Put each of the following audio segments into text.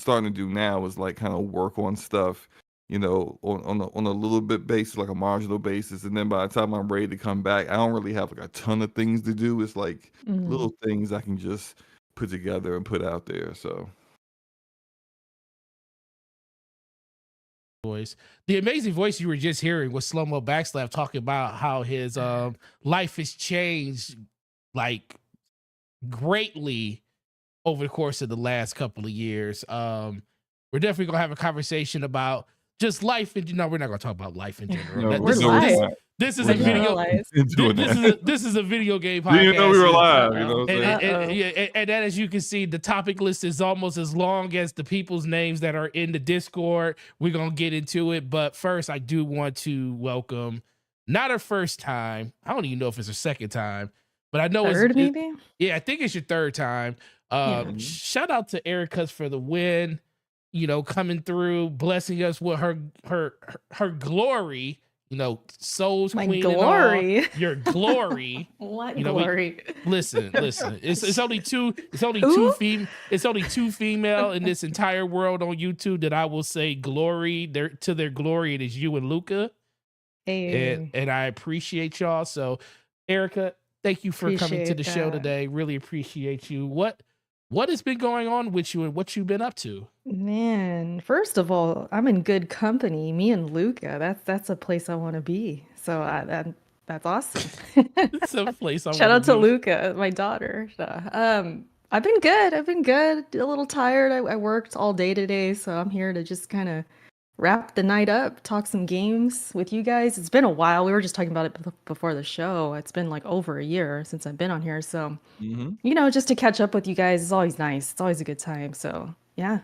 starting to do now is like kind of work on stuff, on a little bit basis, like a marginal basis, and then by the time I'm ready to come back, I don't really have like a ton of things to do. It's like Mhm. little things I can just put together and put out there. So Voice. The amazing voice you were just hearing was Slow Mo Backslap talking about how his life has changed like greatly over the course of the last couple of years. We're definitely gonna have a conversation about just life, and we're not gonna talk about life in general. no, That we're We're this is doing this live. that. this is We're I a didn't not video. realize. doing This is that. this is a video game Didn't even know we podcast, were and live. You know Uh-oh. what I'm saying? and then, as you can see, the topic list is almost as long as the people's names that are in the Discord. We're gonna get into it, but first, I do want to welcome, not a first time. I don't even know if it's a second time, but I know Third, maybe? yeah, I think it's your third time. Yeah. Mhm. Shout out to Erica's for the win. Coming through, blessing us with her glory. Souls My queen and all. glory. Your glory. What We glory? listen. It's only two. Who? It's only two female in this entire world on YouTube that I will say glory. To their glory. It is you and Luca, Hey, and I appreciate y'all. So, Erica, thank you for coming to the appreciate show that. today. Really appreciate you. What has been going on with you and what you've been up to? Man, first of all, I'm in good company. Me and Luca. That's a place I want to be. So that's awesome. It's a place I Shout want to out to be. Luca, my daughter. I've been good. I've been good. A little tired. I worked all day today, so I'm here to just kind of wrap the night up, talk some games with you guys. It's been a while. We were just talking about it before the show. It's been like over a year since I've been on here, so Mhm. just to catch up with you guys is always nice. It's always a good time. So yeah,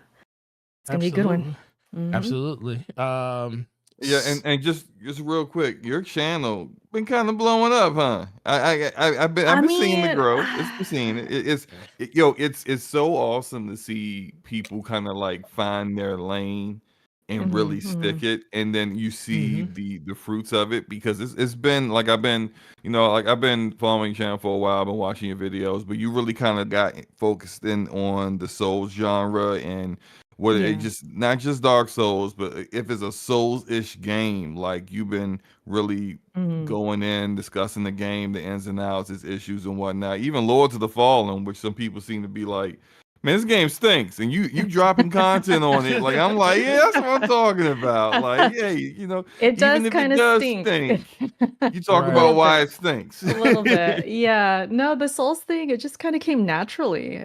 it's gonna be a good one. Absolutely. Hmm. Absolutely. Yeah, and just real quick, your channel been kind of blowing up, huh? I've I been seeing the mean, growth. It's been seeing it. It's so awesome to see people kind of like find their lane and really stick mhm, it, and then you see Mhm. the fruits of it because it's been like I've been following your channel for a while. I've been watching your videos, but you really kind of got focused in on the Souls genre and what it yeah. just not just Dark Souls, but if it's a Souls-ish game, like you've been really Mhm. going in, discussing the game, the ins and outs, its issues and whatnot. Even Lords of the Fallen, which some people seem to be like, man, this game stinks, and you dropping content on it. Like I'm like, yeah, that's what I'm talking about. Like, hey, It even does if it kind of does stink. stink, you talk A Right. little about why bit. it stinks. A little bit. Yeah. No, the Souls thing, it just kind of came naturally.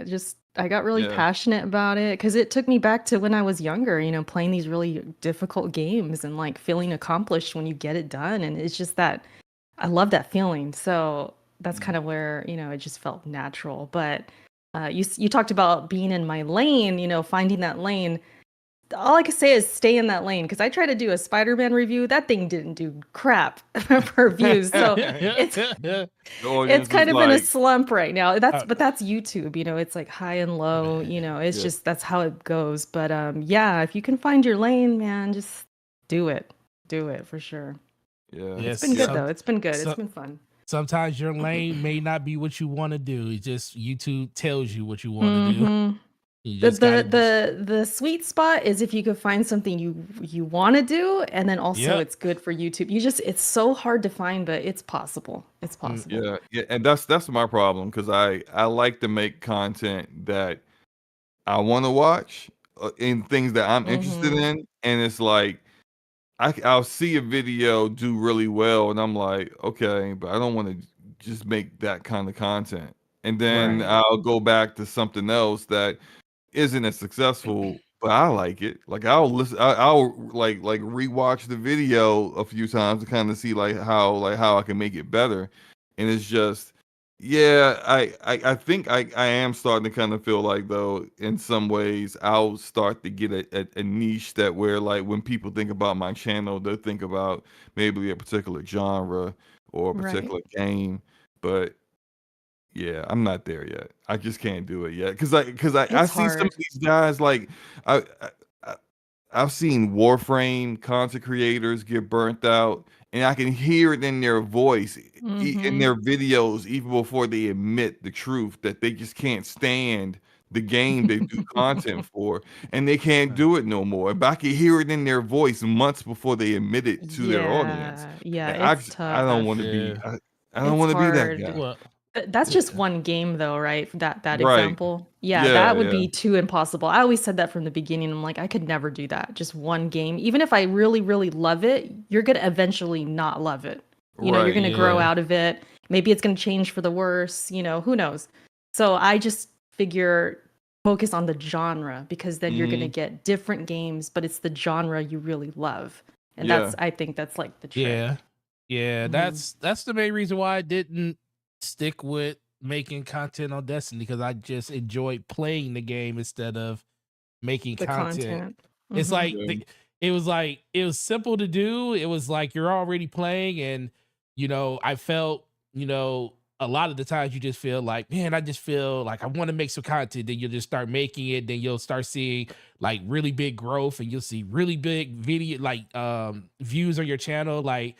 I got really Yeah. passionate about it because it took me back to when I was younger, playing these really difficult games and like feeling accomplished when you get it done. And it's just that I love that feeling. So that's kind of where, it just felt natural. But you talked about being in my lane, finding that lane. All I can say is stay in that lane because I tried to do a Spider-Man review. That thing didn't do crap for views. So it's The it's audience is kind of in a like, slump right now. Uh, But that's YouTube, it's like high and low, it's yeah, just that's how it goes. But yeah, if you can find your lane, man, just do it. Do it for sure. yeah, It's yes. been yeah. good though. It's been good. It's So, been fun. sometimes your lane may not be what you want to do. It just YouTube tells you what you want to do. Hmm. You The just gotta. the sweet spot is if you could find something you want to do, and then also Yep. it's good for YouTube. It's so hard to find, but it's possible. It's possible. Yeah, and that's my problem because I like to make content that I want to watch in things that I'm interested Hmm. in, and it's like I'll see a video do really well, and I'm like, okay, but I don't want to just make that kind of content, and then Right. Right. I'll go back to something else that isn't as successful, but I like it. Like I'll like rewatch the video a few times to kind of see like how I can make it better. And it's just yeah, I think I am starting to kind of feel like though in some ways I'll start to get a niche that where like when people think about my channel, they'll think about maybe a particular genre or a Right. particular game. But yeah, I'm not there yet. I just can't do it yet because I It's see some of hard. these guys like I, I I- I've seen Warframe content creators get burnt out, and I can hear it in their voice, in Hmm. their videos, even before they admit the truth that they just can't stand the game they do content for, and they can't do it no more. But I could hear it in their voice months before they admit it to their audience. Yeah, And it's I don't want tough. to be Yeah. I don't It's want to be that hard. guy. Well, That's just yeah. one game though, right? That Right. example. Yeah, Yeah, that would yeah. be too impossible. I always said that from the beginning. I'm like, I could never do that. Just one game. Even if I really, really love it, you're gonna eventually not love it. You're Right. gonna grow Yeah. out of it. Maybe it's gonna change for the worse, who knows? So I just figure focus on the genre because then you're gonna Hmm. get different games, but it's the genre you really love. And Yeah. I think that's like the trick. Yeah. Yeah. Mhm. That's the main reason why I didn't stick with making content on Destiny, because I just enjoyed playing the game instead of making The content. content. It's Mhm. like Yeah. it was simple to do. It was like you're already playing, and I felt, a lot of the times you just feel like, man, I just feel like I want to make some content. Then you'll just start making it. Then you'll start seeing like really big growth, and you'll see really big video views on your channel. Like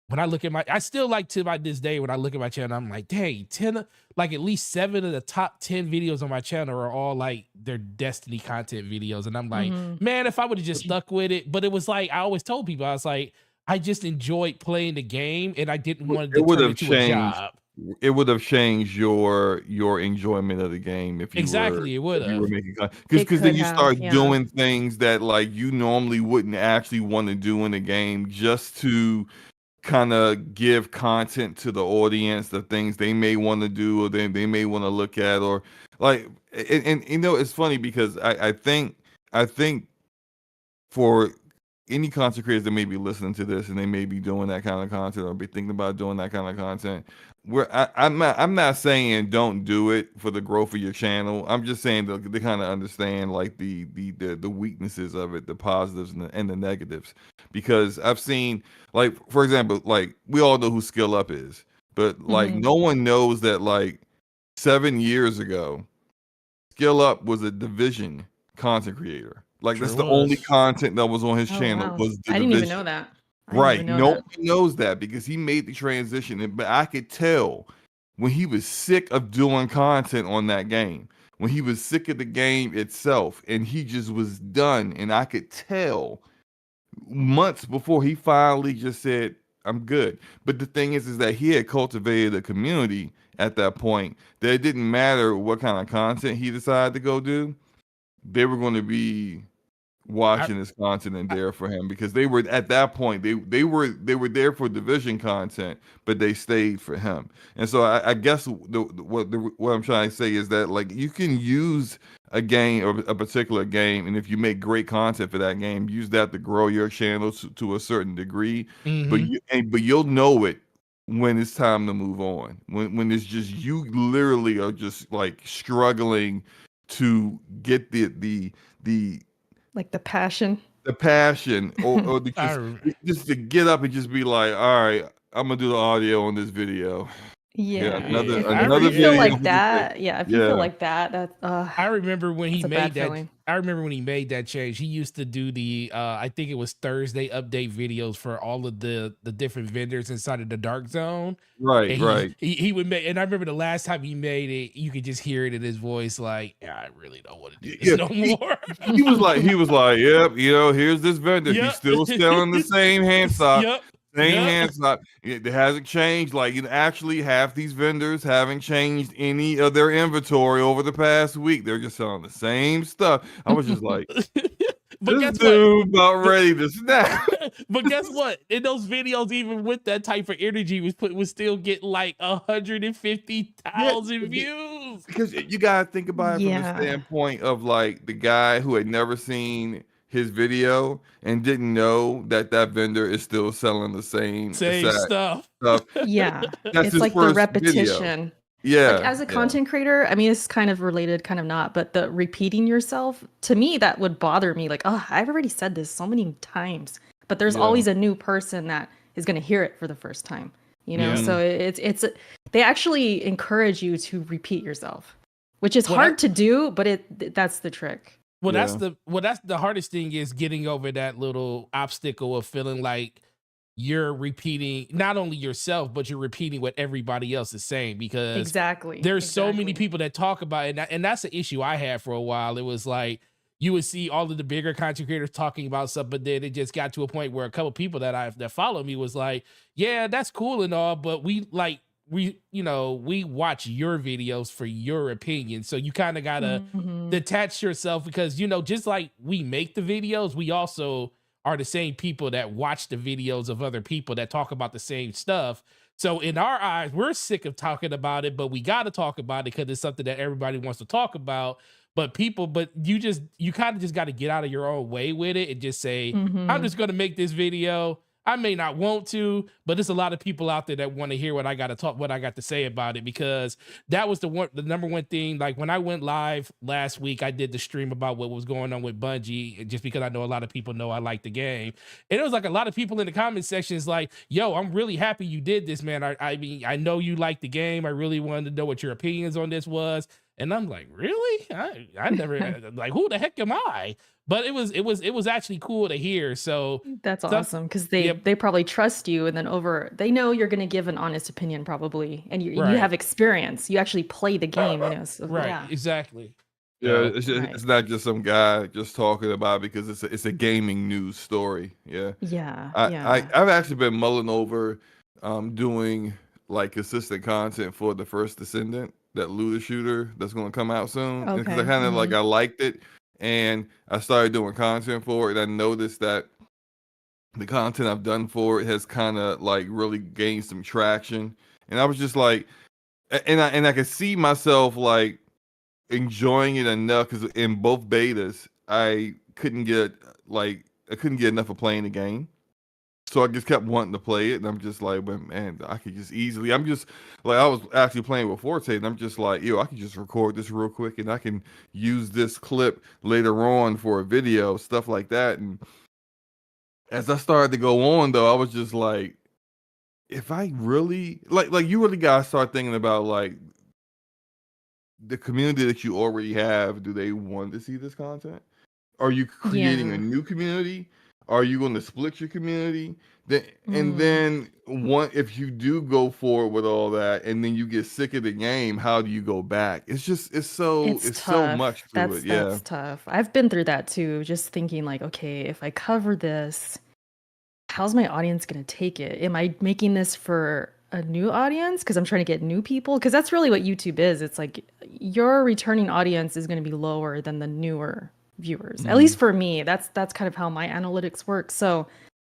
when I look at I still like to by this day when I look at my channel, I'm like, dang, 10, like at least 7 of the top 10 videos on my channel are all like their Destiny content videos. And I'm like, Mhm. man, if I would have just stuck with it. But it was like I always told people, I was like, I just enjoyed playing the game and I didn't want It to would turn it have into a changed. job. It would have changed your enjoyment of the game Exactly, it would if you were have. making It because then could you have, start yeah. doing things that like you normally wouldn't actually want to do in the game just to kind of give content to the audience, the things they may want to do or they may want to look at or like and it's funny because I think for any content creators that may be listening to this and they may be doing that kind of content or be thinking about doing that kind of content, I'm not saying don't do it for the growth of your channel. I'm just saying to kind of understand like the weaknesses of it, the positives and the negatives, because I've seen like for example like we all know who Skill Up is, but like Mhm. no one knows that like 7 years ago Skill Up was a Division content creator. Like that's Sure the only was. content that was on his Oh, channel wow. was the I didn't even Division. know that. I didn't Right. even know No that. one knows that because he made the transition. But I could tell when he was sick of doing content on that game, when he was sick of the game itself, and he just was done. And I could tell months before he finally just said, I'm good. But the thing is that he had cultivated a community at that point that it didn't matter what kind of content he decided to go do, they were going to be I, watching his content and I there for him because they were at that point they were there for Division content, but they stayed for him. And so I guess what I'm trying to say is that like you can use a game or a particular game, and if you make great content for that game, use that to grow your channel to a certain degree. mm-hmm. But you'll know it when it's time to move on. When it's just you literally are just like struggling to get the Like the passion. the passion or to I rem- just to get up and just be like, all right, I'm gonna do the audio on this video. Here, Yeah. yeah, If another you feel video like for the day. that, yeah, if you feel Yeah, like that, I remember when he that's a made bad that. feeling. I remember when he made that change. He used to do the I think it was Thursday update videos for all of the different vendors inside of the dark zone. right, And right. he would make, and I remember the last time he made it, you could just hear it in his voice, like, yeah, I really don't want to do this Yeah, no more. he was like, yep, here's this vendor. He's Yep. still selling the same hand sock. Yep. Same Yep. hand sock. It hasn't changed. Like actually half these vendors haven't changed any of their inventory over the past week. They're just selling the same stuff. I was just like, But this guess what? dude about But ready to snap. but guess what? In those videos, even with that type of energy, was still getting like Yeah, 150,000 views. because you gotta think about it from the Yeah. standpoint of like the guy who had never seen his video and didn't know that that vendor is still selling the same Same exact stuff. stuff. Yeah. That's It's his like the first video. repetition. Like Yeah, as a yeah, content creator, I mean, it's kind of related, kind of not, but the repeating yourself, to me, that would bother me. Like, oh, I've already said this so many times, but there's yeah. always a new person that is going to hear it for the first time, Yeah. So Mhm. they actually encourage you to repeat yourself, which is Well, that, hard to do, but that's the trick. Yeah. that's the hardest thing is getting over that little obstacle of feeling like you're repeating not only yourself, but you're repeating what everybody else is saying, because Exactly. there's so many Exactly. people that talk about it. And that's the issue I had for a while. It was like you would see all of the bigger content creators talking about stuff, but then it just got to a point where a couple people that follow me was like, yeah, that's cool and all, but we watch your videos for your opinion. So you kind of gotta Mhm. detach yourself, because just like we make the videos, we also are the same people that watch the videos of other people that talk about the same stuff. So in our eyes, we're sick of talking about it, but we got to talk about it because it's something that everybody wants to talk about. But you kind of just got to get out of your own way with it and just say, I'm Mhm. just going to make this video. I may not want to, but there's a lot of people out there that want to hear what I got to say about it, because that was the number one thing. Like when I went live last week, I did the stream about what was going on with Bungie, just because I know a lot of people know I like the game. And it was like a lot of people in the comment sections like, yo, I'm really happy you did this, man. I mean, I know you like the game. I really wanted to know what your opinions on this was. And I'm like, really? I never like, who the heck am I? But it was actually cool to hear. So That's some, awesome because yeah, they probably trust you, and then they know you're gonna give an honest opinion probably, and you right, have experience. You actually play the game, So right, yeah. exactly. Yeah, So Right. it's not just some guy just talking about it because it's a gaming news story. Yeah. Yeah. I Yeah. I've actually been mulling over doing like consistent content for the first Descendant, that looter shooter that's going to come out soon, because I Okay. kind of like Mhm. I liked it, and I started doing content for it. I noticed that the content I've done for it has kind of like really gained some traction, and I was just like, and I could see myself like enjoying it enough, because in both betas I couldn't get enough of playing the game. So I just kept wanting to play it, and I'm just like, but man, I could just easily. I'm just like, I was actually playing with Forte, and I'm just like, yo, I can just record this real quick, and I can use this clip later on for a video, stuff like that. And as I started to go on, though, I was just like, if I really like you really gotta start thinking about like the community that you already have. Do they want to see this content? Are you creating a Yeah. new community? Are you going to split your community? And Mm. then if you do go forward with all that, and then you get sick of the game, how do you go back? It's it's so much tough. to it. Yeah. That's tough. I've been through that too, just thinking like, okay, if I cover this, how's my audience gonna take it? Am I making this for a new audience? Because I'm trying to get new people? Because that's really what YouTube is. It's like your returning audience is gonna be lower than the newer viewers. At least Mhm. for me, that's kind of how my analytics work. So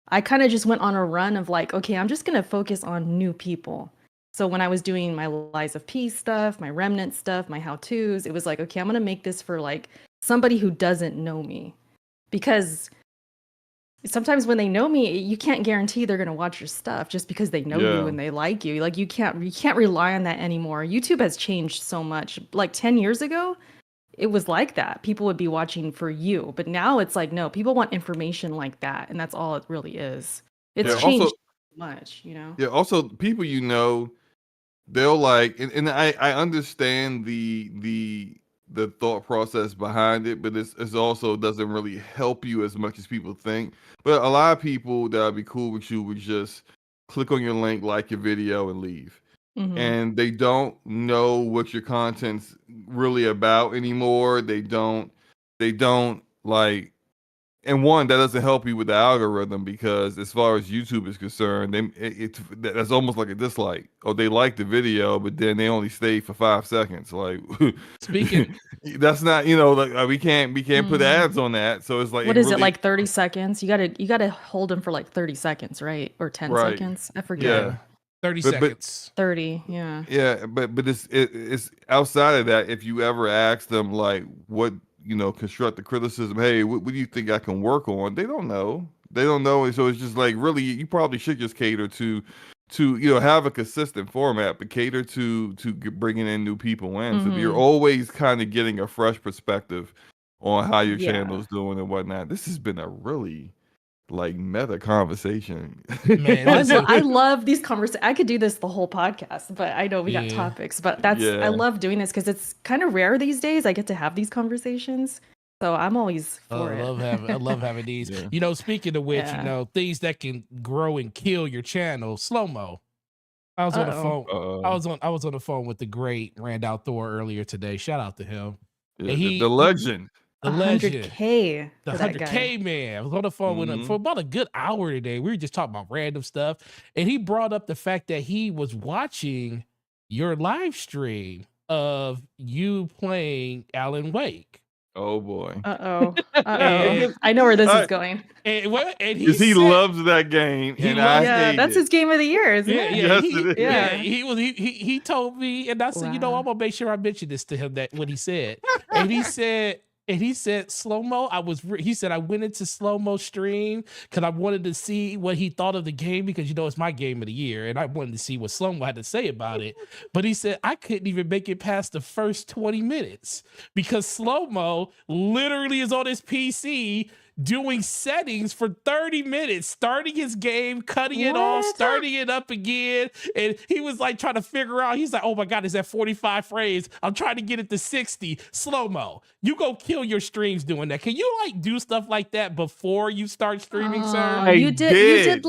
I kind of just went on a run of like, okay, I'm just gonna focus on new people. So when I was doing my Lies of Peace stuff, my Remnant stuff, my how-tos, it was like, okay, I'm gonna make this for like somebody who doesn't know me. Because sometimes when they know me, you can't guarantee they're going to watch your stuff just because they know you Yeah. and they like you. Like you can't rely on that anymore. YouTube has changed so much. Like 10 years ago, it was like that. People would be watching for you, but now it's like no, people want information like that, and that's all it really is. Yeah. It's Also, changed so much. yeah. Also, people they'll like, and I understand the thought process behind it, but it's also doesn't really help you as much as people think. But a lot of people that'll be cool with you would just click on your link, like your video, and leave. Mhm. And they don't know what your content's really about anymore. They don't like, and one, that doesn't help you with the algorithm, because as far as YouTube is concerned, that's almost like a dislike. Oh, they like the video, but then they only stay for 5 seconds. Like speaking, that's not, like we can't put Mm. ads on that. So it's like What it is it, really like 30 seconds? You gotta hold them for like 30 seconds, right? Or 10 right. seconds? I forget. Yeah, yeah, 30 but seconds. 30, yeah. yeah, but it's outside of that. If you ever ask them like what constructive criticism, hey, what do you think I can work on? They don't know. They don't know, and so it's just like really, you probably should just cater to have a consistent format, but cater to bringing in new people in, so that you're Mhm. always kind of getting a fresh perspective on how your Yeah. channel's doing and whatnot. This has been a really like meta conversation. Man, Well, listen, I love these conversations. I could do this the whole podcast, but I know we got yeah. topics. But I Yeah. love doing this because it's kind of rare these days. I get to have these conversations. So I'm always Oh, for it. I love having these. Yeah. You know, speaking of which, you Yeah. know, things that can grow and kill your channel, slow mo. I was on the Uh-oh. phone. I was on the phone with the great Randall Thor earlier today. Shout out to him. Yeah, And the legend. the legend, 100K the for that guy. 100K man. I was on the phone with him for Mhm. about a good hour today. We were just talking about random stuff. And he brought up the fact that he was watching your live stream of you playing Alan Wake. Oh boy. Uh-oh. And, I know where this I- is going. and he Because he said, loves that game, He and loves- I Yeah, hate that's it. his game of the year, isn't Yeah, it? yeah, Yes, he, it is. yeah, Yeah. he told me, and I said, you know, Wow. I'm gonna make sure I mention this to him that what he said, and he said slow mo. He said I went into slow mo stream because I wanted to see what he thought of the game because you know it's my game of the year, and I wanted to see what slow mo had to say about it. But he said I couldn't even make it past the first 20 minutes because slow mo literally is on his PC doing settings for 30 minutes, starting his game, cutting it off, What? starting it up again. And he was like trying to figure out, he's like, oh my God, is that 45 frames? I'm trying to get it to 60 slow-mo. You go kill your streams doing that. Can you like do stuff like that before you start streaming, sir? I You did.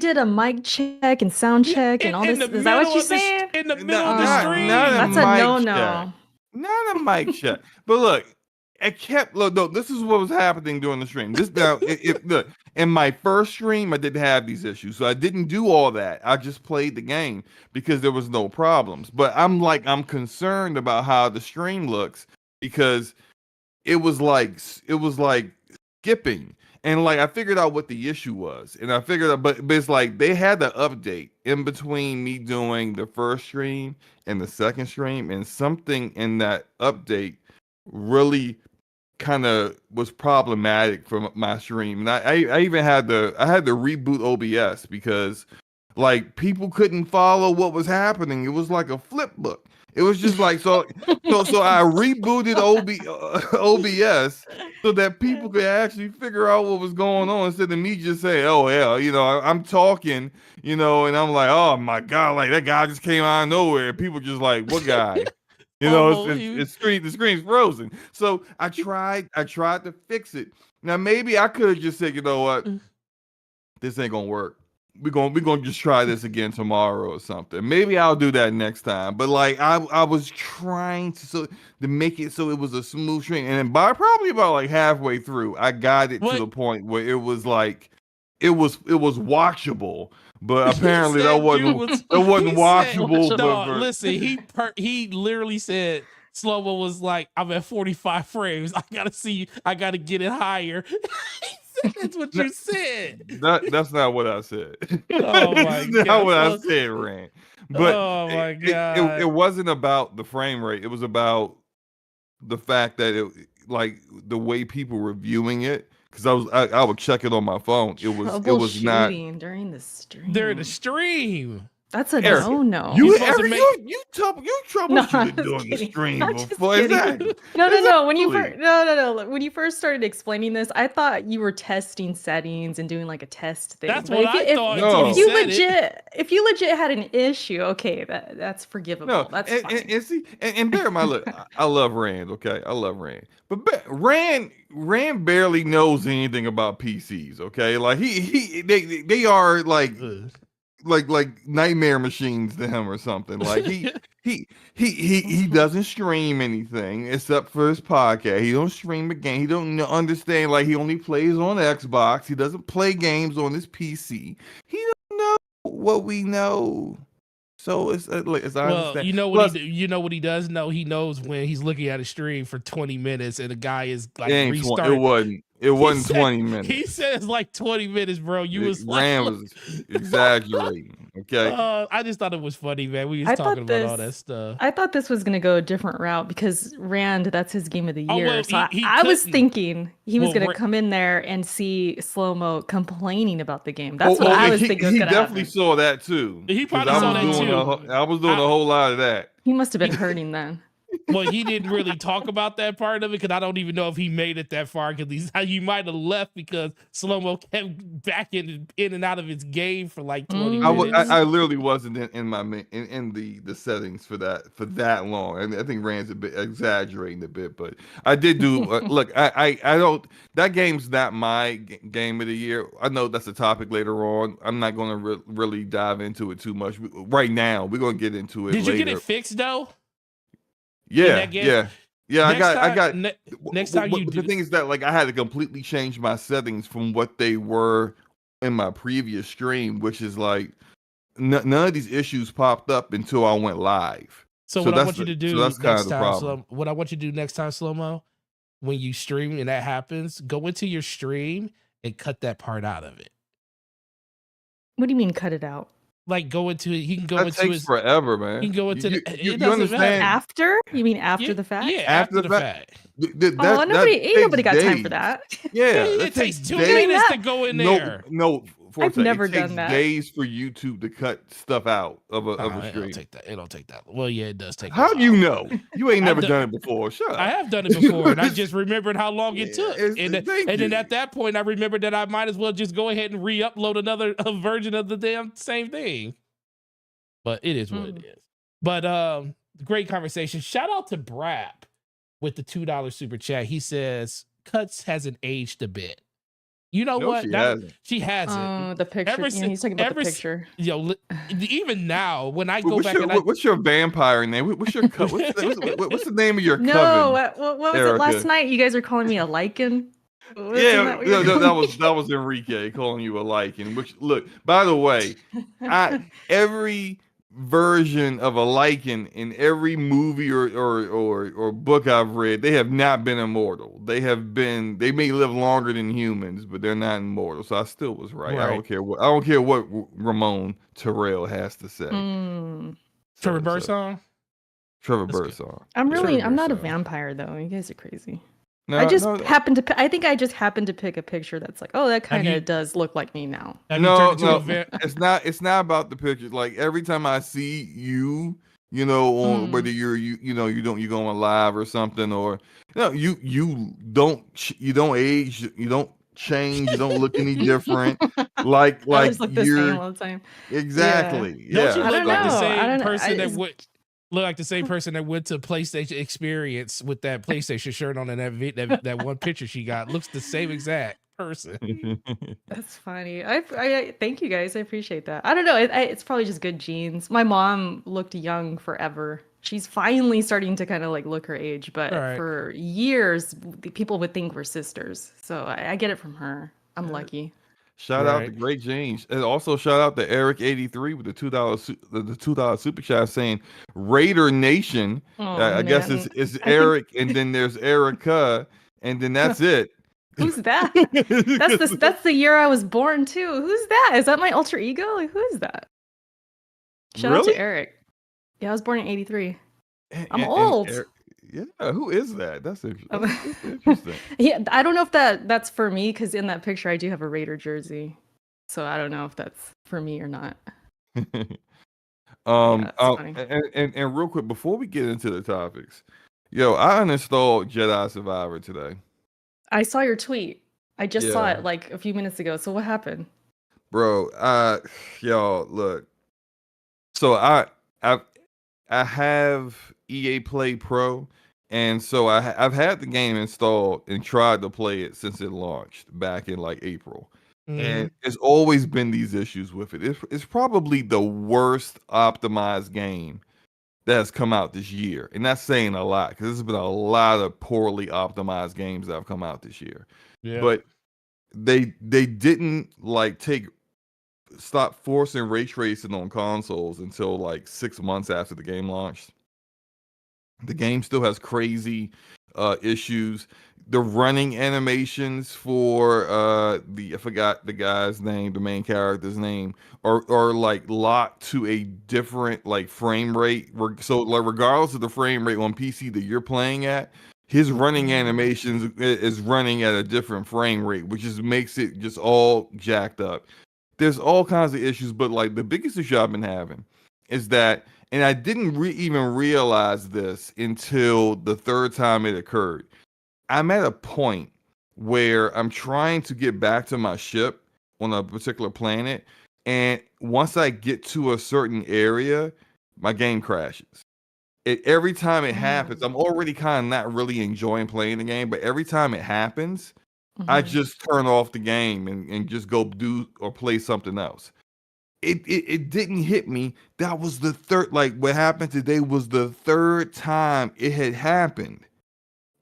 did a mic check and sound check and all this. Is that what you're saying? In the middle of the Not stream. That's a mic no-no. check. Not a mic check. But look, no, this is what was happening during the stream. This now, look, in my first stream, I didn't have these issues, so I didn't do all that. I just played the game because there was no problems. But I'm concerned about how the stream looks because it was like skipping, and like I figured out what the issue was, and I figured out, but it's like they had the update in between me doing the first stream and the second stream, and something in that update really kind of was problematic for my stream. And I even had to reboot OBS because like people couldn't follow what was happening. It was like a flip book. It was just like so I rebooted OBS so that people could actually figure out what was going on instead of me just saying, "Oh yeah, you know, I'm talking, you know," and I'm like, "Oh my God, like that guy just came out of nowhere." People just like, "What guy?" You know, the screen's frozen. So I tried to fix it. Now maybe I could have just said, you know what, this ain't gonna work. We're gonna just try this again tomorrow or something. Maybe I'll do that next time. But like I was trying to make it so it was a smooth stream, and then probably about like halfway through, I got it to the point where it was like it was watchable. But apparently that wasn't watchable. Listen, he literally said slow-mo was like, I'm at 45 frames. I gotta get it higher. He said that's what you said. That's not what I said. Oh my God. Not what I said, Rand. But oh my God. It wasn't about the frame rate. It was about the fact that it like the way people were viewing it. Because I would check it on my phone. It was not during the stream. During the stream. That's a Eric, no. You No, troubleshooted I'm doing the kidding. stream I'm just before. kidding. No. When you Exactly. when you first started explaining this, I thought you were testing settings and doing like a test thing. That's But what I thought. No. If you legit had an issue, okay, that's forgivable. No, That's fine. and bear in mind, look, I love Rand. Okay, I love Rand, but Rand barely knows anything about PCs. Okay, like they are like nightmare machines to him or something. Like he doesn't stream anything except for his podcast. He don't stream a game. He don't understand. Like he only plays on Xbox. He doesn't play games on his PC. He don't know what we know. So it's I understand. You know what you know what he does know. He knows when he's looking at a stream for 20 minutes and the guy is like restarting. It wasn't 20 minutes. He says like 20 minutes, bro. Rand was exaggerating. Okay. I just thought it was funny, man. We was talking about all that stuff. I thought this was gonna go a different route because Rand, that's his game of the year. Well, so I was thinking he was gonna come in there and see slow-mo complaining about the game. That's what I was thinking was he gonna definitely happen. saw that too. He probably saw that too. I was doing a whole lot of that. He must have been hurting then. Well, he didn't really talk about that part of it because I don't even know if he made it that far because he might have left because Slow-Mo kept backing in and out of his game for like 20 minutes. I literally wasn't in the settings for that long. I think Rand's a bit exaggerating a bit, but I did do. Look, I don't. That game's not my game of the year. I know that's a topic later on. I'm not going to really dive into it too much right now. We're going to get into it. Did you later. get it fixed though? Yeah. Next I got. Next time you do. The thing is that like I had to completely change my settings from what they were in my previous stream, which is like none of these issues popped up until I went live. So what I want you to do that's next time, what I want you to do next time, Slow-Mo, when you stream and that happens, go into your stream and cut that part out of it. What do you mean cut it out? Like go into it. He can go that into takes his forever, man. He can go into you understand? After? You mean after the fact? Yeah, after the fact. Nobody got time for that. Yeah, it takes 2 minutes to go in there. No, I've never done that. Days for YouTube to cut stuff out of a stream. It don't take that. Well, yeah, it does take. How do you know? You ain't never done it before. Shut up. I have done it before, and I just remembered how long it took. And then at that point, I remembered that I might as well just go ahead and re-upload another version of the damn same thing. But it is what it is. But great conversation. Shout out to Brap with the $2 super chat. He says Cuts hasn't aged a bit. You know what? She hasn't. Oh, the picture. He's talking about the picture. Even now, when I go back what's your vampire name? What's your what's the name of your coven? No, what was it last night? You guys are calling me a lichen. That was Enrique calling you a lichen. Which, look, by the way, every version of a lichen in every movie or book I've read, they have not been immortal. They may live longer than humans, but they're not immortal. So I still was right. I don't care what Ramon Terrell has to say. Trevor Birdsong? Trevor Birdsong. I'm not a vampire though. You guys are crazy. I just happened to. I think I just happened to pick a picture that's like, oh, that kind of does look like me now. No, it's not. It's not about the pictures. Like every time I see you, on whether you're going live or something, or you don't age, you don't change, you don't look any different. Like look the same all the time. Exactly. Yeah. Don't you look like the same person that would? Look like the same person that went to PlayStation Experience with that PlayStation shirt on and that one picture she got. Looks the same exact person. That's funny. I thank you guys. I appreciate that. I don't know. It's probably just good genes. My mom looked young forever. She's finally starting to kind of like look her age, but for years, people would think we're sisters. So I get it from her. I'm lucky. Shout out to Great James, and also shout out to Eric83 with the $2 super chat saying Raider Nation. I guess it's Eric, and then there's Erica, and then that's it. Who's that? That's the year I was born too. Who's that? Is that my alter ego? Like, who is that? Shout out to Eric. Yeah, I was born in '83. I'm old. Yeah, who is that? That's interesting. Yeah, I don't know if that's for me because in that picture I do have a Raider jersey, so I don't know if that's for me or not. And real quick before we get into the topics, I uninstalled Jedi Survivor today. I saw your tweet. I just saw it like a few minutes ago. So what happened, bro? Y'all look. So I have EA Play Pro. And so I've had the game installed and tried to play it since it launched back in like April. And there's always been these issues with it. It's probably the worst optimized game that has come out this year. And that's saying a lot because there's been a lot of poorly optimized games that have come out this year. Yeah. But they didn't stop forcing ray tracing on consoles until like 6 months after the game launched. The game still has crazy issues. The running animations for I forgot the guy's name, the main character's name, are like locked to a different like frame rate. So like regardless of the frame rate on PC that you're playing at, his running animations is running at a different frame rate, which just makes it just all jacked up. There's all kinds of issues, but like the biggest issue I've been having is that And I didn't even realize this until the third time it occurred. I'm at a point where I'm trying to get back to my ship on a particular planet. And once I get to a certain area, my game crashes. Every time it happens, I'm already kind of not really enjoying playing the game, but every time it happens, I just turn off the game and just go do or play something else. It didn't hit me. That was the third, like what happened today was the third time it had happened.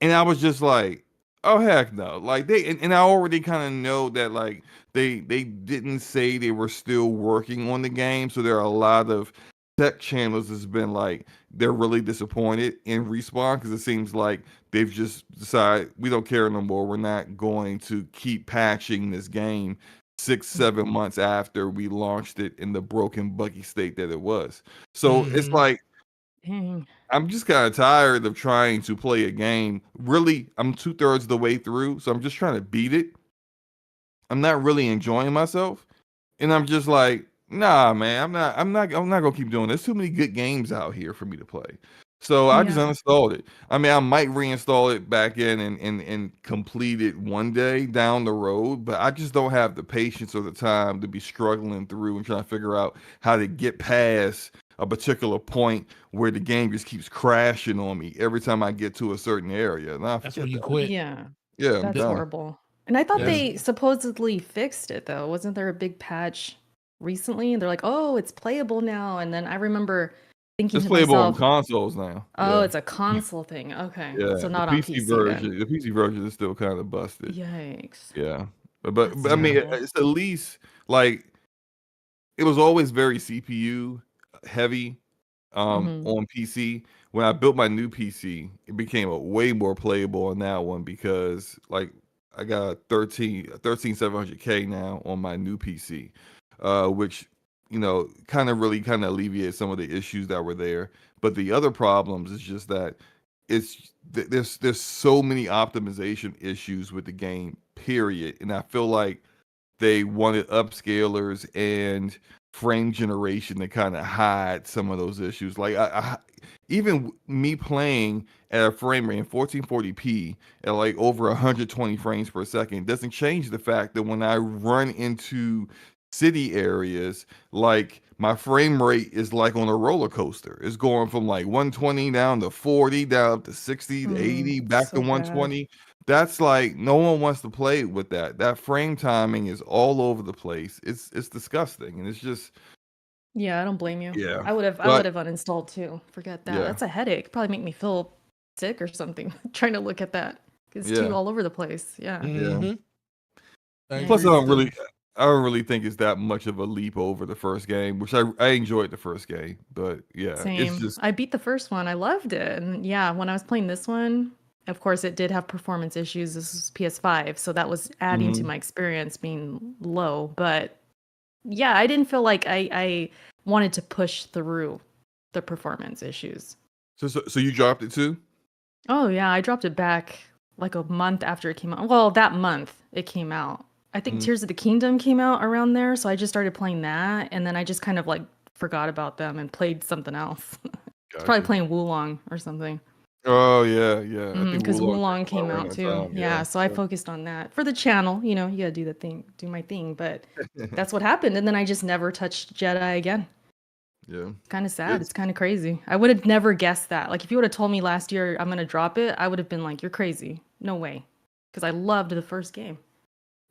And I was just like, oh heck no. Like and I already kind of know that like they didn't say they were still working on the game. So there are a lot of tech channels that's been like they're really disappointed in Respawn because it seems like they've just decided we don't care no more. We're not going to keep patching this game 6-7 months after we launched it in the broken buggy state that it was. So it's like Dang. I'm just kind of tired of trying to play a game. Really, I'm 2/3 of the way through, so I'm just trying to beat it. I'm not really enjoying myself, and I'm just like, nah, man, I'm not gonna keep doing this. Too many good games out here for me to play. So I just Yeah. uninstalled it. I mean, I might reinstall it back in and complete it one day down the road, but I just don't have the patience or the time to be struggling through and trying to figure out how to get past a particular point where the game just keeps crashing on me every time I get to a certain area. Nah, That's forget when you that. quit. Yeah. Yeah, I'm That's done. horrible. And I thought That's- they supposedly fixed it though. Wasn't there a big patch recently? And they're like, oh, it's playable now. And then I remember thinking It's to playable on myself, consoles now. oh, Yeah, it's a console thing. Okay. yeah. So The not on PC PC then. version, the PC version is still kind of busted. Yikes. Yeah, That's but I mean, terrible. it's at least like it was always very CPU heavy Mhm. on PC. When I built my new PC, it became a way more playable on that one because like I got a 13700K now on my new PC, which really kind of alleviates some of the issues that were there. But the other problems is just that there's so many optimization issues with the game, period. And I feel like they wanted upscalers and frame generation to kind of hide some of those issues. Like even me playing at a frame rate in 1440p at like over 120 frames per second doesn't change the fact that when I run into city areas, like my frame rate is like on a roller coaster. It's going from like 120 down to 40, down up to 60 to 80, back to So bad. 120. That's like no one wants to play with that. That frame timing is all over the place. It's disgusting, and it's just Yeah, I don't blame you. yeah. I would have But uninstalled too. Forget that. yeah, That's a headache. Probably make me feel sick or something trying to look at that. It's too yeah, all over the place. Yeah. yeah. Mhm. I Yeah. Plus, agree with that. I don't really think it's that much of a leap over the first game, which I enjoyed the first game, but yeah, it's Same. just I beat the first one. I loved it. And yeah, when I was playing this one, of course, it did have performance issues. This was PS5, so that was adding to mhm. my experience being low. But yeah, I didn't feel like I wanted to push through the performance issues. So you dropped it too? Oh yeah, I dropped it back like a month after it came out. Well, that month it came out. I think Mhm. Tears of the Kingdom came out around there, so I just started playing that, and then I just kind of like forgot about them and played something else. It's probably Gotcha. playing Wulong or something. Oh yeah, yeah. I think Because Wulong came Wulong out came around out that too. time. Yeah, so I focused on that for the channel. You know, you gotta do the thing, do my thing. But Yeah. that's what happened, and then I just never touched Jedi again. Yeah. Kind of sad. It's It's kind of crazy. I would have never guessed that. Like if you would have told me last year I'm gonna drop it, I would have been like, "You're crazy. No way," because I loved the first game.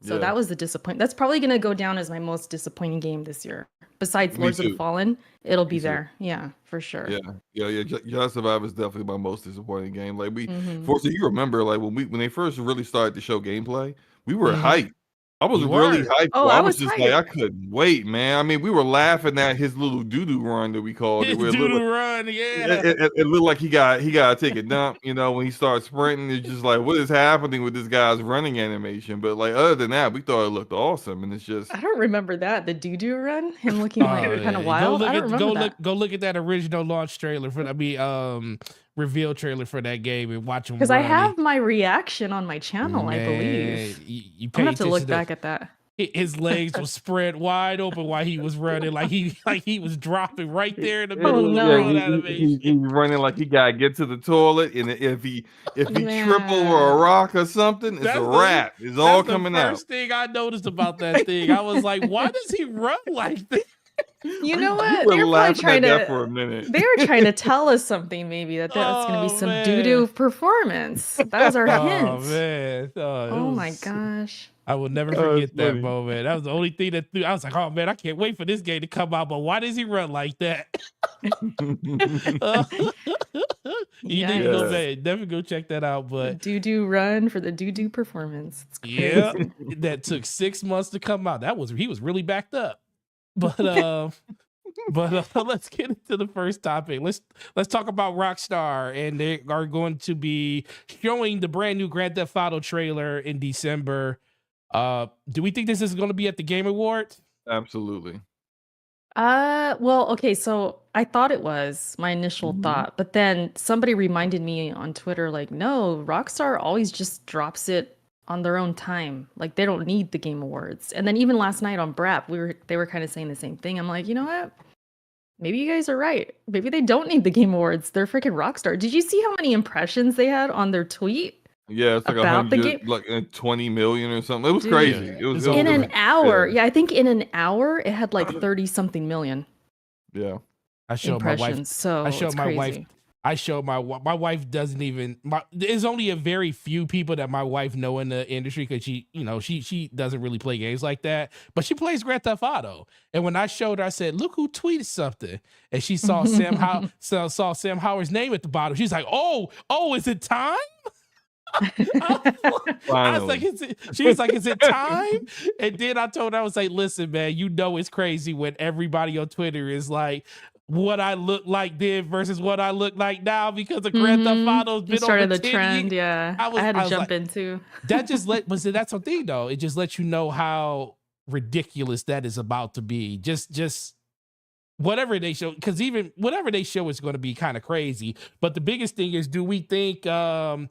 So yeah. that was the disappointment. That's probably gonna go down as my most disappointing game this year. Besides Me Lords of the too. Fallen, it'll Me be too. there. Yeah, for sure. Yeah, yeah. Jedi Survivor is definitely my most disappointing game. Like Hmm. fortunately, you remember, like when they first really started to show gameplay, we were Mhm. hyped. I was You really were. hyped. Oh, I I was was just like, I hyped. couldn't wait, man. I mean, we were laughing at his little doo doo run that we called it, His where it looked like doodle run, yeah. it looked like he got to take a dump. You know, when he started sprinting, it's just like, what is happening with this guy's running animation? But like other than that, we thought it looked awesome, and it's just I don't remember that. The doo-doo run, him looking like kind of Yeah. Go wild. look I don't at remember that. go look at that original launch trailer for reveal trailer for that game and watch him Because I run. have my reaction on my channel, I believe. Man, you I'm gonna pay have to look attention to back at that. his legs were spread wide open while he was running, like he was dropping right there in the Yeah, middle of the no. road animation. he's running like he gotta get to the toilet, and if he trip over a Man. rock or something, it's a wrap. It's all That's the coming out. first thing I noticed about that thing. I was like, why does he run like this? You know We what? were They were probably laughing trying at that for a to. minute. They were trying to tell us something, maybe that that's going to be Oh, some man. doo-doo performance. That was our Oh hint. man. Oh my gosh. I will never Oh, it's forget that funny. moment. That was the only thing that threw. I was like, oh man, I can't wait for this game to come out. But why does he run like that? You need to go Yikes. back. Definitely go check that out. But Doo-doo run for the doo-doo performance. It's crazy. yeah, that took 6 months to come out. He was really backed up. But let's get into the first topic. Let's talk about Rockstar, and they are going to be showing the brand new Grand Theft Auto trailer in December. Do we think this is going to be at the Game Awards? Absolutely. Well, okay, so I thought it was my initial thought, but then somebody reminded me on Twitter, like, no, Rockstar always just drops it on their own time. Like, they don't need the Game Awards. And then even last night on Brap, they were kind of saying the same thing. I'm like, you know what? Maybe you guys are right. Maybe they don't need the Game Awards. They're freaking Rockstar. Did you see how many impressions they had on their tweet? Yeah, it's like About the 100, game? like 20 million or something. It was Dude. crazy. It was In an crazy. hour. Yeah, I think in an hour it had like 30 something million Yeah. I showed my impressions. wife. So I showed it's my crazy. wife. I showed my wife doesn't even. There's only a very few people that my wife know in the industry because she doesn't really play games like that, but she plays Grand Theft Auto. And when I showed her, I said, "Look who tweeted something," and she saw saw Sam Howard's name at the bottom. She's like, "Oh, is it time?" I was like, she was like, "Is it time?" And then I told her, I was like, "Listen, man, you know it's crazy when everybody on Twitter is like, what I look like then versus what I look like now because of Grand Theft Auto's been It started over the 10 trend. years." Yeah, I had to was jump like, in too. That just but see, that's the thing though. It just lets you know how ridiculous that is about to be. Just whatever they show, because even whatever they show is going to be kind of crazy. But the biggest thing is, do we think that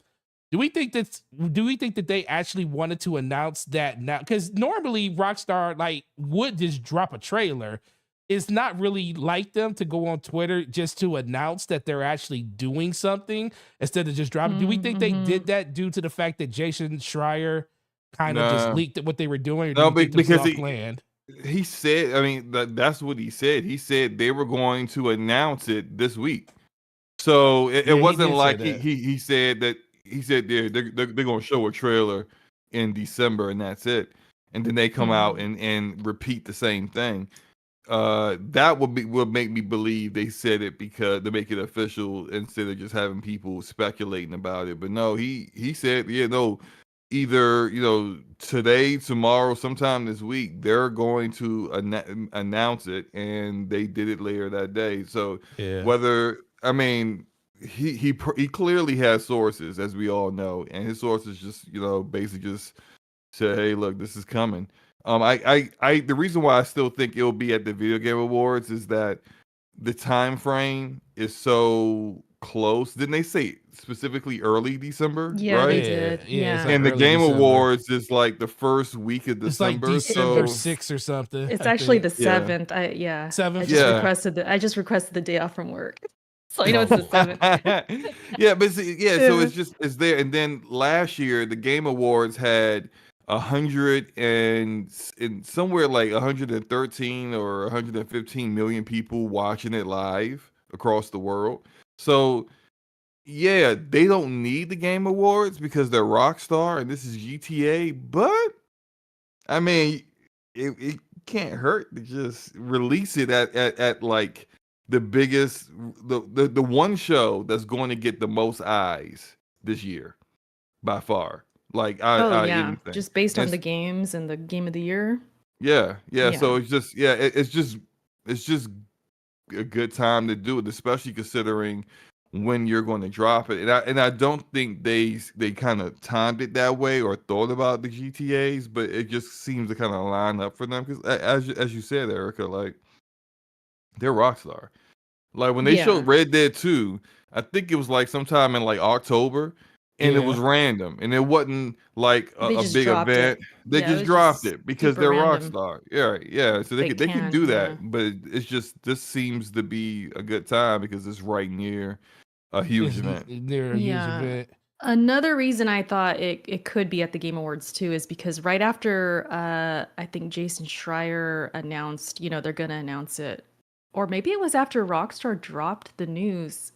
they actually wanted to announce that now? Because normally Rockstar like would just drop a trailer. It's not really like them to go on Twitter just to announce that they're actually doing something instead of just dropping. Do we think they did that due to the fact that Jason Schreier kind of just leaked what they were doing? Or do No, you think this was because all planned? he said, I mean, that's what he said. He said they were going to announce it this week. So it Yeah, he wasn't did say like that. he said that they're going to show a trailer in December and that's it. And then they come out and repeat the same thing. That would make me believe they said it because to make it official instead of just having people speculating about it. But no, he said, yeah, no, either today, tomorrow, sometime this week, they're going to announce it, and they did it later that day. So Yeah. whether he clearly has sources, as we all know, and his sources just basically just say, hey, look, this is coming. The reason why I still think it'll be at the Video Game Awards is that the time frame is so close. Didn't they say specifically early December? Yeah, right? they did. Yeah, it's like And the early Game December. Awards is like the first week of It's like December. December So 6th or something. It's I actually think. the 7th. I 7th? just requested the day off from work. So I know it's the 7th. yeah, but so it's there. And then last year the Game Awards had 100 and somewhere like 113 or 115 million people watching it live across the world. So yeah, they don't need the Game Awards because they're Rockstar and this is GTA, but I mean it can't hurt to just release it at like the biggest the one show that's going to get the most eyes this year by far. Like anything. Just based on And the games and the game of the year. yeah. Yeah. So it's just it's just a good time to do it, especially considering when you're going to drop it. And I don't think they kind of timed it that way or thought about the GTAs, but it just seems to kind of line up for them because as you said, Erica, like they're Rockstar. Like when they showed Red Dead 2, I think it was like sometime in like October. and it Yeah. was random, and it wasn't like They a just big dropped event. it. They Yeah, it just was dropped just it because super they're random. Rockstar. Yeah, yeah. So They they can can, do yeah. that, but it's just this seems to be a good time because it's right near a huge event. Near a huge Yeah. event. Another reason I thought it could be at the Game Awards too is because right after I think Jason Schreier announced, they're gonna announce it, or maybe it was after Rockstar dropped the news.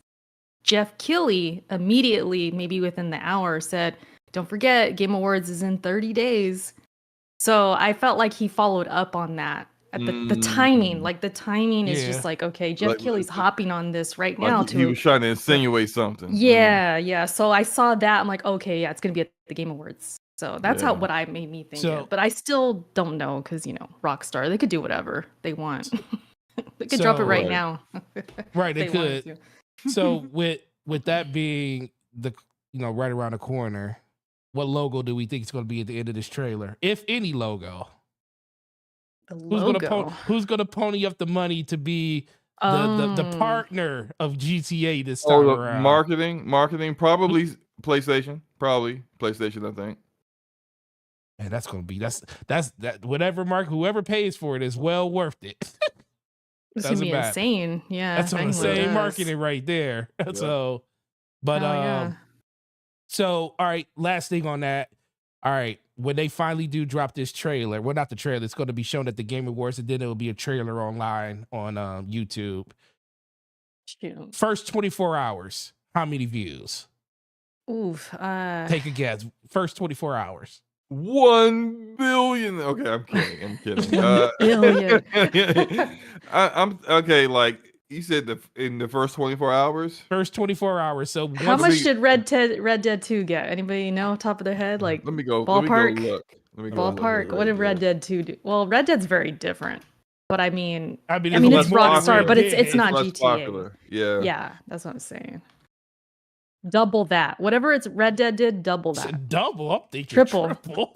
Jeff Keighley immediately, maybe within the hour, said, "Don't forget, Game Awards is in 30 days." So I felt like he followed up on that at the timing. Like the timing is Yeah. just like, okay, Jeff Like, Keighley's hopping on this right like now he was trying to insinuate something. yeah. So I saw that. I'm like, okay, yeah, it's gonna be at the Game Awards. So that's Yeah. what I made me think So- it. But I still don't know because Rockstar, they could do whatever they want. They could drop it So- right Right. now. Right, they wanted could. to. So with that being the right around the corner, what logo do we think is going to be at the end of this trailer, if any logo? The Who's logo. gonna pony up the money to be the partner of GTA this time Oh, the around? marketing, probably PlayStation, I think. Man, that's gonna be that's that whatever whoever pays for it is well worth it. It's gonna doesn't be matter. insane. Yeah. That's if what I'm anyone saying. does. Marketing right there. Yeah. So, but Hell yeah. so all right. Last thing on that. All right, when they finally do drop this trailer, well, not the trailer. It's going to be shown at the Game Awards, and then it will be a trailer online on YouTube. Shoot. First 24 hours, how many views? Oof. Take a guess. First 24 hours. 1 billion. Okay, I'm kidding. 1 billion. I'm okay. Like you said, in the first 24 hours. First 24 hours. So How once much did Red Dead 2 get? Anybody know top of their head? Like Let me go. ballpark? Look. Let me go look at Ballpark. What did Red Dead 2 do? Well, Red Dead's very different. But I mean it's less Rockstar, popular. but it's not less GTA. popular. Yeah. Yeah, that's what I'm saying. Double that. Whatever it's Red Dead did, double that. double. I'm thinking Triple. triple.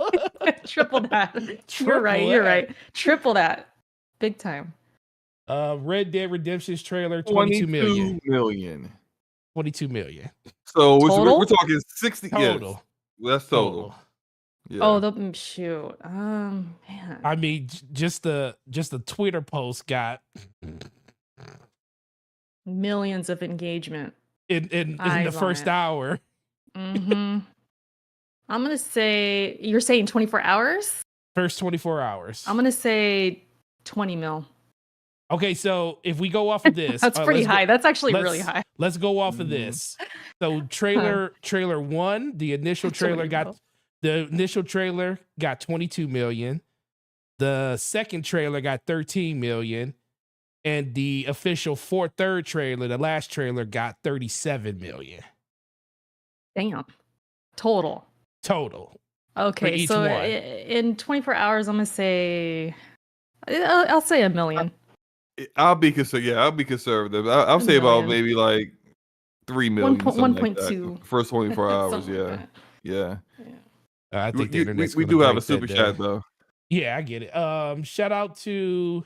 Triple that. You're Triple right. that. Right. Triple that. Big time. Red Dead Redemption's trailer, 22 million. 22 million. So Total? we're talking 60. Total. Yes, that's total. Yeah. Oh, shoot. Man. I mean, just the Twitter post got Millions of engagement. in the Eyes on first it. hour. Mm-hmm. I'm gonna say you're saying 24 hours? First 24 hours. I'm gonna say 20 mil. Okay, so if we go off of this, That's pretty let's go- high. That's actually really high. Let's go off of this. So trailer 1, the initial trailer 20 got 22 million. The second trailer got 13 million. And the official third trailer, the last trailer, got 37 million. Damn. Total. Okay, each so one. in 24 hours, I'm gonna say I'll say $1 million. I'll be conservative. I'll say about million. maybe like 3 million. 1.2. First 24 hours. Something like Yeah. I think the internet's we gonna do have a break that super chat down. though. Yeah, I get it. Shout out to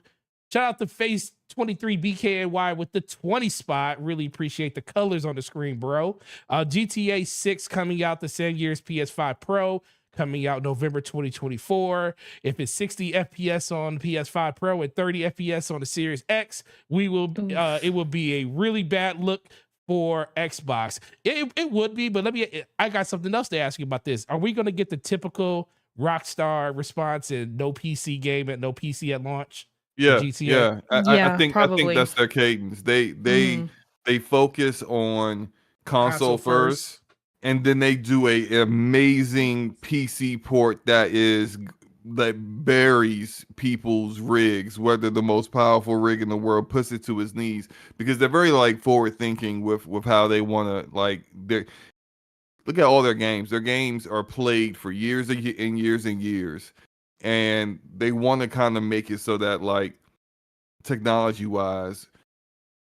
Face 23 BKNY with the 20 spot. Really appreciate the colors on the screen, bro. GTA 6 coming out the same year as PS5 Pro, coming out November 2024. If it's 60 FPS on PS5 Pro and 30 FPS on the Series X, it will be a really bad look for Xbox. It would be, but I got something else to ask you about this. Are we going to get the typical Rockstar response and no PC game no PC at launch? Yeah, GTA? I think probably. that's their cadence. They focus on console first, and then they do an amazing PC port that buries people's rigs, whether the most powerful rig in the world, puts it to his knees, because they're very like forward thinking with how they want to look at all their games. Their games are played for years and years and years. And they want to kind of make it so that, like, technology wise,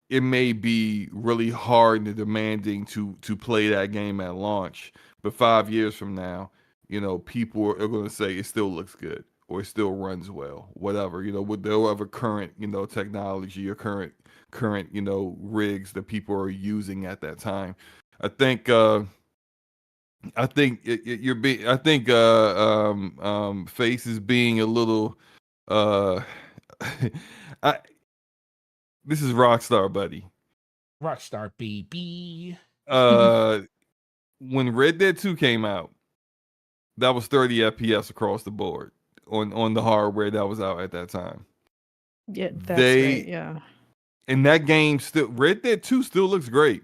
it may be really hard and demanding to play that game at launch. But 5 years from now, people are going to say it still looks good or it still runs well, whatever, with whatever current, technology or current, rigs that people are using at that time. I think I think you're being. I think Face is being a little. Uh, I this is Rockstar, buddy. Rockstar baby. Uh, when Red Dead 2 came out, that was 30 FPS across the board on the hardware that was out at that time. Yeah, that's right. They Yeah. and that game still Red Dead 2 still looks great.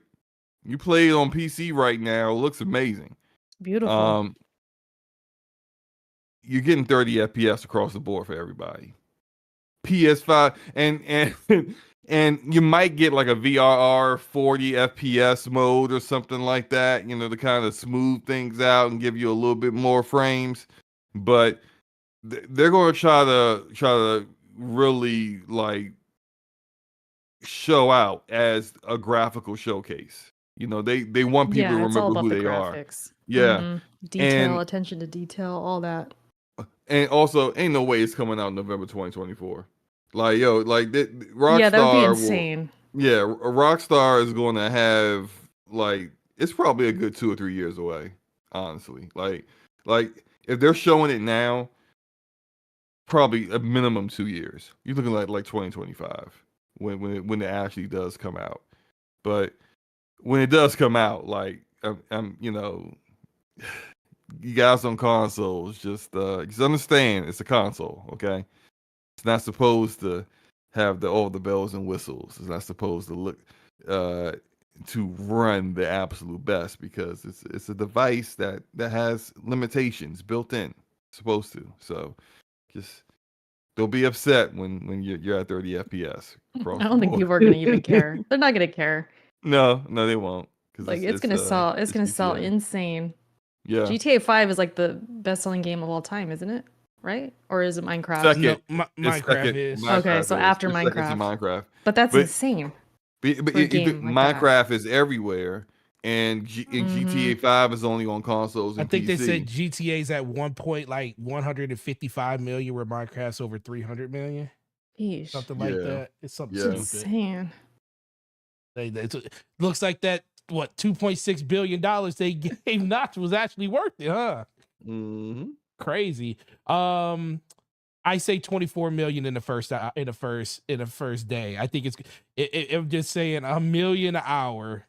You play it on PC right now, it looks amazing. Beautiful. Um, you're getting 30 FPS across the board for everybody. PS5 and and you might get like a VRR 40 FPS mode or something like that, to kind of smooth things out and give you a little bit more frames. But they're going to try to really like show out as a graphical showcase. They want people to Yeah, it's all remember about who the they are. graphics. Yeah. Detail, And attention to detail, all that. also ain't no way it's coming out in November 2024. Like like Yeah, that would be Rockstar will insane. yeah, Rockstar is going to have like it's probably a good 2 or 3 years away, honestly. Like if they're showing it now, probably a minimum 2 years. You're looking like 2025 when it actually does come out. But when it does come out, like I'm you guys on consoles just understand it's a console, okay? It's not supposed to have all the bells and whistles. It's not supposed to look uh to run the absolute best because it's a device that has limitations built in. It's supposed to. So just don't be upset when you're at 30 FPS across I the don't think board. people are gonna even care. They're not gonna care. No, they won't because Like it's gonna sell. It's gonna sell GTA. insane. Yeah. GTA 5 is like the best-selling game of all time, isn't it? Right? Or is it Minecraft? Second, No, it's Minecraft second. is. Okay, Minecraft so is. after It's second to Minecraft. Minecraft. But that's But insane but for a game like that. Minecraft is everywhere, and GTA 5 is only on consoles I and think PC. they said GTA's at one point like 155 million, where Minecraft's over 300 million, Yeesh. something like Yeah. that. It's something Yeah. stupid. Insane. Looks like that. What $2.6 billion they gave Notch was actually worth it, huh? Mm-hmm. Crazy. I say 24 million in the first day. I think I'm just saying $1 million an hour.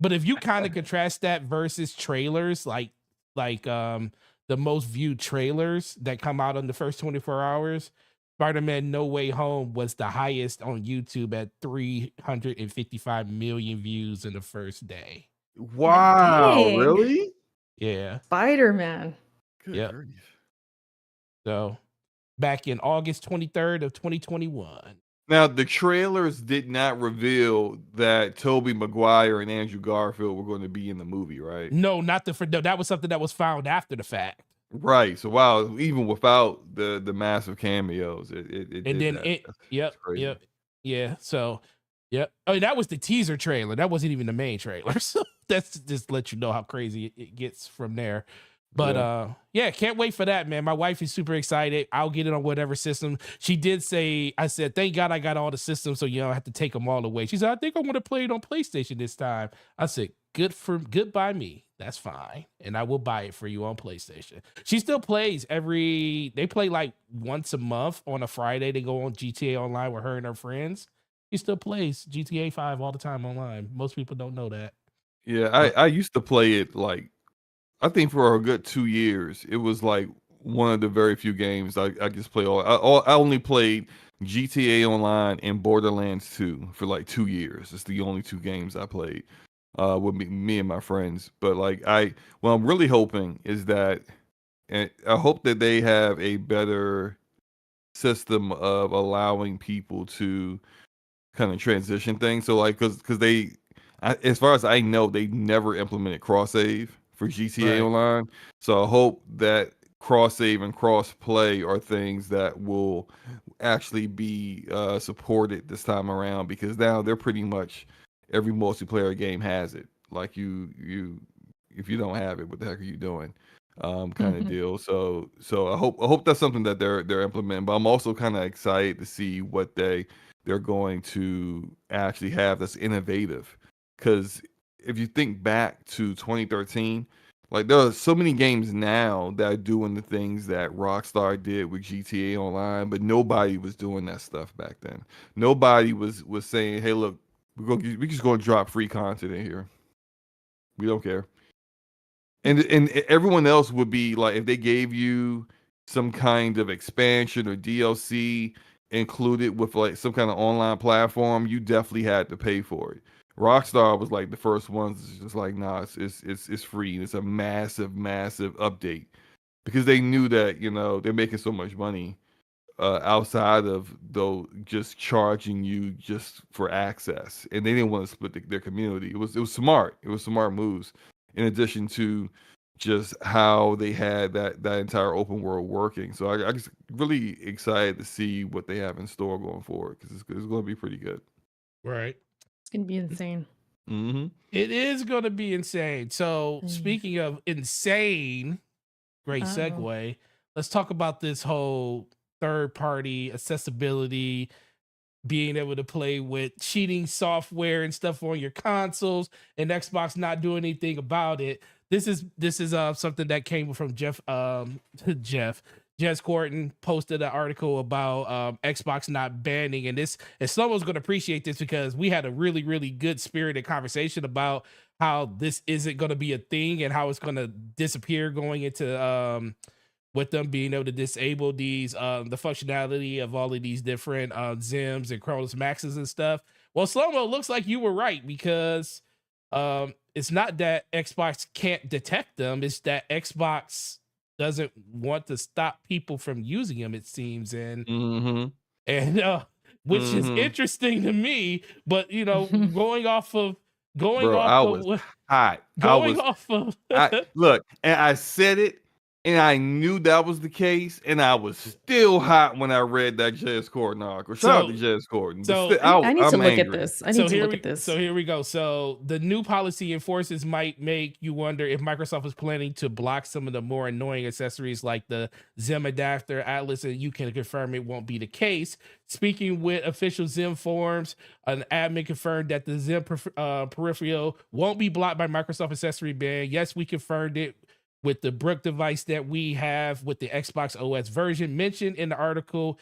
But if you kind of contrast that versus trailers, like the most viewed trailers that come out in the first 24 hours, Spider-Man No Way Home was the highest on YouTube at 355 million views in the first day. Wow, Dang. really? Yeah. Spider-Man. Good Yep. grief. So back in August 23rd of 2021. Now the trailers did not reveal that Tobey Maguire and Andrew Garfield were going to be in the movie, right? No, that was something that was found after the fact. Right. So wow, even without the massive cameos, it And did then that. That's crazy. yeah. So, yep. Oh, that was the teaser trailer. That wasn't even the main trailer. So that's just let you know how crazy it gets from there. But yeah, can't wait for that, man. My wife is super excited. I'll get it on whatever system. She did say, I said, thank God I got all the systems, so you don't have to take them all away. She said, I think I want to play it on PlayStation this time. I said, good by me. That's fine. And I will buy it for you on PlayStation. She still plays they play like once a month on a Friday. They go on GTA Online with her and her friends. She still plays GTA 5 all the time online. Most people don't know that. Yeah, I used to play it like I think for a good 2 years. It was like one of the very few games I just play I only played GTA Online and Borderlands 2 for like 2 years. It's the only 2 games I played with me and my friends. But like what I'm really hoping is that and I hope that they have a better system of allowing people to kind of transition things. So like because as far as I know, they never implemented cross save for GTA Right. Online. So I hope that cross save and cross play are things that will actually be supported this time around because now they're pretty much every multiplayer game has it. Like you if you don't have it, what the heck are you doing? Kind of deal. So I hope that's something that they're implementing. But I'm also kind of excited to see what they're going to actually have that's innovative. Because if you think back to 2013, Like there are so many games now that are doing the things that Rockstar did with GTA Online, but nobody was doing that stuff back then. Nobody was saying, "Hey, look, we just going to drop free content in here. We don't care." And everyone else would be like, if they gave you some kind of expansion or DLC included with like some kind of online platform, you definitely had to pay for it. Rockstar was like the first ones, just like, nah, it's free. It's a massive, massive update because they knew that they're making so much money outside of though just charging you just for access, and they didn't want to split their community. It was smart. It was smart moves. In addition to just how they had that entire open world working, so I just really excited to see what they have in store going forward because it's going to be pretty good. Right. It's gonna be insane. Mm-hmm. It is going to be insane. So Mm. speaking of insane, great Uh-oh. segue. Let's talk about this whole third party accessibility, being able to play with cheating software and stuff on your consoles, and Xbox not doing anything about it. This is something that came from Jess Corton posted an article about Xbox not banning, and someone's going to appreciate this because we had a really, really good spirited conversation about how this isn't going to be a thing and how it's going to disappear going into with them being able to disable these the functionality of all of these different Zims and Cronus Maxes and stuff. Well, Slow-Mo, looks like you were right because it's not that Xbox can't detect them, it's that Xbox doesn't want to stop people from using them, it seems. And which is interesting to me, but going off of Bro, I was hot. Look, and I said it, and I knew that was the case, and I was still hot when I read that Jez Corden article. Shout out to Jez Corden. So I need to look at this. So here we go. So the new policy enforces might make you wonder if Microsoft is planning to block some of the more annoying accessories like the Zim adapter, Atlas, and you can confirm it won't be the case. Speaking with official Zim forums, an admin confirmed that the Zim peripheral won't be blocked by Microsoft accessory ban. Yes, we confirmed it with the Brook device that we have with the Xbox OS version mentioned in the article.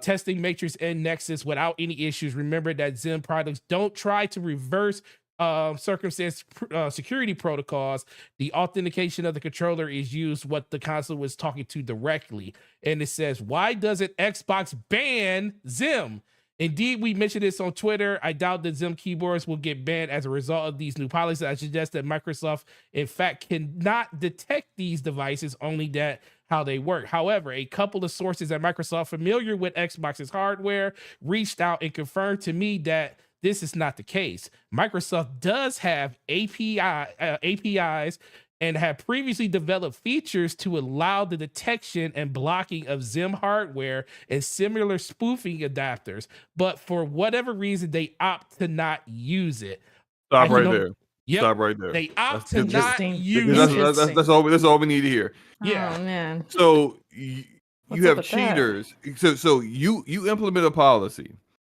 Testing Matrix and Nexus without any issues. Remember that Zim products don't try to reverse circumstance security protocols. The authentication of the controller is used what the console was talking to directly. And it says, why doesn't Xbox ban Zim? Indeed, we mentioned this on Twitter. I doubt that Zim keyboards will get banned as a result of these new policies. I suggest that Microsoft, in fact, cannot detect these devices, only that how they work. However, a couple of sources at Microsoft familiar with Xbox's hardware reached out and confirmed to me that this is not the case. Microsoft does have APIs and have previously developed features to allow the detection and blocking of Zim hardware and similar spoofing adapters. But for whatever reason, they opt to not use it. Stop right there. Yep, Stop right there. They opt to not use it. That's all we need to hear. Yeah. Oh, man. So you have cheaters. So you implement a policy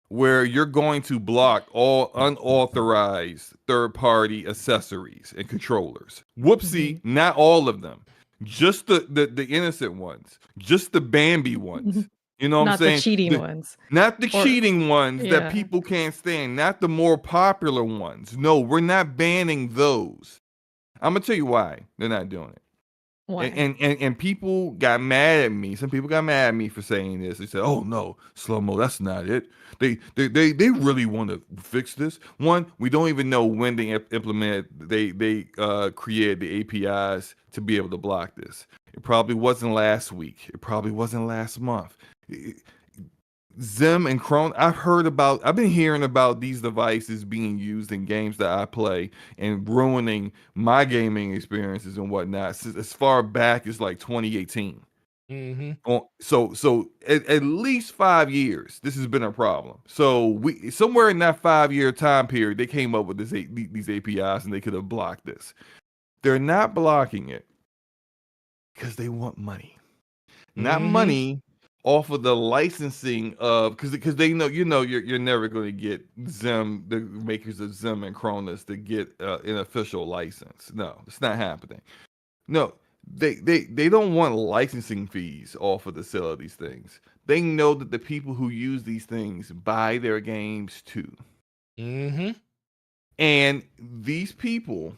where you're going to block all unauthorized third-party accessories and controllers. Whoopsie, not all of them. Just the innocent ones. Just the Bambi ones. You know what I'm saying? Not the cheating ones. Not the cheating ones that people can't stand. Not the more popular ones. No, we're not banning those. I'm going to tell you why they're not doing it. Why? And people got mad at me. Some people got mad at me for saying this. They said, "Oh no, Slow-Mo, that's not it. They really want to fix this." One, we don't even know when they implemented. They created the APIs to be able to block this. It probably wasn't last week. It probably wasn't last month. Zim and Chrome, I've been hearing about these devices being used in games that I play and ruining my gaming experiences and whatnot as far back as like 2018. So at least 5 years, this has been a problem. So we somewhere in that 5-year time period, they came up with these APIs and they could have blocked this. They're not blocking it because they want money, not money off of the licensing of because they know you're never going to get Zim, the makers of Zim and Cronus, to get an official license. No, it's not happening. No, they don't want licensing fees off of the sale of these things. They know that the people who use these things buy their games too. Mm-hmm. And these people,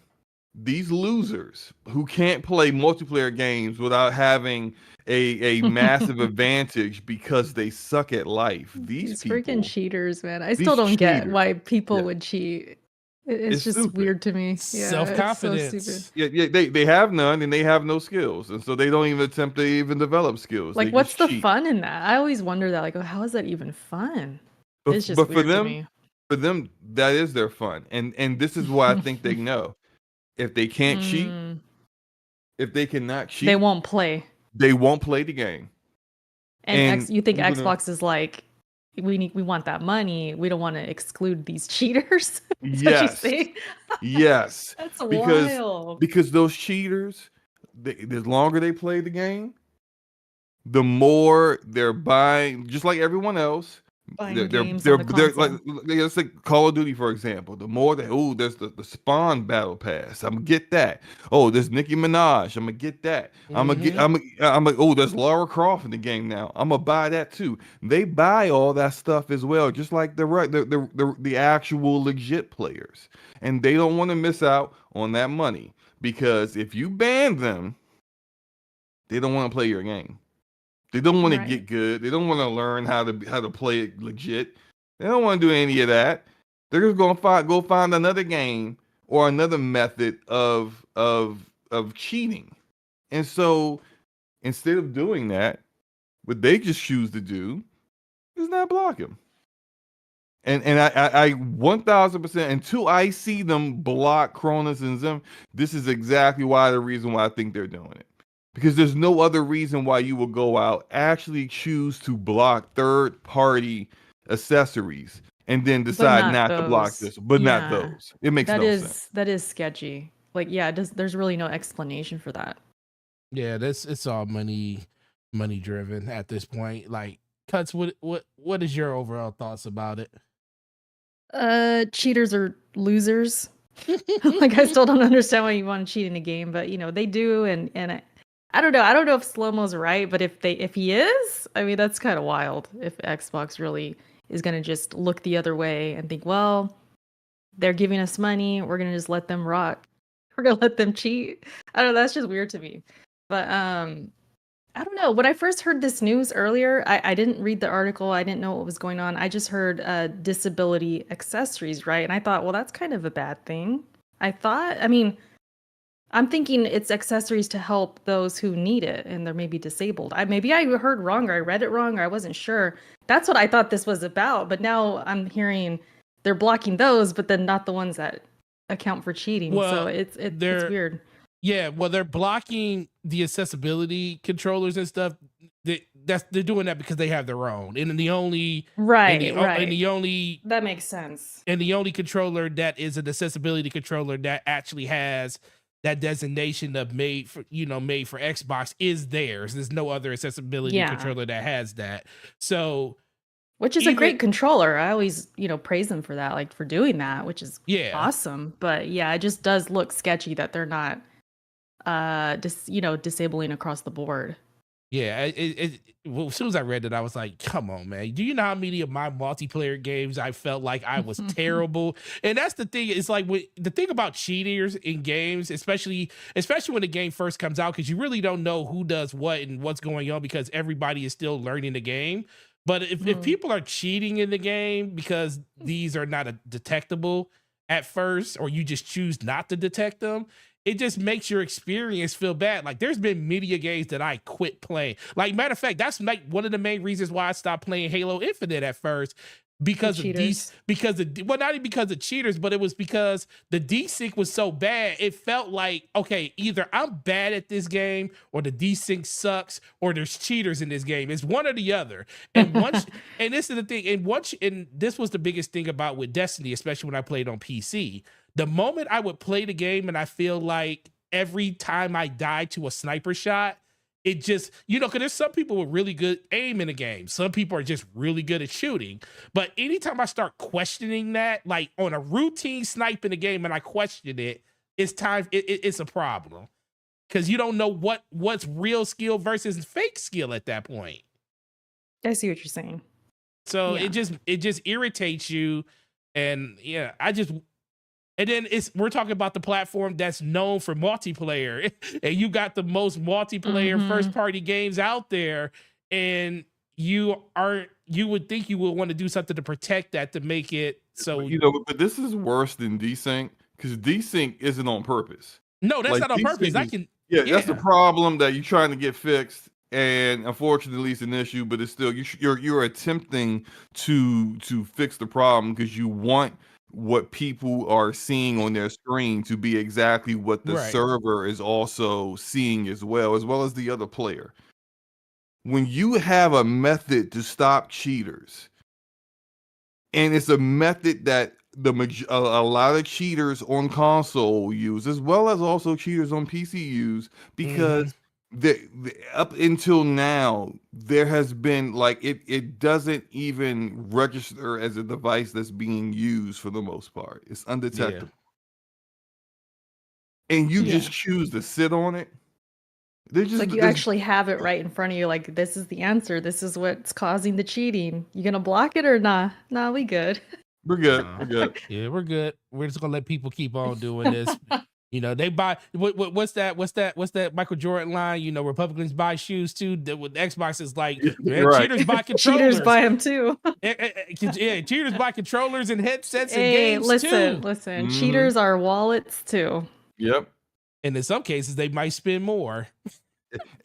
these losers who can't play multiplayer games without having a massive advantage because they suck at life. These These freaking people, cheaters, man. I still these don't get cheaters, why people yeah, would cheat. It's it's just stupid. weird to me. Yeah, it's so stupid. Self-confidence. Yeah, they have none and they have no skills, and so they don't even attempt to even develop skills. They Like, just what's the cheat. fun in that? I always wonder that. Like, oh, how is that even fun? It's just But weird to me. for them, that is their fun, and this is why I think they know if they can't cheat, Mm, if they cannot they cheat, won't play. they won't play the game. And And you think you're gonna, Xbox is like, we want that money. We don't want to exclude these cheaters. That's what you yes, say. yes, That's because wild. those cheaters, the longer they play the game, the more they're buying, just like everyone else. Buying games on the They're like, console. let's take Call of Duty for example. The more that, oh, there's the Spawn battle pass, I'm gonna get that. Oh, there's Nicki Minaj, I'm gonna get that. Mm-hmm. Oh, there's Lara Croft in the game now, I'm gonna buy that too. They buy all that stuff as well, just like the actual legit players, and they don't want to miss out on that money because if you ban them, they don't want to play your game. They don't want to Right. get good. They don't want to learn how to play it legit. They don't want to do any of that. They're just going to go find another game or another method of cheating. And so instead of doing that, what they just choose to do is not block them. And I 1000% until I see them block Cronus and Zim, this is exactly the reason why I think they're doing it. Because there's no other reason why you will go out, actually choose to block third party accessories, and then But decide not not to block those. this, but not Yeah. those. It makes no sense. That is sketchy. Like, yeah, there's really no explanation for that. Yeah, it's all money driven at this point. Like, Cuts, what is your overall thoughts about it? Cheaters are losers. Like, I still don't understand why you want to cheat in a game, but they do, and I don't know. I don't know if Slow-Mo's right, but if he is, I mean, that's kind of wild. If Xbox really is gonna just look the other way and think, well, they're giving us money, we're gonna just let them rock. We're gonna let them cheat. I don't know. That's just weird to me. But I don't know. When I first heard this news earlier, I didn't read the article. I didn't know what was going on. I just heard disability accessories, right? And I thought, well, that's kind of a bad thing. I mean, I'm thinking it's accessories to help those who need it and they're maybe disabled. Maybe I heard wrong or I read it wrong or I wasn't sure. That's what I thought this was about. But now I'm hearing they're blocking those, but then not the ones that account for cheating. So Well, it's they're weird. yeah, well, they're blocking the accessibility controllers and stuff. They're doing that because they have their own, and the only Right, and the only that makes sense. and the only controller that is an accessibility controller that actually has that designation of made for Xbox is theirs. There's no other accessibility Yeah. controller that has that. So Which is a even great controller. I always, praise them for that, like for doing that, which is yeah, awesome. But yeah, it just does look sketchy that they're not disabling across the board. yeah. Well, as soon as I read it, I was like, "Come on, man! Do you know how many of my multiplayer games I felt like I was terrible?" And that's the thing. It's like the thing about cheaters in games, especially when the game first comes out, because you really don't know who does what and what's going on because everybody is still learning the game. But if people are cheating in the game because these are not detectable at first, or you just choose not to detect them, it just makes your experience feel bad. Like, there's been media games that I quit playing. Like, matter of fact, that's like one of the main reasons why I stopped playing Halo Infinite at first. Because of these, not even because of cheaters, but it was because the desync was so bad. It felt like, okay, either I'm bad at this game, or the desync sucks, or there's cheaters in this game. It's one or the other. And and this is the thing, and this was the biggest thing about with Destiny, especially when I played on PC. The moment I would play the game and I feel like every time I die to a sniper shot, it just, because there's some people with really good aim in the game. Some people are just really good at shooting. But anytime I start questioning that, like on a routine snipe in the game and I question it, it's time, it's a problem. because you don't know what's real skill versus fake skill at that point. I see what you're saying. So Yeah. it just irritates you, and yeah, and then we're talking about the platform that's known for multiplayer, and you got the most multiplayer first party games out there, and you would think you would want to do something to protect that, to make it so but this is worse than desync, because desync isn't on purpose. No, that's not on purpose. That's the problem that you're trying to get fixed, and unfortunately it's an issue, but it's still you're attempting to fix the problem because you want what people are seeing on their screen to be exactly what the server is also seeing as well as the other player. When you have a method to stop cheaters, and it's a method that a lot of cheaters on console use, as well as also cheaters on PC use, because up until now, there has been it doesn't even register as a device that's being used for the most part. It's undetectable. And you just choose to sit on it. Like you actually have it right in front of you. Like, this is the answer. This is what's causing the cheating. You gonna block it or nah? Nah, we good. We're good. We're good. Yeah, we're good. We're just gonna let people keep on doing this. They buy what's that Michael Jordan line? Republicans buy shoes too. With Xbox is like, cheaters buy controllers. Cheaters buy them too. Yeah, cheaters buy controllers and headsets and games too. Listen, cheaters are wallets too. Yep. And in some cases, they might spend more.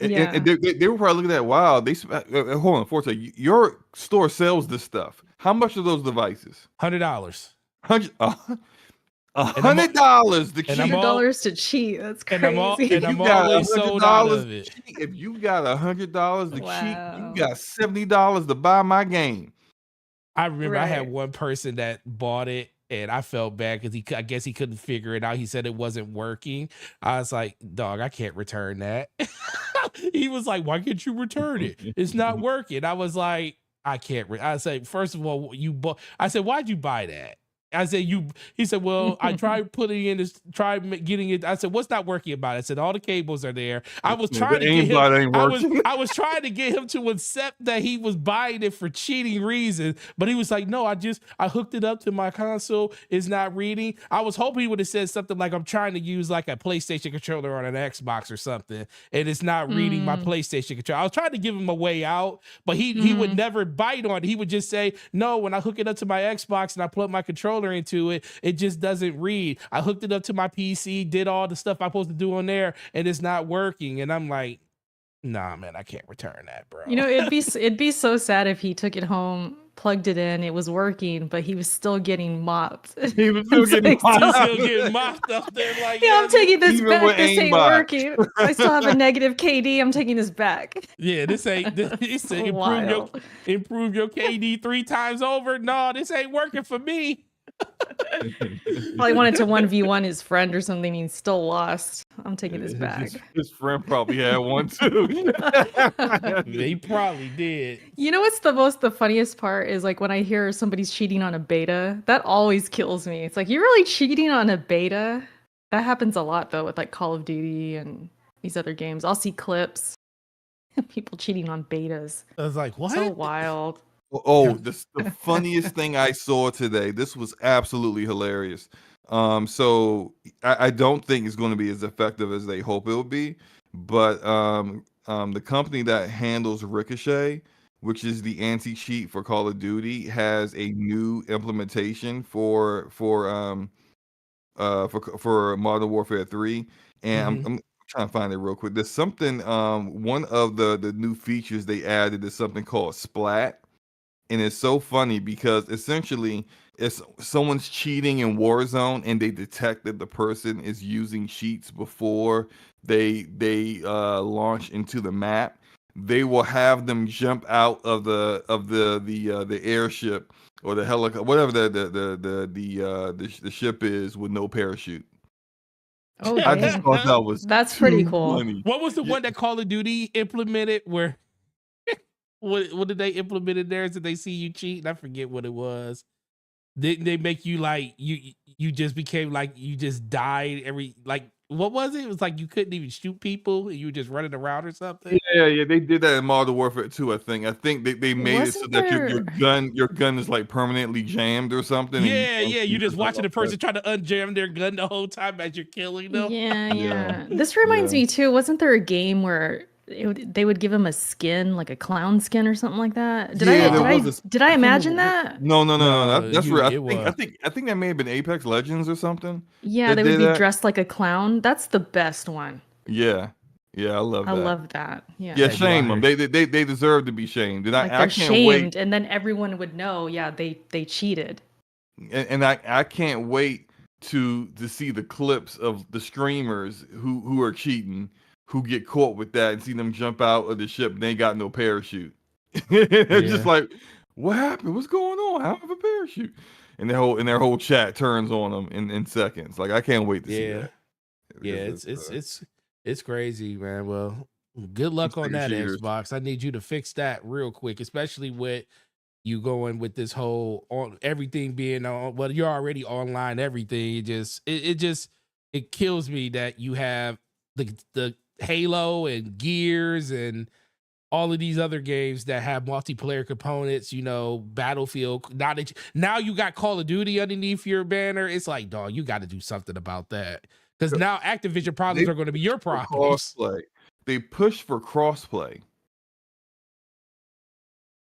And they were probably looking at, wow, hold on, Forte, your store sells this stuff. How much are those devices? $100. $100 to cheat. That's crazy. And I'm always sold out of it. If you got $100 to cheat, you got $70 to buy my game. I remember I had one person that bought it, and I felt bad because I guess he couldn't figure it out. He said it wasn't working. I was like, dog, I can't return that. He was like, why can't you return it? It's not working. I was like, I can't. I said, first of all, I said, why'd you buy that? I said, he said, well, I tried getting it. I said, what's not working about it? I said, all the cables are there. I was trying to get him. I was trying to get him to accept that he was buying it for cheating reasons, but he was like, no, I hooked it up to my console. It's not reading. I was hoping he would have said something like, I'm trying to use like a PlayStation controller on an Xbox or something, and it's not reading my PlayStation controller. I was trying to give him a way out, but he would never bite on it. He would just say, no, when I hook it up to my Xbox and I plug my controller into it, it just doesn't read. I hooked it up to my PC, did all the stuff I'm supposed to do on there, and it's not working. And I'm like, nah, man, I can't return that, bro. It'd be so sad if he took it home, plugged it in, it was working, but he was still getting mopped. He was still getting mopped up there. Like, I'm taking this back. This ain't working. I still have a negative KD. I'm taking this back. Yeah, this ain't. This improve your KD 3 times over. No, this ain't working for me. Probably wanted to 1v1 his friend or something. He still lost. I'm taking this back. His friend probably had one too. He probably did. You know what's the funniest part is, like, when I hear somebody's cheating on a beta, that always kills me. It's like, you're really cheating on a beta? That happens a lot though with like Call of Duty and these other games. I'll see clips of people cheating on betas. I was like, what? So wild. The funniest thing I saw today. This was absolutely hilarious. So I don't think it's going to be as effective as they hope it will be. But the company that handles Ricochet, which is the anti-cheat for Call of Duty, has a new implementation for Modern Warfare 3. And I'm trying to find it real quick. There's something. One of the new features they added is something called Splat. And it's so funny because essentially if someone's cheating in Warzone and they detect that the person is using cheats before they launch into the map, they will have them jump out of the airship or the helicopter, whatever the ship is, with no parachute. Oh, I just thought that's pretty cool. Funny. What was the one that Call of Duty implemented where? What did they implement in there? Did they see you cheat? I forget what it was. Didn't they make you like you just became like you just died what was it? It was like you couldn't even shoot people. You were just running around or something. Yeah, they did that in Modern Warfare 2, I think. I think they made it so Wasn't that your there? your gun is like permanently jammed or something, and you Yeah, can't yeah. shoot You're just yourself watching the off person try to unjam their gun the whole time as you're killing them. Yeah, Yeah, yeah. This reminds yeah. me too. Wasn't there a game where they would give him a skin, like a clown skin or something like that? Did Yeah, I there did was I this. did I I can't imagine remember what. that? No. No, That's real. it was. I think that may have been Apex Legends or something Yeah, that they would did be that. dressed like a clown. That's the best one. Yeah, I love I that. love that. Yeah. Yeah, Hey, boy, I shame them. heard. They deserve to be shamed, and Like I they're can't wait. shamed and then everyone would know, yeah, they cheated. And I can't wait to see the clips of the streamers who are cheating, who get caught with that, and see them jump out of the ship and they ain't got no parachute. It's just Yeah, like, what happened? What's going on? I don't have a parachute. And their whole chat turns on them in seconds. Like I can't wait to see yeah, that. yeah. Because It's crazy, man. Well, good luck on sticker that, shooters. Xbox. I need you to fix that real quick, especially with you going with this whole on everything being on. Well, you're already online. Everything it kills me that you have the Halo and Gears and all of these other games that have multiplayer components, Battlefield. Now you got Call of Duty underneath your banner. It's like, dog, you got to do something about that. Because now Activision They problems are going to be your for problems. crossplay. They push for crossplay.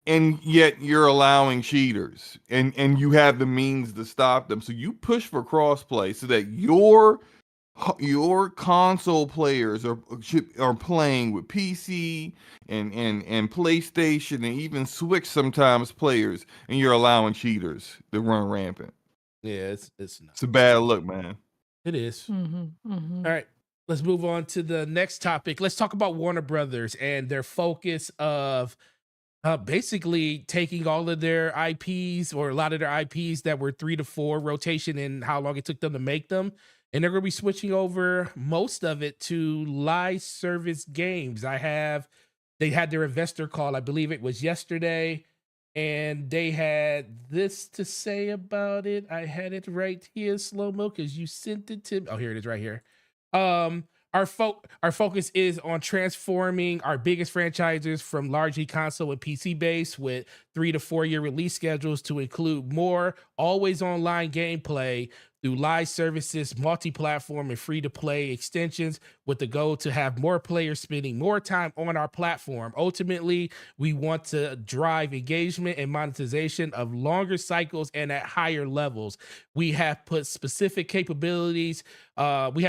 And yet you're allowing cheaters, and you have the means to stop them. So you push for crossplay so that your console players are playing with PC and PlayStation and even Switch sometimes players, and you're allowing cheaters to run rampant. Yeah, it's It's a nuts. bad look, man. It is. Mm-hmm, mm-hmm. All right, let's move on to the next topic. Let's talk about Warner Brothers and their focus of basically taking all of their IPs or a lot of their IPs that were 3 to 4 rotation and how long it took them to make them. And they're going to be switching over most of it to live service games. They had their investor call, I believe it was yesterday, and they had this to say about it. I had it right here, slow mo, because you sent it to. Oh, here it is, right here. Um, our focus is on transforming our biggest franchises from largely console and PC based with 3 to 4 year release schedules to include more always online gameplay through live services, multi-platform, and free-to-play extensions with the goal to have more players spending more time on our platform. Ultimately, we want to drive engagement and monetization of longer cycles and at higher levels. We have put specific capabilities. We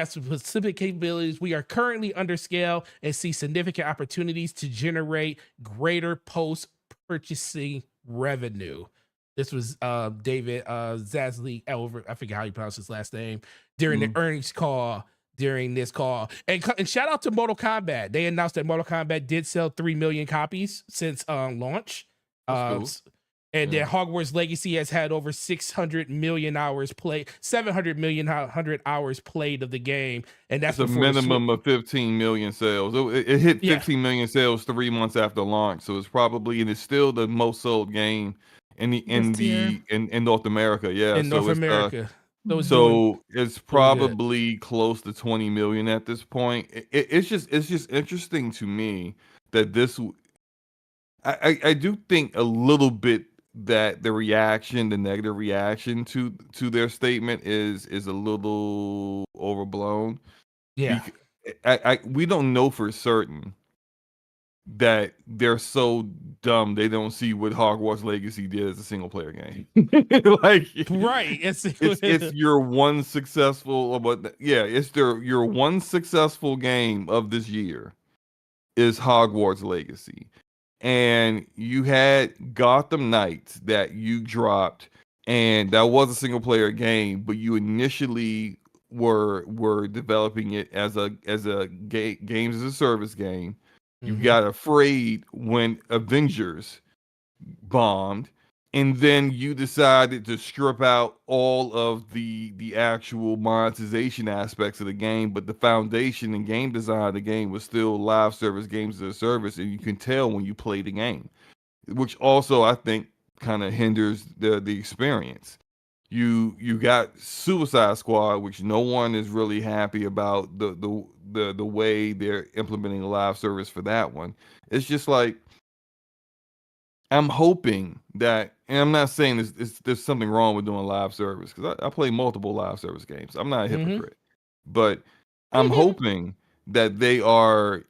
are currently under scale and see significant opportunities to generate greater post-purchasing revenue. This was David Zaslav Elver. I forget how you pronounce his last name during the earnings call during this call. And shout out to Mortal Kombat. They announced that Mortal Kombat did sell 3 million copies since launch. That's cool. And then Hogwarts Legacy has had over 600 million hours played, 700 million hours played of the game. And that's a minimum of 15 million sales. It hit 15 million sales 3 months after launch. So it's probably, and it's still the most sold game in North America. Yeah. In North America. So it's really good. probably close to 20 million at this point. It's just interesting to me that I do think a little bit that the negative reaction to their statement is a little overblown. Yeah. We don't know for certain that they're so dumb they don't see what Hogwarts Legacy did as a single player game. Like right. It's your one successful, but yeah, your one successful game of this year is Hogwarts Legacy. And you had Gotham Knights that you dropped, and that was a single player game, but you initially were developing it as a games as a service game. You got afraid when Avengers bombed, and then you decided to strip out all of the actual monetization aspects of the game, but the foundation and game design of the game was still live service games as a service, and you can tell when you play the game, which also I think kind of hinders the experience. You got Suicide Squad, which no one is really happy about the way they're implementing a live service for that one. It's just like I'm hoping that, and I'm not saying there's something wrong with doing live service because I play multiple live service games. I'm not a hypocrite, but I'm hoping that they are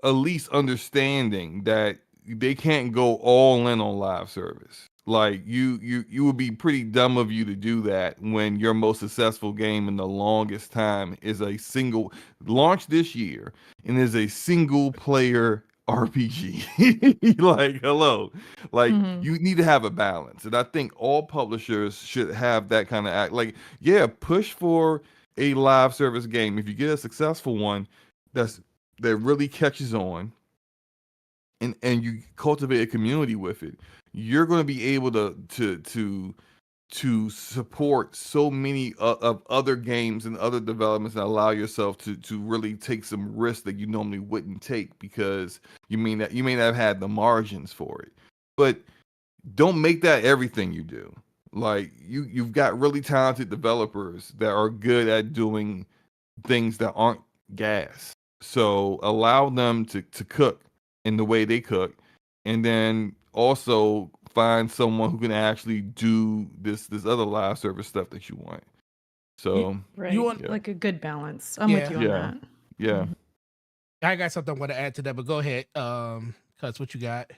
at least understanding that they can't go all in on live service. Like you would be pretty dumb of you to do that when your most successful game in the longest time is a single launch this year and is a single player RPG. Like, hello. Like Mhm. you need to have a balance. And I think all publishers should have that kind of act. Like, yeah, push for a live service game. If you get a successful one that really catches on and you cultivate a community with it, you're going to be able to support so many of other games and other developments and allow yourself to really take some risks that you normally wouldn't take because you may not have had the margins for it. But don't make that everything you do. Like you've got really talented developers that are good at doing things that aren't GAAS. So allow them to cook in the way they cook, and then also find someone who can actually do this other live service stuff that you want. So Right. You want- yeah, Like a good balance. I'm with you on Yeah. that. yeah. I got something I want to add to that, but go ahead. Cuz what you got?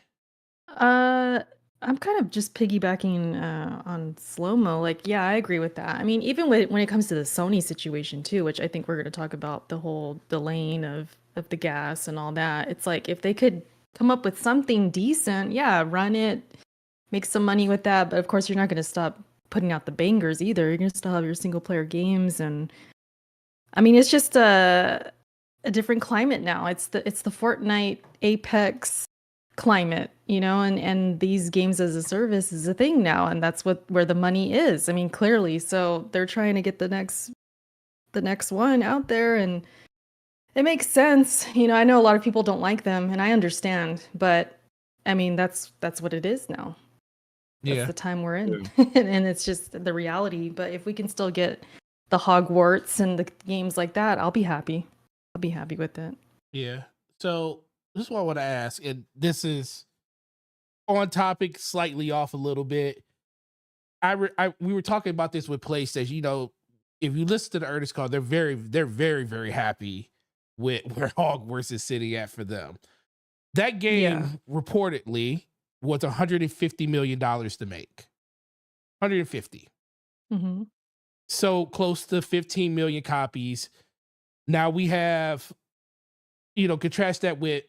I'm kind of just piggybacking on slow-mo. Like, yeah, I agree with that. I mean, even when it comes to the Sony situation too, which I think we're going to talk about the whole delaying of the gas and all that. It's like if they could come up with something decent, yeah, run it, make some money with that. But of course, you're not going to stop putting out the bangers either. You're going to still have your single player games, and I mean, it's just a different climate now. It's the Fortnite Apex climate, you know, and these games as a service is a thing now, and that's where the money is. I mean, clearly. So they're trying to get the next one out there, and it makes sense. You know, I know a lot of people don't like them, and I understand, but I mean, that's what it is now. That's the time we're in. And it's just the reality. But if we can still get the Hogwarts and the games like that, I'll be happy. I'll be happy with it. Yeah. So this is what I want to ask, and this is on topic, slightly off a little bit. We were talking about this with PlayStation. You know, if you listen to the earnest call, they're very, very happy with where Hogwarts is sitting at for them. That game reportedly was $150 million to make. 150. Mm-hmm. So close to 15 million copies. Now we have, you know, contrast that with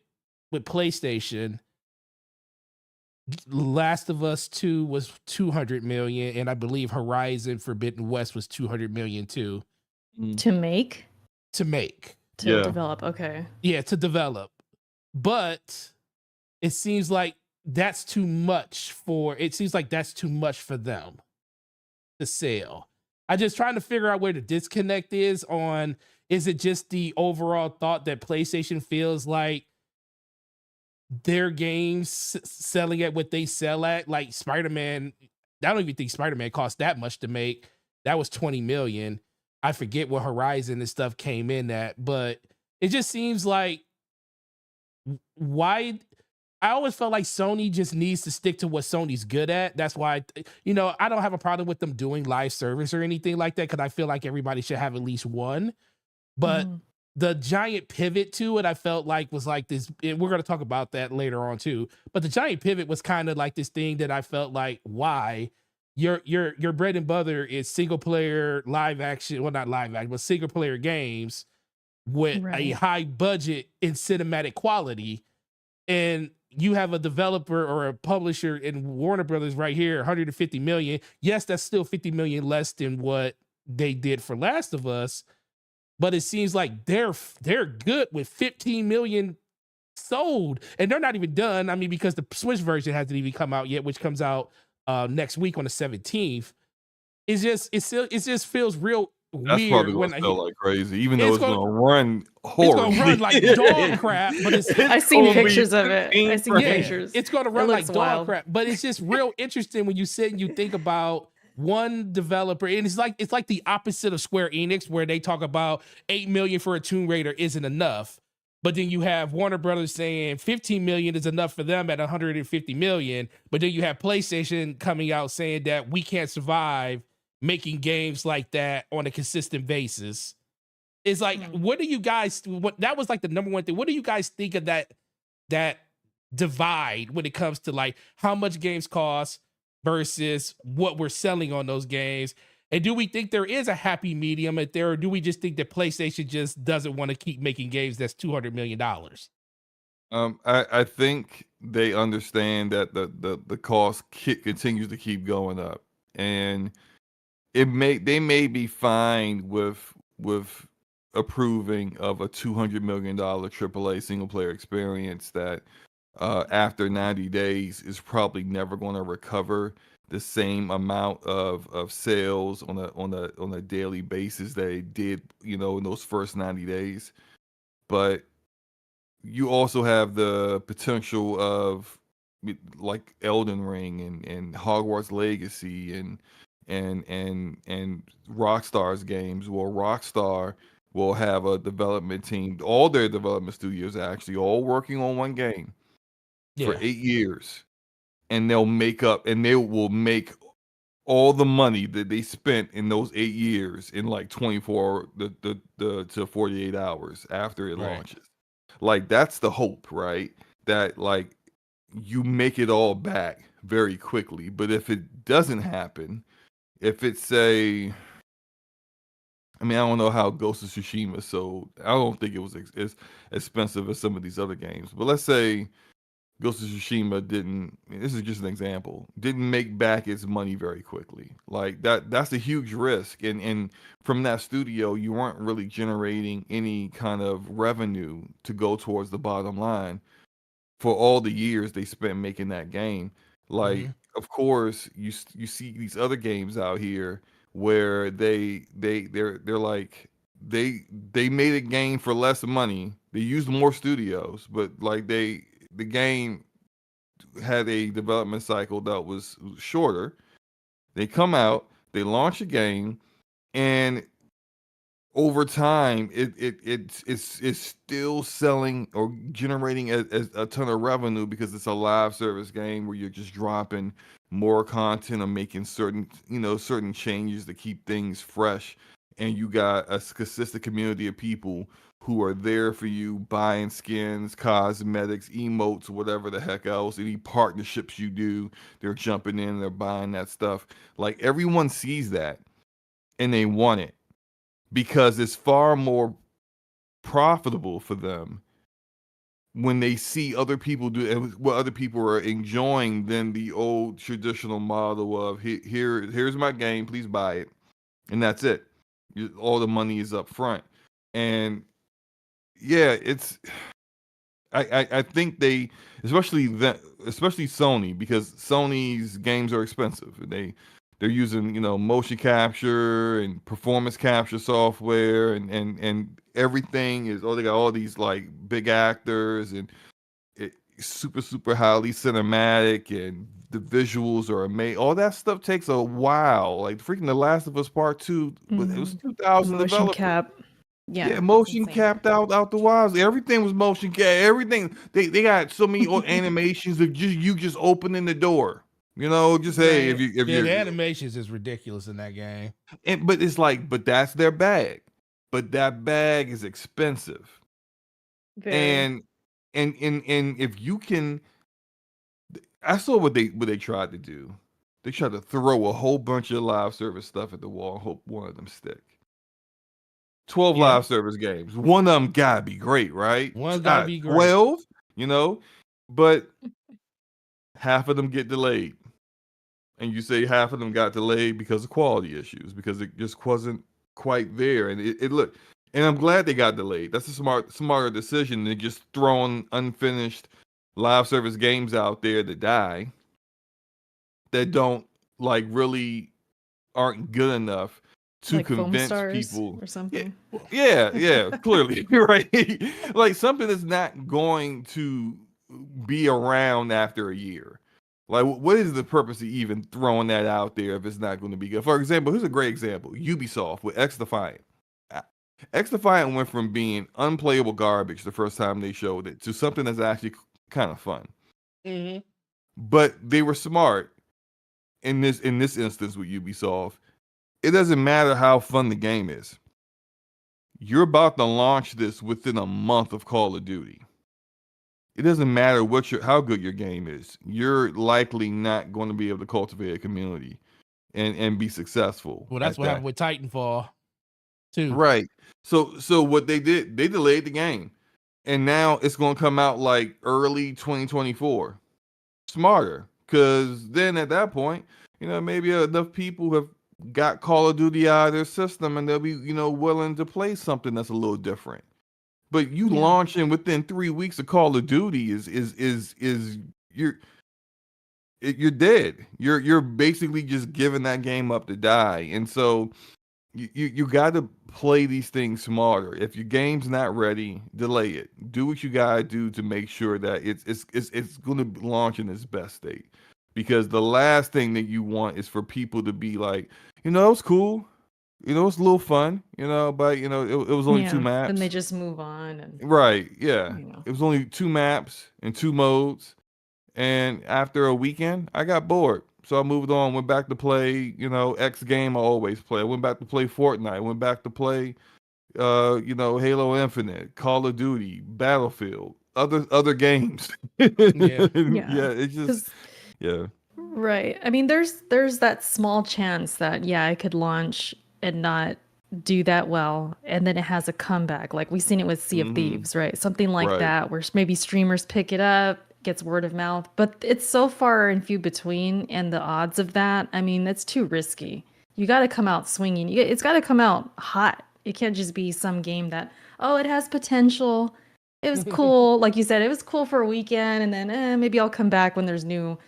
PlayStation. Last of Us 2 was 200 million, and I believe Horizon Forbidden West was 200 million too. To make? To make. To develop, okay. Yeah, to develop. But it seems like that's too much for them to sell. I'm just trying to figure out where the disconnect is on, is it just the overall thought that PlayStation feels like their games selling at what they sell at? Like Spider-Man, I don't even think Spider-Man cost that much to make. That was 20 million. I forget what Horizon and stuff came in at, but it just seems like why I always felt like Sony just needs to stick to what Sony's good at. That's why, you know, I don't have a problem with them doing live service or anything like that, because I feel like everybody should have at least one. But the giant pivot to it, I felt like was like this, and we're going to talk about that later on too. But the giant pivot was kind of like this thing that I felt like, why? Your bread and butter is single player live action, well, not live action, but single player games with a high budget in cinematic quality. And you have a developer or a publisher in Warner Brothers right here, 150 million. Yes, that's still 50 million less than what they did for Last of Us, but it seems like they're good with 15 million sold, and they're not even done. I mean, because the Switch version hasn't even come out yet, which comes out next week on the 17th. It just feels real That's weird probably when gonna sell like crazy, even though it's gonna run it's horribly. gonna run like dog crap, but I've seen pictures of it. It's gonna run like dog wild. crap, but it's just real interesting when you sit and you think about one developer, and it's like the opposite of Square Enix, where they talk about 8 million for a Tomb Raider isn't enough. But then you have Warner Brothers saying 15 million is enough for them at 150 million. But then you have PlayStation coming out saying that we can't survive making games like that on a consistent basis. It's like, what do you guys, that was like the number one thing. What do you guys think of that divide when it comes to like how much games cost versus what we're selling on those games? And do we think there is a happy medium at there, or do we just think that PlayStation just doesn't want to keep making games that's $200 million? I think they understand that the cost continues to keep going up, and they may be fine with approving of a $200 million AAA single player experience that after 90 days is probably never going to recover the same amount of sales on a daily basis that it did, in those first 90 days. But you also have the potential of like Elden Ring and Hogwarts Legacy and Rockstar's games. Well, Rockstar will have a development team, all their development studios actually all working on one game for 8 years, and they will make all the money that they spent in those 8 years in like 24 to 48 hours after it launches. Like, that's the hope, right? That like you make it all back very quickly. But if it doesn't happen, if it's I don't know how Ghost of Tsushima sold. I don't think it was as expensive as some of these other games. But let's say Ghost of Tsushima this is just an example, didn't make back its money very quickly. Like that's a huge risk. And from that studio, you weren't really generating any kind of revenue to go towards the bottom line for all the years they spent making that game. Like, of course, you see these other games out here where they're like they made a game for less money. They used more studios, but like the game had a development cycle that was shorter. They come out, they launch a game, and over time, it's still selling or generating a ton of revenue because it's a live service game where you're just dropping more content or making certain changes to keep things fresh, and you got a consistent community of people who are there for you, buying skins, cosmetics, emotes, whatever the heck else. Any partnerships you do, they're jumping in, they're buying that stuff. Like, everyone sees that and they want it, because it's far more profitable for them when they see other people do and what other people are enjoying than the old traditional model of here's my game, please buy it, and that's it. All the money is up front. And yeah, I think they, especially Sony, because Sony's games are expensive. They're using, motion capture and performance capture software, and everything is, they got all these like big actors, and super highly cinematic, and the visuals are amazing. All that stuff takes a while. Like freaking The Last of Us Part 2, it was 2,000 Motion developers. cap. Yeah, motion capped out the wilds. Everything was motion cap. Everything, they got so many animations of just opening the door. Just hey, if the animations is ridiculous in that game. But it's like, but that's their bag. But that bag is expensive. Very. And if you can, I saw what they tried to do. They tried to throw a whole bunch of live service stuff at the wall and hope one of them stick. 12 live service games. One of them gotta be great, right? One gotta be great. 12, but half of them get delayed. And you say half of them got delayed because of quality issues, because it just wasn't quite there. And it looked, and I'm glad they got delayed. That's a smarter decision than just throwing unfinished live service games out there that die, that don't really aren't good enough to like convince people or something. Yeah, clearly, right? Like something that's not going to be around after a year. Like, what is the purpose of even throwing that out there if it's not going to be good? For example, here's a great example: Ubisoft with X Defiant. X Defiant went from being unplayable garbage the first time they showed it to something that's actually kind of fun. Mhm. But they were smart in this instance with Ubisoft. It doesn't matter how fun the game is. You're about to launch this within a month of Call of Duty. It doesn't matter how good your game is. You're likely not going to be able to cultivate a community and be successful Well, that's at what that. happened with Titanfall too. Right. So what they did, they delayed the game. And now it's going to come out like early 2024. Smarter, because then at that point, maybe enough people have got Call of Duty out of their system and they'll be, willing to play something that's a little different. But you Yeah. launching within 3 weeks of Call of Duty is you're dead. You're basically just giving that game up to die. And so you got to play these things smarter. If your game's not ready, delay it. Do what you gotta do to make sure that it's going to launch in its best state. Because the last thing that you want is for people to be like, it was cool, it's a little fun, but it was only two Yeah. Then they maps. just move on and Right? Yeah, you know. it was only two maps and two modes. And after a weekend, I got bored. So I moved on, went back to play, X game I always play. I went back to play Fortnite. I went back to play Halo Infinite, Call of Duty, Battlefield, other games. Yeah. Yeah. Yeah, it's just Because yeah. right. I mean, there's that small chance that I could launch and not do that well, and then it has a comeback. Like we've seen it with Sea of Hmm. Thieves, right? Something like Right. that, where maybe streamers pick it up, gets word of mouth, but it's so far and few between, and the odds of that, I mean, that's too risky. You got to come out swinging. It's got to come out hot. It can't just be some game that, oh, it has potential. It was cool, like you said, it was cool for a weekend, and then maybe I'll come back when there's new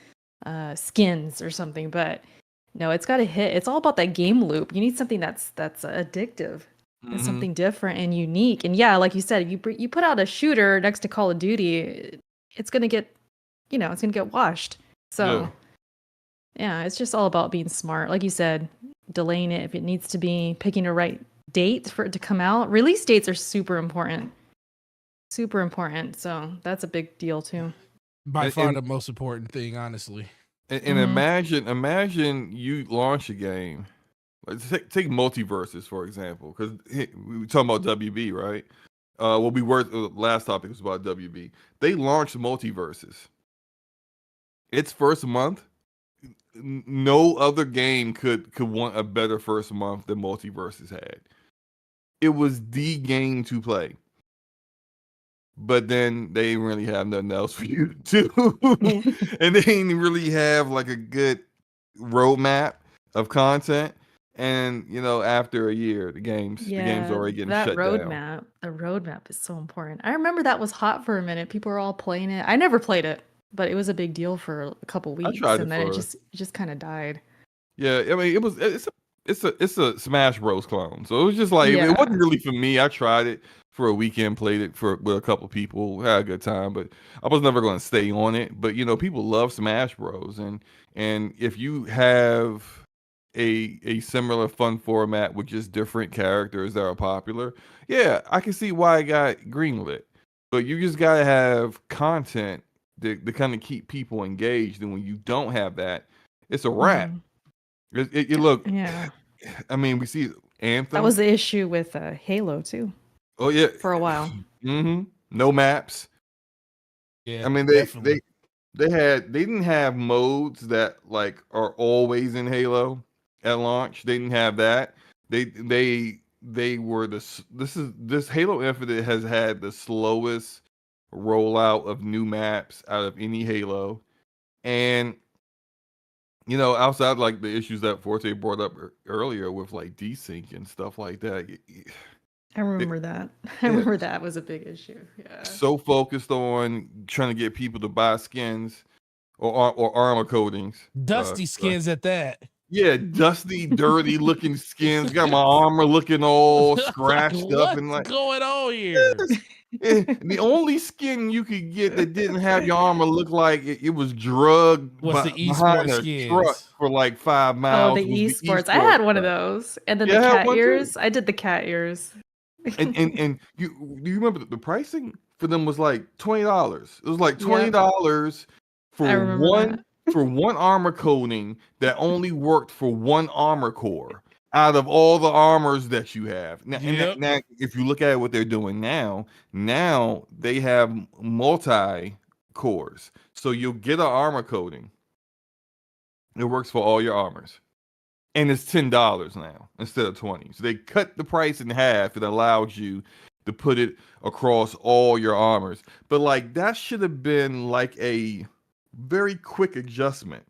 skins or something. But no, it's got to hit. It's all about that game loop. You need something that's addictive and Hmm. something different and unique. And yeah, like you said, you put out a shooter next to Call of Duty, it's gonna get it's gonna get washed. Yeah. So yeah, it's just all about being smart. Like you said, delaying it if it needs to be, picking a right date for it to come out. Release dates are super important. Super important. So that's a big deal too. By And, far and the most important thing, honestly. and imagine you launch a game. Like take multiverses for example, because we were talking about WB, right? We were last topic was about WB. They launched multiverses. Its first month, no other game could want a better first month than Multiverses had. It was the game to play. But then they didn't really have nothing else for you to do. And they didn't really have like a good roadmap of content. And after a year, the game's Yeah, already getting that shut down. roadmap, the roadmap is so important. I remember that was hot for a minute. People were all playing it. I never played it, but it was a big deal for a couple I weeks, tried it and then it for just kind of died. Yeah, I mean it's a Smash Bros clone. So it was just like it wasn't Yeah. really for me. I tried it for a weekend, played it with a couple people, had a good time, but I was never going to stay on it. But people love Smash Bros, and if you have a similar fun format with just different characters that are popular, yeah, I can see why it got greenlit. But you just gotta have content to kind of keep people engaged, and when you don't have that, it's a wrap. Hmm. Look, Yeah. I mean, we see That was Anthem. the issue with Halo too Oh yeah, for a while. no maps. I Yeah, mean, definitely. they didn't have modes that like are always in Halo at launch. They didn't have that. They were this Halo Infinite has had the slowest rollout of new maps out of any Halo, and outside like the issues that Forte brought up earlier with like desync and stuff like that. I They, remember that. I yeah, remember that was a big issue. Yeah. so focused on trying to get people to buy skins or armor coatings. Dusty skins at that. Yeah, dusty, dirty looking skins. Got my armor looking all scratched up and What's like going on here? the only skin you could get that didn't have your armor look like it was drugged What's the behind esports a truck skins? for like 5 Oh, miles the was the esports. I esports had one of stuff. those. And then the Yeah, I had cat one too. ears. I did the cat ears. And you do you remember the pricing for them was like $20. It was like Yep, $20 I for remember that. one armor coating that only worked for one armor core out of all the armors that you have. Yep. Now if you look at what they're doing now they have multi cores. So you'll get an armor coating. It works for all your armors. And it's $10 now instead of 20. So they cut the price in half. It allows you to put it across all your armors. But like that should have been like a very quick adjustment.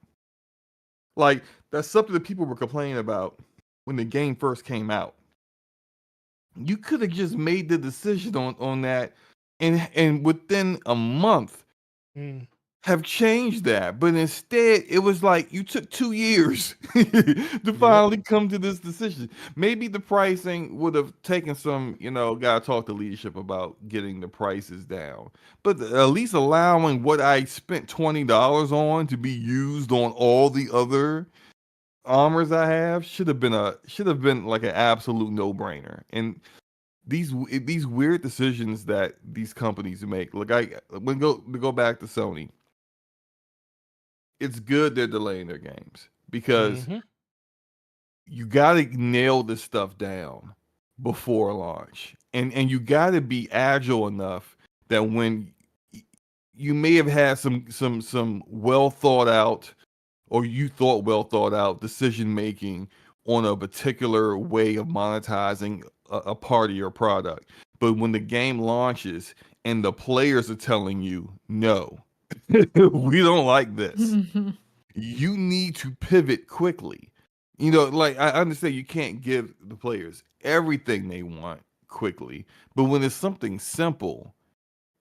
Like that's something that people were complaining about when the game first came out. You could have just made the decision on that and within a month Mm. have changed that, but instead it was like you took 2 years to Yep. finally come to this decision. Maybe the pricing would have taken some, gotta talk to leadership about getting the prices down. But at least allowing what I spent $20 on to be used on all the other armors I have should have been like an absolute no-brainer. And these weird decisions that these companies make. Look, to go back to Sony, it's good they're delaying their games because Mhm. you got to nail this stuff down before launch, and you got to be agile enough that when you may have had some well thought out, or you thought well thought out decision making on a particular way of monetizing a part of your product, but when the game launches and the players are telling you no, we don't like this, you need to pivot quickly. Like I understand you can't give the players everything they want quickly, but when it's something simple,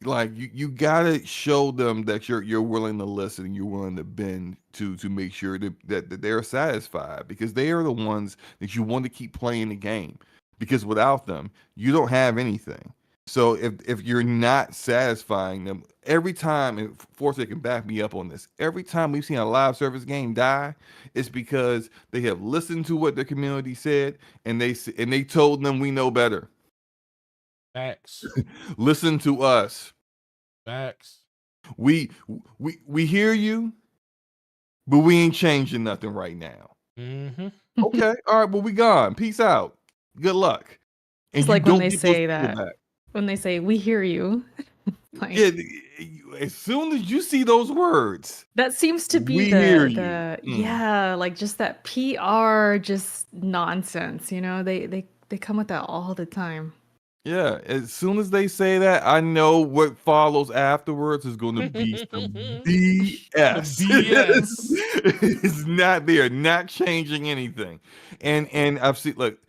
like you gotta show them that you're willing to listen and you're willing to bend to make sure that they're satisfied, because they are the ones that you want to keep playing the game, because without them you don't have anything. So if you're not satisfying them every time, and Forte can back me up on this, every time we've seen a live service game die, it's because they have listened to what the community said, and they told them we know better. Facts. Listen to us. Facts. We hear you, but we ain't changing nothing right now. Mm-hmm. Okay, all right, well we gone. Peace out. Good luck. And It's you like when don't they get those say people that. back. When they say, "We hear you." Like, Yeah, as soon as you see those words, that seems to be we hear you. the yeah, like just that PR just nonsense, They come with that all the time. Yeah, as soon as they say that, I know what follows afterwards is going to be some BS. BS. It's not there, not changing anything. And I've seen, look,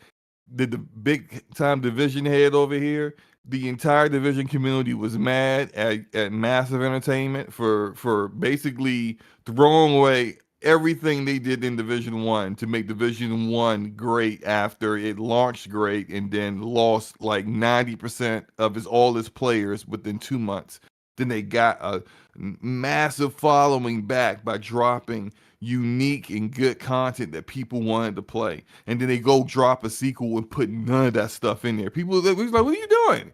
the big time division head over here, the entire division community was mad at Massive Entertainment for basically throwing away everything they did in Division 1 to make Division 1 great after it launched great and then lost like 90% of all its players within 2 months. Then they got a massive following back by dropping unique and good content that people wanted to play. And then they go drop a sequel and put none of that stuff in there. People was like, what are you doing?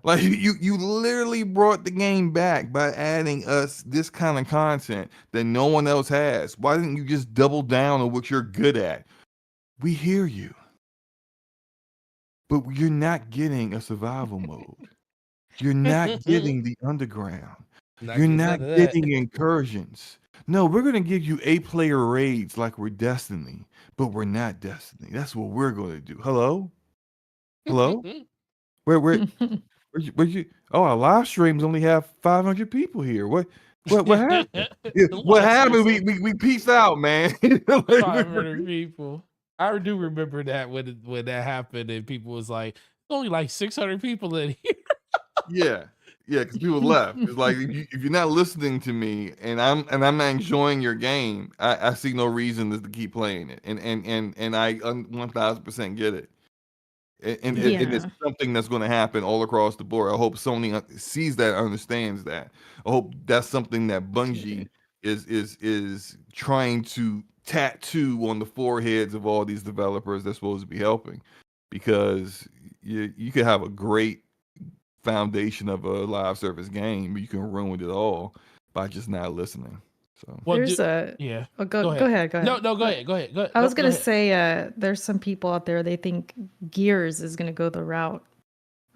Like you literally brought the game back by adding us this kind of content that no one else has. Why didn't you just double down on what you're good at? We hear you. But you're not getting a survival mode. You're not getting the underground. You're not getting incursions. No, we're gonna give you 8-player raids like we're Destiny, but we're not Destiny. That's what we're gonna do. Hello? Hello? Where you oh, our live streams only have 500 people here. What happened? What happened? We peaced out, man. Like, 500 people. I do remember that when that happened and people was like, only like 600 people in here. Yeah. Yeah, because people left. It's like if you're not listening to me and I'm not enjoying your game, I see no reason to keep playing it. And I 1000% get it. And it's Yeah. something that's going to happen all across the board. I hope Sony sees that, understands that. I hope that's something that Bungie is trying to tattoo on the foreheads of all these developers that's supposed to be helping, because you could have a great foundation of a live service game, but you can ruin it all by just not listening. So Well, There's a yeah. oh, Go go ahead. ahead, go No, ahead. no, go ahead. Go ahead. Go, I was go gonna ahead. say there's some people out there, they think Gears is gonna go the route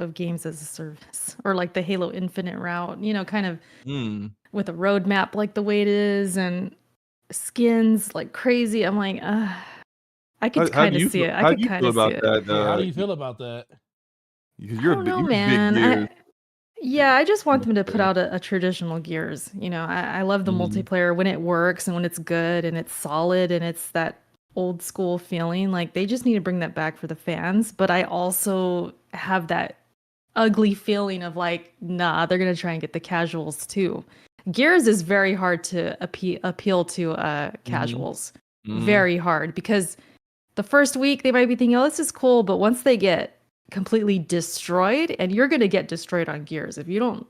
of games as a service, or like the Halo Infinite route, kind of with a roadmap like the way it is, and skins like crazy. I'm like, I could how do kind of you see feel? it. I How do could you kind feel of see about it. that? Yeah, how do you feel about that? Because I don't know, you're a big man. Gears. Yeah, I just want them to put fan. out a traditional Gears. I love the multiplayer when it works and when it's good and it's solid and it's that old school feeling. Like, they just need to bring that back for the fans. But I also have that ugly feeling of like, nah, they're gonna try and get the casuals too. Gears is very hard to appeal to casuals. Very hard, because the first week they might be thinking, oh, this is cool, but once they get completely destroyed, and you're gonna get destroyed on Gears if you don't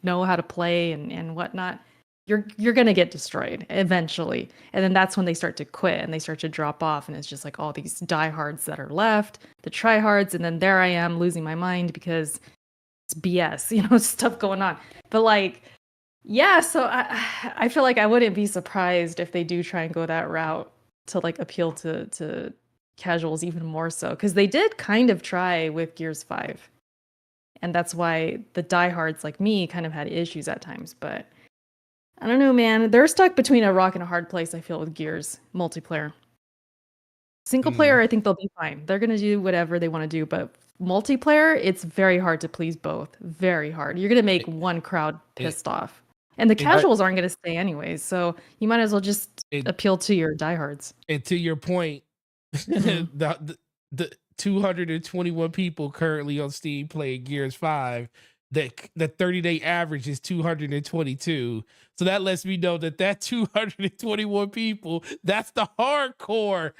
know how to play and whatnot, you're gonna get destroyed eventually. And then that's when they start to quit and they start to drop off, and it's just like all these diehards that are left, the tryhards, and then there I am losing my mind because it's BS, stuff going on. But like, yeah, so I feel like I wouldn't be surprised if they do try and go that route to like appeal to casuals even more so, because they did kind of try with Gears 5. And that's why the diehards like me kind of had issues at times. But I don't know, man. They're stuck between a rock and a hard place, I feel, with Gears multiplayer. Single player, I think they'll be fine. They're going to do whatever they want to do. But multiplayer, it's very hard to please both. Very hard. You're going to make one crowd pissed off. And the casuals aren't going to stay anyways. So you might as well just appeal to your diehards. And to your point, the 221 people currently on Steam playing Gears 5, the 30-day average is 222. So that lets me know that 221 people, that's the hardcore.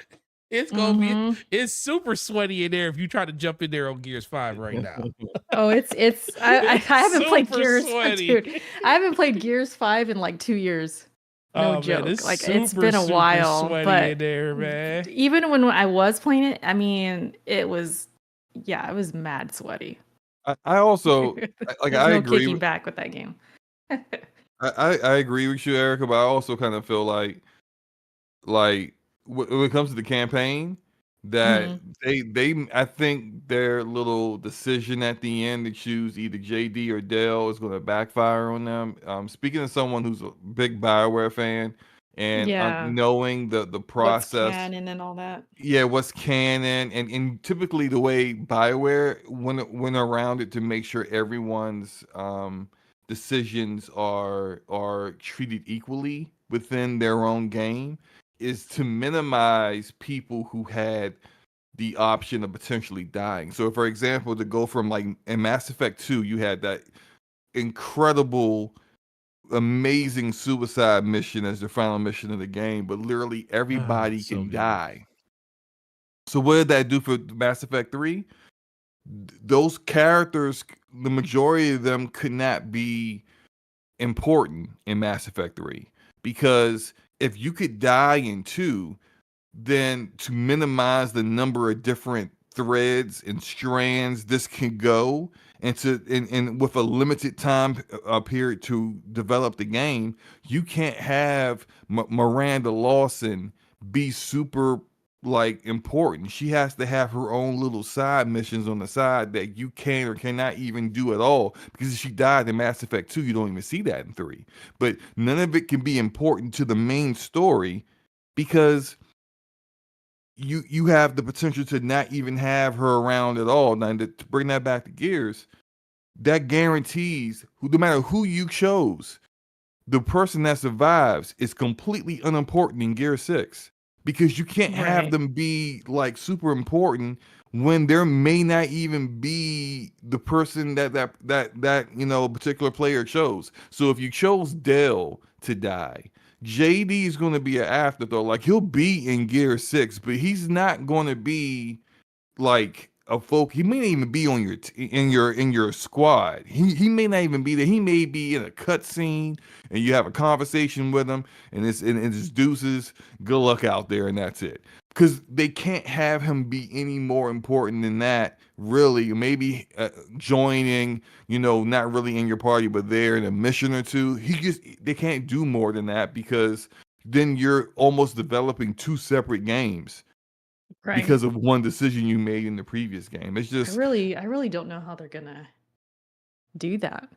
It's gonna be, it's super sweaty in there if you try to jump in there on Gears 5 right now. Oh, I haven't played Gears, sweaty. dude. I haven't played Gears 5 in like 2 years. No joke. Man, it's been a while, sweaty but in there, man. even when I was playing it, I mean, it was mad sweaty. I also like. I agree. Kicking back with that game. I agree with you, Erica, but I also kind of feel like when it comes to the campaign, that I think their little decision at the end to choose either JD or Dell is going to backfire on them. Speaking of someone who's a big BioWare fan, and knowing the process, what's canon and all that. Yeah, what's canon, and typically the way BioWare went around it to make sure everyone's decisions are treated equally within their own game, is to minimize people who had the option of potentially dying. So, for example, to go from like in Mass Effect 2, you had that incredible, amazing suicide mission as the final mission of the game, but literally everybody can die. So, what did that do for Mass Effect 3? Those characters, the majority of them could not be important in Mass Effect 3, because if you could die in 2, then to minimize the number of different threads and strands this can go, and with a limited time period to develop the game, you can't have Miranda Lawson be super like important. She has to have her own little side missions on the side that you can or cannot even do at all, because if she died in Mass Effect 2, you don't even see that in 3. But none of it can be important to the main story, because you have the potential to not even have her around at all. Now, to bring that back to Gears, that guarantees no matter who you chose, the person that survives is completely unimportant in Gear 6, because you can't have Right. them be like super important when there may not even be the person that particular player chose. So if you chose Dell to die, JD is going to be an afterthought. Like he'll be in Gear 6, but he's not going to be like a folk. He may not even be on your squad. He may not even be there. He may be in a cutscene and you have a conversation with him and it's deuces. Good luck out there, and that's it. Because they can't have him be any more important than that. Really, maybe joining, not really in your party, but there in a mission or two. They can't do more than that because then you're almost developing two separate games Right. because of one decision you made in the previous game. It's I just really don't know how they're gonna do that.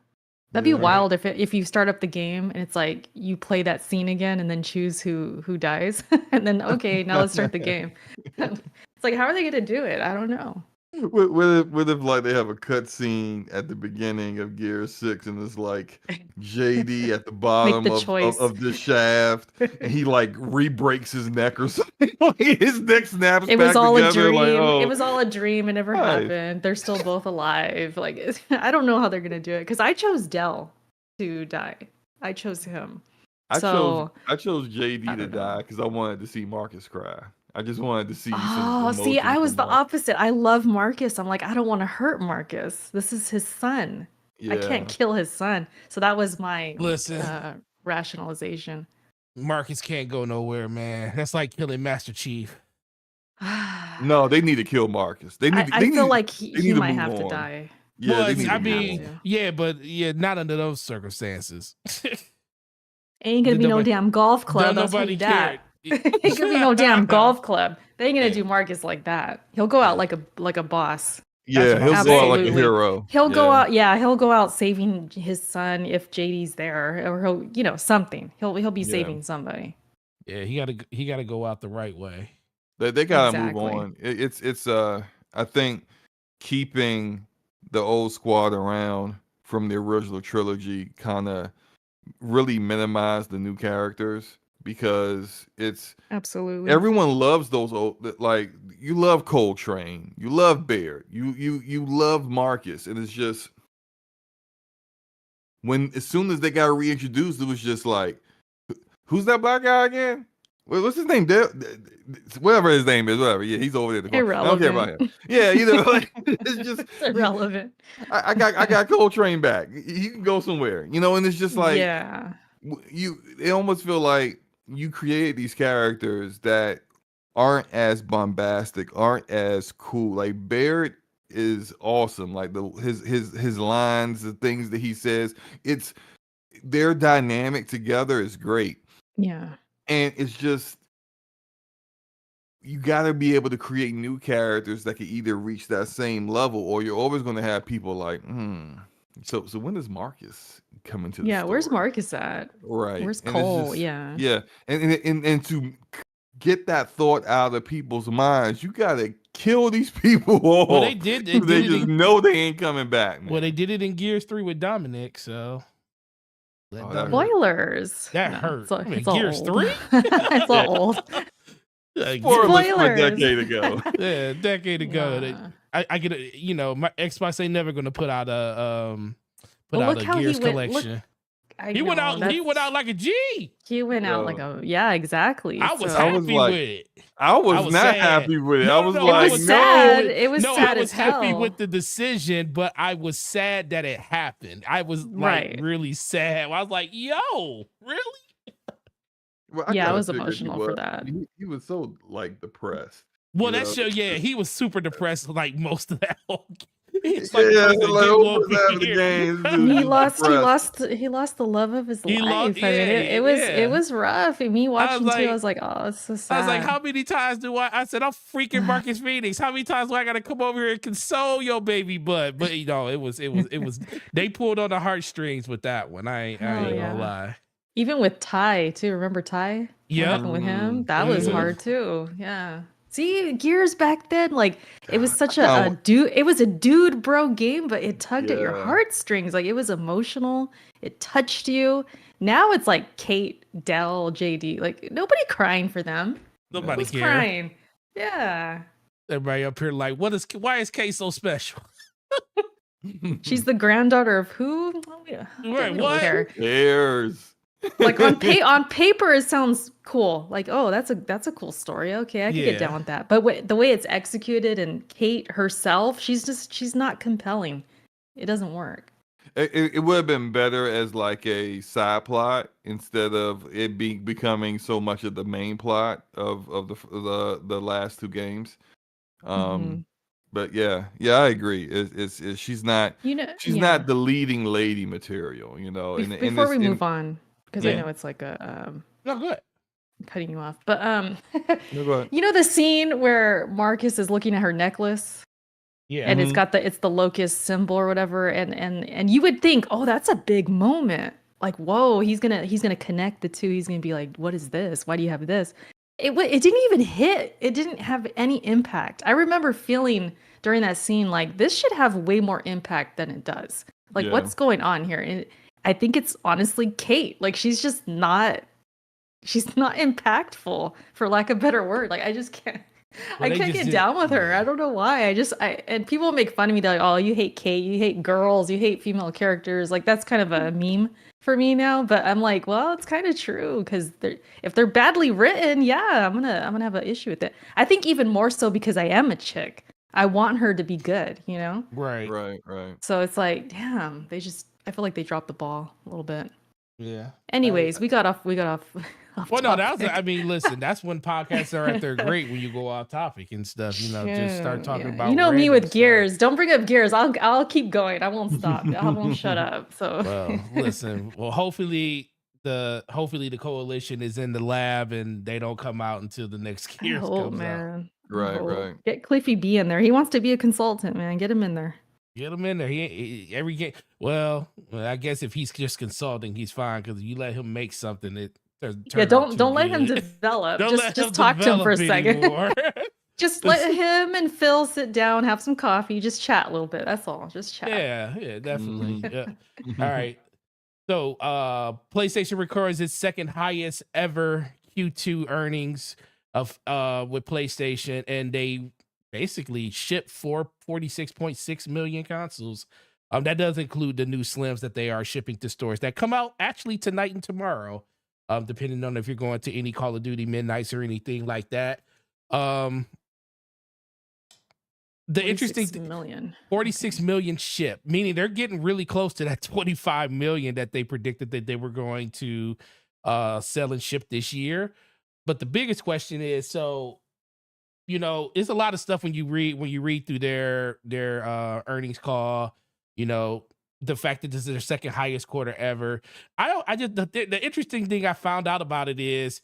That'd be yeah. wild if you start up the game and it's like you play that scene again and then choose who dies and then okay, now let's start the game. It's like, how are they gonna do it? I don't know. What if like they have a cut scene at the beginning of Gear 6 and it's like JD at the Make bottom the of choice. the shaft and he like re-breaks his neck or something. Like, his neck snaps It was back all a together. dream. Like, oh, It was all a dream. It never right. happened. They're still both alive. Like I don't know how they're gonna do it because I chose Dell to die. I chose him. I So chose JD I to don't know. die because I wanted to see Marcus cry. I just wanted to see some Oh, see, emotion I was from the Marcus. opposite. I love Marcus. I'm like, I don't want to hurt Marcus. This is his son. I can't Yeah. kill his son. So that was my Listen, rationalization. Marcus can't go nowhere, man. That's like killing Master Chief. No, they need to kill Marcus. They need. I feel like They he need to might move have to on. die. Yeah, Well, they need I to move mean, on. yeah, but not under those circumstances. Ain't gonna Did be no nobody- damn golf club. Don't I'll tell nobody you that. care. Ain't gonna be no damn golf club. They ain't gonna do Marcus like that. He'll go out like a boss. Yeah, what he'll I'm go out like a Absolutely. hero. He'll go Yeah. out. Yeah, he'll go out saving his son if JD's there, or he'll something. He'll be Yeah. saving somebody. Yeah, he gotta go out the right way. They gotta move Exactly. on. It's I think keeping the old squad around from the original trilogy kind of really minimized the new characters because it's Absolutely. everyone loves those old, like you love Coltrane, you love Baird, you love Marcus, and it's just as soon as they got reintroduced, it was just like, who's that black guy again? What's his name? Whatever his name is, whatever. Yeah, he's over there. In the corner. I don't care about him. Yeah, like it's just It's irrelevant. I got Coltrane back. He can go somewhere, and it's just like Yeah. It almost feel like you created these characters that aren't as bombastic, aren't as cool. Like Barrett is awesome. Like his lines, the things that he says, it's their dynamic together is great. Yeah. And it's just you got to be able to create new characters that can either reach that same level, or you're always going to have people like, So when does Marcus come into the story? Where's Marcus at? Right. Where's And Cole? It's just, Yeah. Yeah. And to get that thought out of people's minds, you got to kill these people all. Well, they did. They just know they ain't coming back, man. Well, they did it in Gears 3 with Dominic, so. Spoilers. That hurt. It's all, I mean, it's all Gears old. 3? It's all old. Like, Spoilers from a Spoilers. decade ago. yeah, a decade ago. Yeah. I get my Xbox ain't never gonna put out a Well, look how he Gears went- look- collection. I He went know, out. He that's- went out like a G. He went out like Yo. exactly. I was So- happy was like- with it. I was was not sad. happy with it. No, I was no, like, it was no. sad. It was No, sad I was as hell. happy with the decision, but I was sad that it happened. I was like Right. really sad. I was like, "Yo, really?" Well, Yeah, I kinda was figured he emotional for was. that. He was so like depressed. Well, You that know? show, yeah, he was super depressed like most of that whole game. It's Yeah, the person that like didn't over want me half of the here. game, this dude He was lost depressed. he lost the love of his He life. lost- I mean, it was yeah. it was rough. And me watching like- too, I was like, oh, it's so sad. I was like, how many times do I said, I'm freaking Marcus Phoenix. How many times do I gotta come over here and console your baby butt? But it was they pulled on the heartstrings with that one. I ain't Oh, yeah. gonna lie. Even with Ty too. Remember Ty? What Yep. happened with him? That was Mhm. hard too. Yeah. See, Gears back then, like it was such I a dude. It was a dude bro game, but it tugged at your Yeah. heartstrings. Like it was emotional. It touched you. Now it's like Kate, Dell, JD. Like nobody crying for them. Nobody Who's care. crying? Yeah. Everybody up here like, why is Kay so special? She's the granddaughter of who? Oh, yeah. Right, We don't what? care. Cares. Like on paper, it sounds cool. Like, oh, that's a cool story. Okay, I could get down Yeah. with that. But the way it's executed and Kate herself, she's not compelling. It doesn't work. It would have been better as like a side plot instead of it becoming so much of the main plot of the last two games. Mhm. But yeah, I agree. It's she's not Yeah. the leading lady material, you know. Before we move on, because I Yeah. know it's like a No, good. cutting you off, but No, go ahead. you know the scene where Marcus is looking at her necklace Yeah. and it's got it's the locust symbol or whatever, and you would think, oh, that's a big moment. Like, whoa, he's gonna connect the two. He's gonna be like, what is this? Why do you have this? It didn't even hit. It didn't have any impact. I remember feeling during that scene like this should have way more impact than it does. Like, Yeah. what's going on here? And I think it's honestly Kate. Like, she's not impactful, for lack of a better word. Like, I just can't. Well, I they can't just get did- down with her. yeah. I don't know why. And people make fun of me. They're like, "Oh, you hate Kate. You hate girls. You hate female characters." Like that's kind of a meme for me now. But I'm like, well, it's kind of true because if they're badly written, yeah, I'm gonna have an issue with it. I think even more so because I am a chick. I want her to be good, you know. Right. Right. So it's like, damn, I feel like they dropped the ball a little bit. Yeah. Anyways, we got off. Well, no, topic. I mean, listen, that's when podcasts are at their great, when you go off topic and stuff, you know, just start talking about. You know me random with stuff. gears. Don't bring up gears. I'll keep going. I won't stop. I won't shut up. So Well, listen. Well, hopefully the coalition is in the lab and they don't come out until the next I gears hope, comes out. man. I Right, hope. right. Get Cliffy B in there. He wants to be a consultant, man. Get him in there. Get him in there. Every game. Well, I guess if he's just consulting, he's fine because you let him make something. Yeah, don't let him develop. Just talk to him for a second. Just let him and Phil sit down, have some coffee, just chat a little bit. That's all. Just chat. Yeah, definitely. Yeah. All right. So, PlayStation records its second highest ever Q2 earnings of with PlayStation, and they basically shipped 46.6 million consoles. That does include the new Slims that they are shipping to stores that come out actually tonight and tomorrow. Depending on if you're going to any Call of Duty midnights or anything like that. The interesting 46 million ship, meaning they're getting really close to that 25 million that they predicted that they were going to sell and ship this year. But the biggest question is, so, you know, it's a lot of stuff when you read through their earnings call, you know, the fact that this is their second highest quarter ever. The interesting thing I found out about it is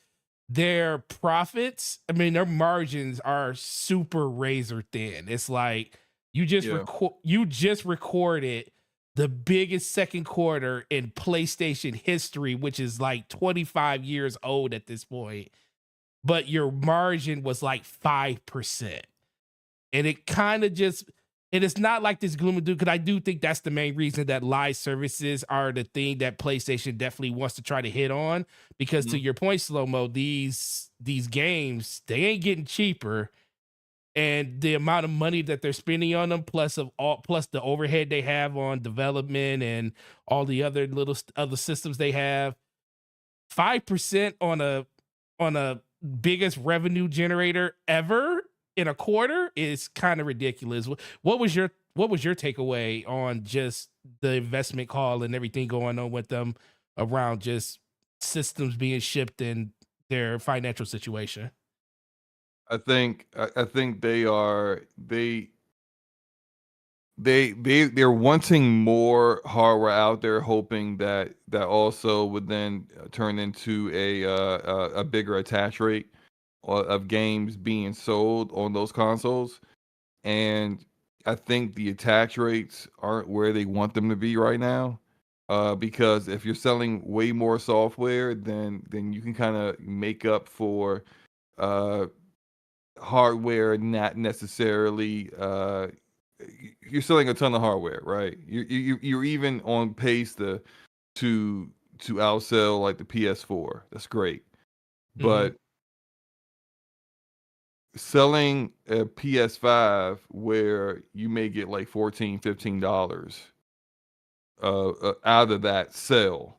their profits, I mean, their margins are super razor thin. It's like you just recorded the biggest second quarter in PlayStation history, which is like 25 years old at this point. But your margin was like 5%. And it kind of just, and it's not like this gloom and doom, because I do think that's the main reason that live services are the thing that PlayStation definitely wants to try to hit on. Because to your point, Slow-Mo, these games, they ain't getting cheaper. And the amount of money that they're spending on them, plus the overhead they have on development and all the other other systems they have, 5% on a biggest revenue generator ever in a quarter is kind of ridiculous. What was your takeaway on just the investment call and everything going on with them around just systems being shipped and their financial situation? I think they're wanting more hardware out there, hoping that also would then turn into a bigger attach rate of games being sold on those consoles. And I think the attach rates aren't where they want them to be right now. Because if you're selling way more software, then you can kind of make up for hardware not necessarily you're selling a ton of hardware, right? You're even on pace to outsell like the PS4. That's great. But selling a PS5 where you may get like $14, $15 out of that sale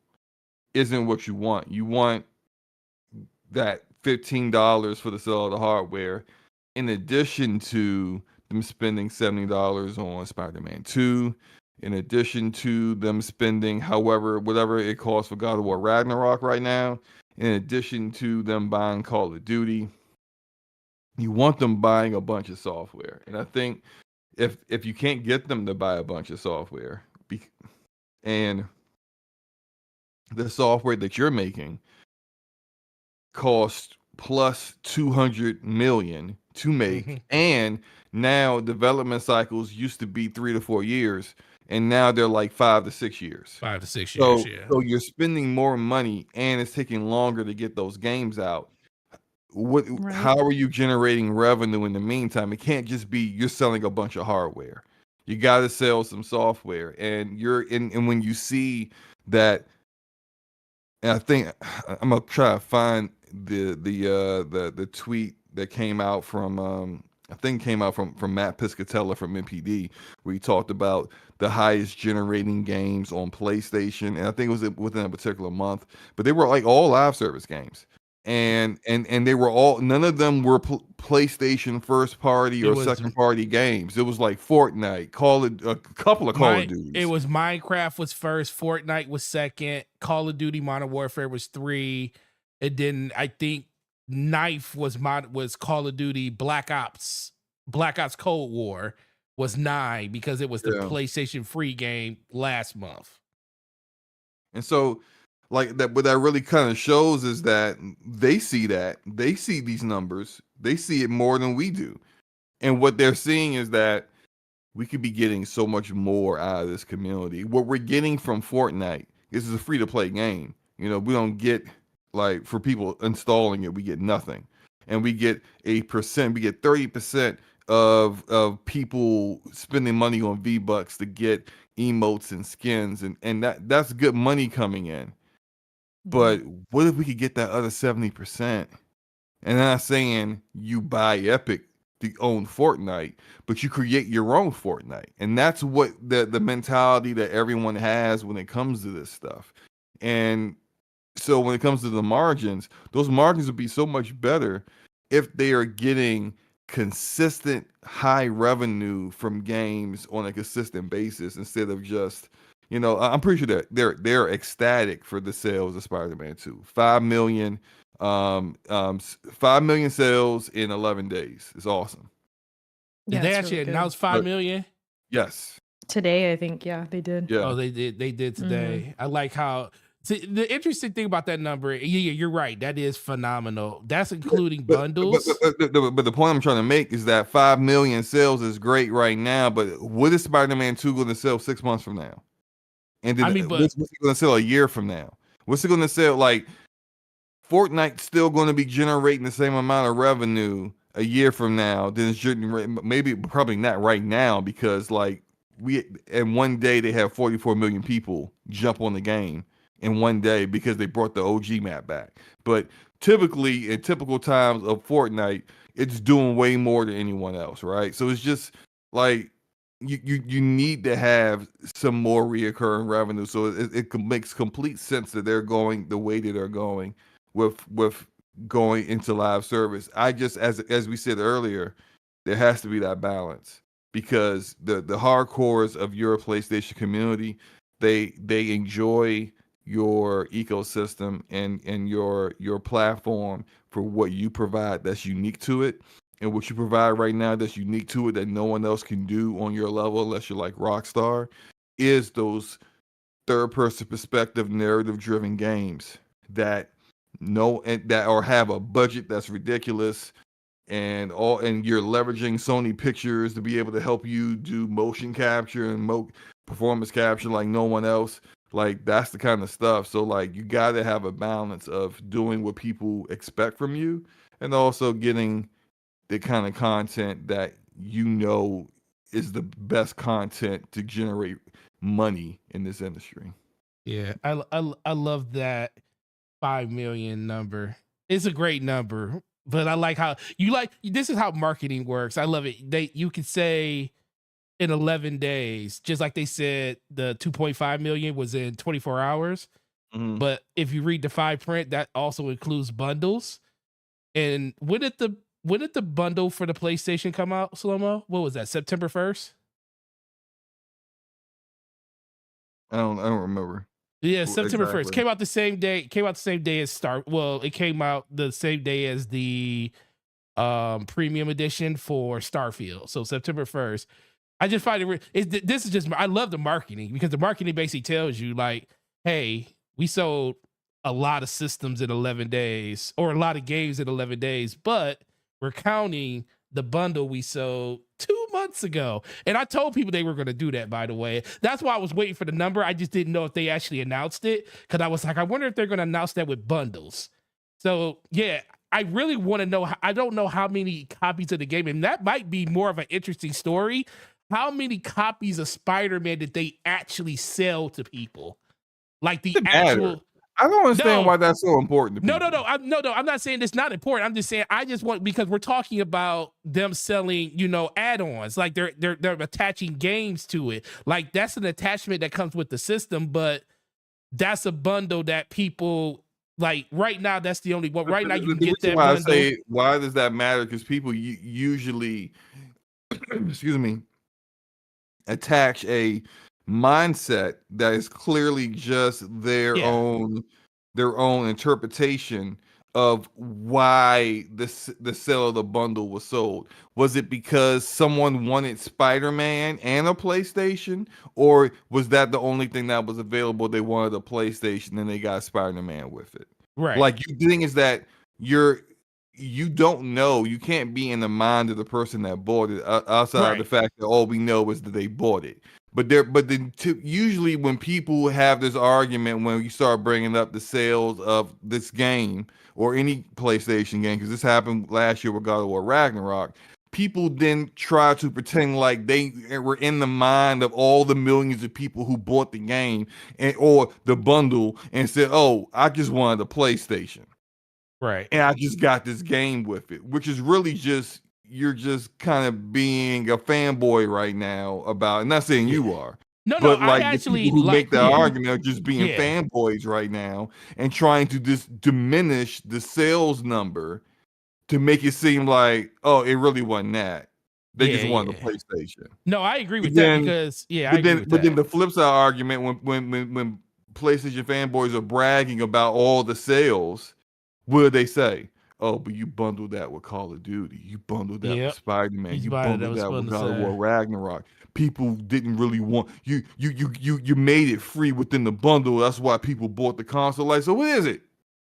isn't what you want. You want that $15 for the sale of the hardware, in addition to them spending $70 on Spider-Man 2, in addition to them spending whatever it costs for God of War Ragnarok right now, in addition to them buying Call of Duty. You want them buying a bunch of software. And I think if you can't get them to buy a bunch of software, and the software that you're making cost plus 200 million to make, and now development cycles used to be 3 to 4 years, and now they're like 5 to 6 years. 5 to 6 So years, yeah. so you're spending more money, and it's taking longer to get those games out. Right. How are you generating revenue in the meantime? It can't just be you're selling a bunch of hardware. You got to sell some software, and when you see that, and I think I'm gonna try to find the tweet that came out from I think came out from Matt Piscatella from MPD, where he talked about the highest generating games on PlayStation, and I think it was within a particular month, but they were like all live service games, and they were all, none of them were PlayStation first party or second party games. It was like Fortnite, a couple of Call of Duties. It was Minecraft was first, Fortnite was second, Call of Duty Modern Warfare was 3, and then I think Knife was Call of Duty Black Ops Cold War was 9, because it was the PlayStation free game last month. And so, like, that, what that really kind of shows is that they see these numbers, they see it more than we do. And what they're seeing is that we could be getting so much more out of this community. What we're getting from Fortnite, this is a free to play game. We don't get, like, for people installing it, we get nothing. And we get 8%, we get 30% of people spending money on V-Bucks to get emotes and skins, and that's good money coming in. But what if we could get that other 70%? And I'm not saying you buy Epic to own Fortnite, but you create your own Fortnite. And that's what the mentality that everyone has when it comes to this stuff. And so when it comes to the margins, those margins would be so much better if they are getting consistent high revenue from games on a consistent basis, instead of just, I'm pretty sure that they're ecstatic for the sales of Spider-Man 2. 5 million 5 million sales in 11 days. It's awesome. Did they actually announce 5 million? Yes. Today, I think, yeah, they did. Yeah. Oh, they did today. I like how, the interesting thing about that number, you're right, that is phenomenal. That's including bundles. But the point I'm trying to make is that 5 million sales is great right now, but what is Spider-Man 2 going to sell 6 months from now? And then what's it going to sell a year from now? What's it going to sell? Like, Fortnite's still going to be generating the same amount of revenue a year from now. Then probably not right now, because in one day they have 44 million people jump on the game in one day because they brought the OG map back. But typically, in typical times of Fortnite, it's doing way more than anyone else, right? So it's just like you need to have some more reoccurring revenue. So it makes complete sense that they're going the way that they're going with going into live service. I just, as we said earlier, there has to be that balance, because the hardcores of your PlayStation community, they enjoy your ecosystem and your platform for what you provide that's unique to it. And what you provide right now that's unique to it that no one else can do on your level, unless you're like Rockstar, is those third-person perspective, narrative-driven games that or have a budget that's ridiculous, and you're leveraging Sony pictures to be able to help you do motion capture and performance capture like no one else. Like, that's the kind of stuff. So, like, you got to have a balance of doing what people expect from you, and also getting the kind of content that is the best content to generate money in this industry. Yeah, I love that 5 million number. It's a great number. But I like how this is how marketing works. I love it. You could say in 11 days, just like they said the 2.5 million was in 24 hours. Mhm. But if you read the fine print, that also includes bundles. And when did the bundle for the PlayStation come out, Slow-Mo? What was that? September 1st? I don't remember Yeah, September 1st. exactly. Came out the same day. Came out the same day as Star. Well, it came out the same day as the premium edition for Starfield. So September 1st. I just find this is just, I love the marketing, because the marketing basically tells you like, hey, we sold a lot of systems in 11 days, or a lot of games in 11 days, but we're counting the bundle we sold 2 months ago. And I told people they were going to do that, by the way. That's why I was waiting for the number. I just didn't know if they actually announced it, because I was like, I wonder if they're going to announce that with bundles. So yeah, I really want to know. I don't know how many copies of the game, and that might be more of an interesting story. How many copies of Spider-Man did they actually sell to people? Like the actual. I don't understand why that's so important to people. No. I'm not saying it's not important. I'm just saying I just want, because we're talking about them selling, add-ons. Like they're attaching games to it. Like that's an attachment that comes with the system, but that's a bundle that people like right now. That's the only one. Right now you can get that why bundle. I say, why does that matter? Because people usually, excuse me, attach a mindset that is clearly just their own interpretation of why the sale of the bundle was sold. Was it because someone wanted Spider-Man and a PlayStation, or was that the only thing that was available? They wanted a PlayStation and they got Spider-Man with it. Right. Like, the thing is that you don't know. You can't be in the mind of the person that bought it, outside of the fact that all we know is that they bought it. But usually when people have this argument, when you start bringing up the sales of this game or any PlayStation game, because this happened last year with God of War Ragnarok, people then try to pretend like they were in the mind of all the millions of people who bought the game or the bundle and said, "Oh, I just wanted a PlayStation." Right. And I just got this game with it, which is really just, you're just kind of being a fanboy right now about, and not saying you are. But like, the people who make that argument are just being fanboys right now and trying to just diminish the sales number to make it seem like, oh, it really wasn't that. They just wanted a PlayStation. No, I agree with that, because but then the flip side argument, when PlayStation fanboys are bragging about all the sales, what do they say? Oh, but you bundled that with Call of Duty. You bundled that with Spider-Man. You bundled that with God of War Ragnarok. People didn't really want you. You made it free within the bundle. That's why people bought the console. Like, so what is it?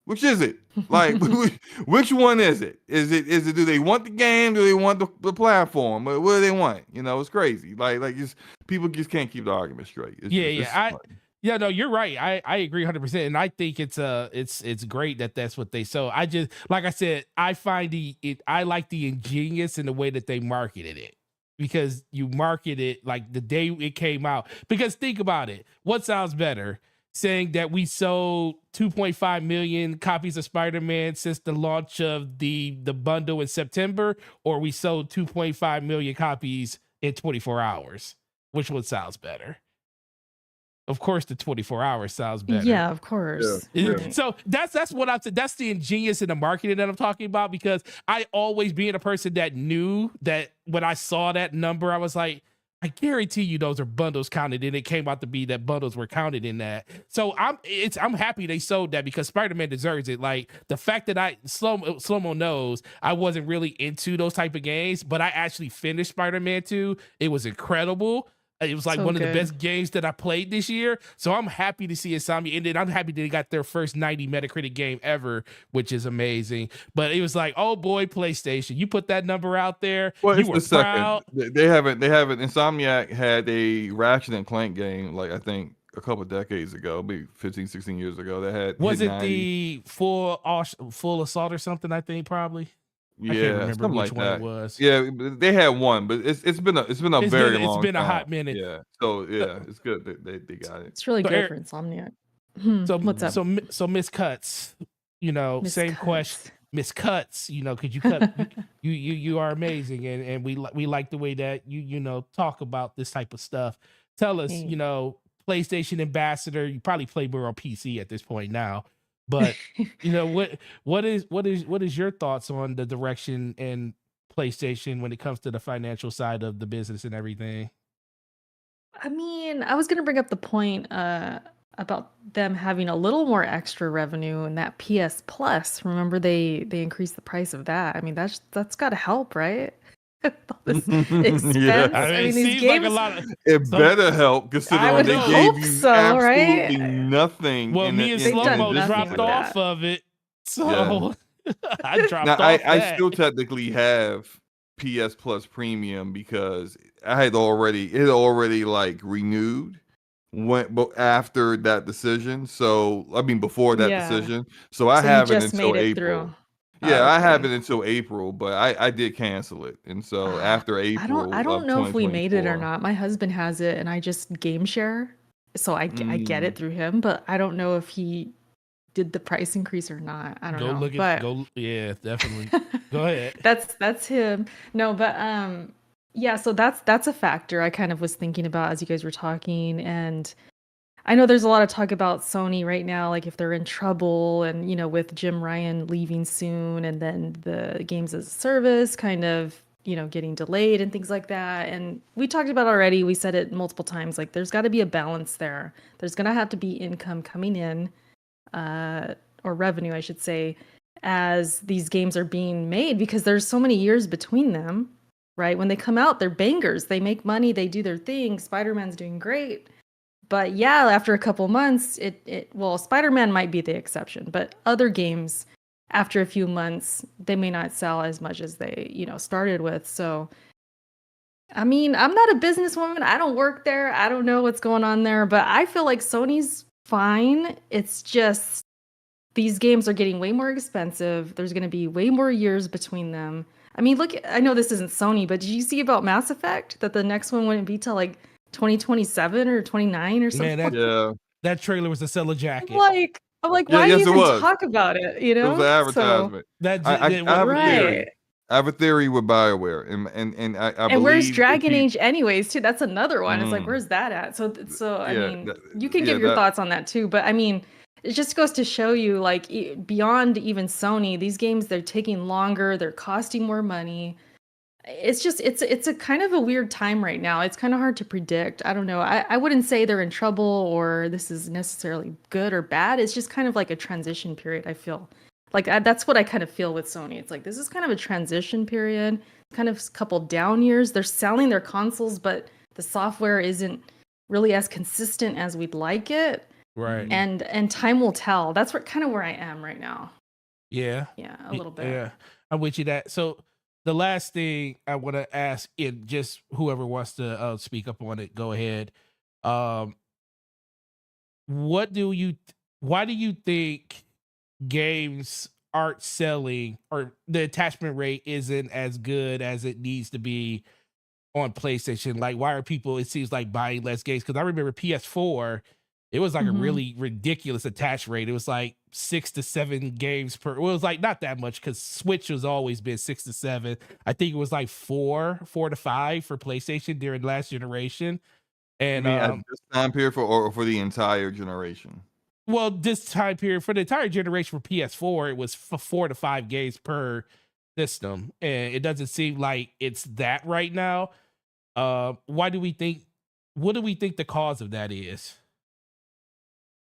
Which is it? Like, which one is it? Is it? Do they want the game? Do they want the platform? What do they want? It's crazy. Like people just can't keep the argument straight. Yeah, no, you're right. I agree 100%, and I think it's great that that's what they sell. I just, like I said, I find I like the ingenious in the way that they marketed it, because you market it like the day it came out. Because think about it, what sounds better, saying that we sold 2.5 million copies of Spider-Man since the launch of the bundle in September, or we sold 2.5 million copies in 24 hours? Which one sounds better? Of course, the 24 hours sounds better. Yeah, of course. Yeah. So that's what I said. That's the ingenious in the marketing that I'm talking about, because I always, being a person that knew that when I saw that number, I was like, I guarantee you those are bundles counted, and it came out to be that bundles were counted in that. So I'm happy they sold that, because Spider-Man deserves it. Like, the fact that Slow-Mo knows I wasn't really into those type of games, but I actually finished Spider-Man 2. It was incredible. It was like one of the best games that I played this year. So I'm happy to see Insomnia. And then I'm happy they got their first 90 Metacritic game ever, which is amazing. But it was like, oh boy, PlayStation, you put that number out there. Well, you it's were the second. proud. They haven't. Insomniac had a Ratchet and Clank game, like, I think a couple of decades ago, maybe 15, 16 years ago. That had, was it the full assault or something? I think probably. Yeah, I can't remember which like one that. it was. Yeah, they had one, but it's been a very long. It's been a time. hot minute. Yeah, so yeah, it's good that they got it. It's really good for Insomniac. So What's up? So Miss Cuts, same question. Miss Cuts, you know, because you cut you are amazing, and we like the way that you know talk about this type of stuff. Tell us, Hey. you know, PlayStation ambassador. You probably play more on PC at this point now, but you know what is your thoughts on the direction and PlayStation when it comes to the financial side of the business and everything? I mean, I was gonna bring up the point about them having a little more extra revenue and that PS Plus. Remember they increased the price of that. I mean, that's got to help, right? All this Yeah. expense. I I mean, it mean, these seems like a games. lot of It some. better help I considering I would they know. gave hope you so, absolutely right? nothing Well, me and They've Slow done Mo nothing dropped with addition to off that. of it, yeah. so I Now dropped I off I that. still technically have PS Plus Premium because it had already like renewed but after that decision. So I mean before that Yeah. decision. So I So you have it just until made it through. April. Oh, Yeah, I have okay. it until April, but I did cancel it. And so after I April don't of know if we made it or 2024. not. My husband has it and I just game share. So I get it Mm. through him, but I don't know if he did the price increase or not. I don't Go know. look at But go. Yeah, definitely. Go ahead. that's him. No, but yeah, so that's a factor I kind of was thinking about as you guys were talking. And I know there's a lot of talk about Sony right now, like if they're in trouble and, with Jim Ryan leaving soon and then the games as a service kind of, getting delayed and things like that. And we talked about already, we said it multiple times, like there's got to be a balance there. There's going to have to be income coming in, or revenue, I should say, as these games are being made because there's so many years between them, right? When they come out, they're bangers. They make money, they do their thing. Spider-Man's doing great. But yeah, after a couple months, well, Spider-Man might be the exception, but other games after a few months, they may not sell as much as they, started with. So, I mean, I'm not a businesswoman. I don't work there. I don't know what's going on there, but I feel like Sony's fine. It's just these games are getting way more expensive. There's going to be way more years between them. I mean, look, I know this isn't Sony, but did you see about Mass Effect that the next one wouldn't be till like 2027 or 29 or Man, something? Yeah. that trailer was to sell a I'm jacket. like, I'm like, Yeah, why yes it even was. talk about it? It was an So advertisement. I What? have a Yeah, right. theory. I have a theory with BioWare, and I And where's believe if Dragon you Age anyways too? That's another one. It's like, mm, where's that at? So I yeah, mean, you can give your that thoughts on that too, but I mean, it just goes to show you like beyond even Sony, these games they're taking longer, they're costing more money. It's a kind of a weird time right now. It's kind of hard to predict. I don't know. I wouldn't say they're in trouble or this is necessarily good or bad. It's just kind of like a transition period, I feel. Like that's what I kind of feel with Sony. It's like this is kind of a transition period, kind of a couple down years. They're selling their consoles, but the software isn't really as consistent as we'd like it. right. mm, And time will tell. That's where I am right now. Yeah, Yeah, a little bit. yeah. I'm with you that. So the last thing I want to ask, it just whoever wants to speak up on it, go ahead. Um, what do you? Why do you think games aren't selling or the attachment rate isn't as good as it needs to be on PlayStation? Like, why are people, it seems like, buying less games? Because I remember PS4, it was like a Mhm. really ridiculous attach rate. It was like 6 to 7 games per. Well, it was like not that much because Switch has always been 6 to 7. I think it was like 4 to 5 for PlayStation during last generation. you And mean at this time period or for the entire generation? well, this time period for the entire generation for PS4, it was 4 to 5 games per system, and it doesn't seem like it's that right now. Why do we think? What do we think the cause of that is?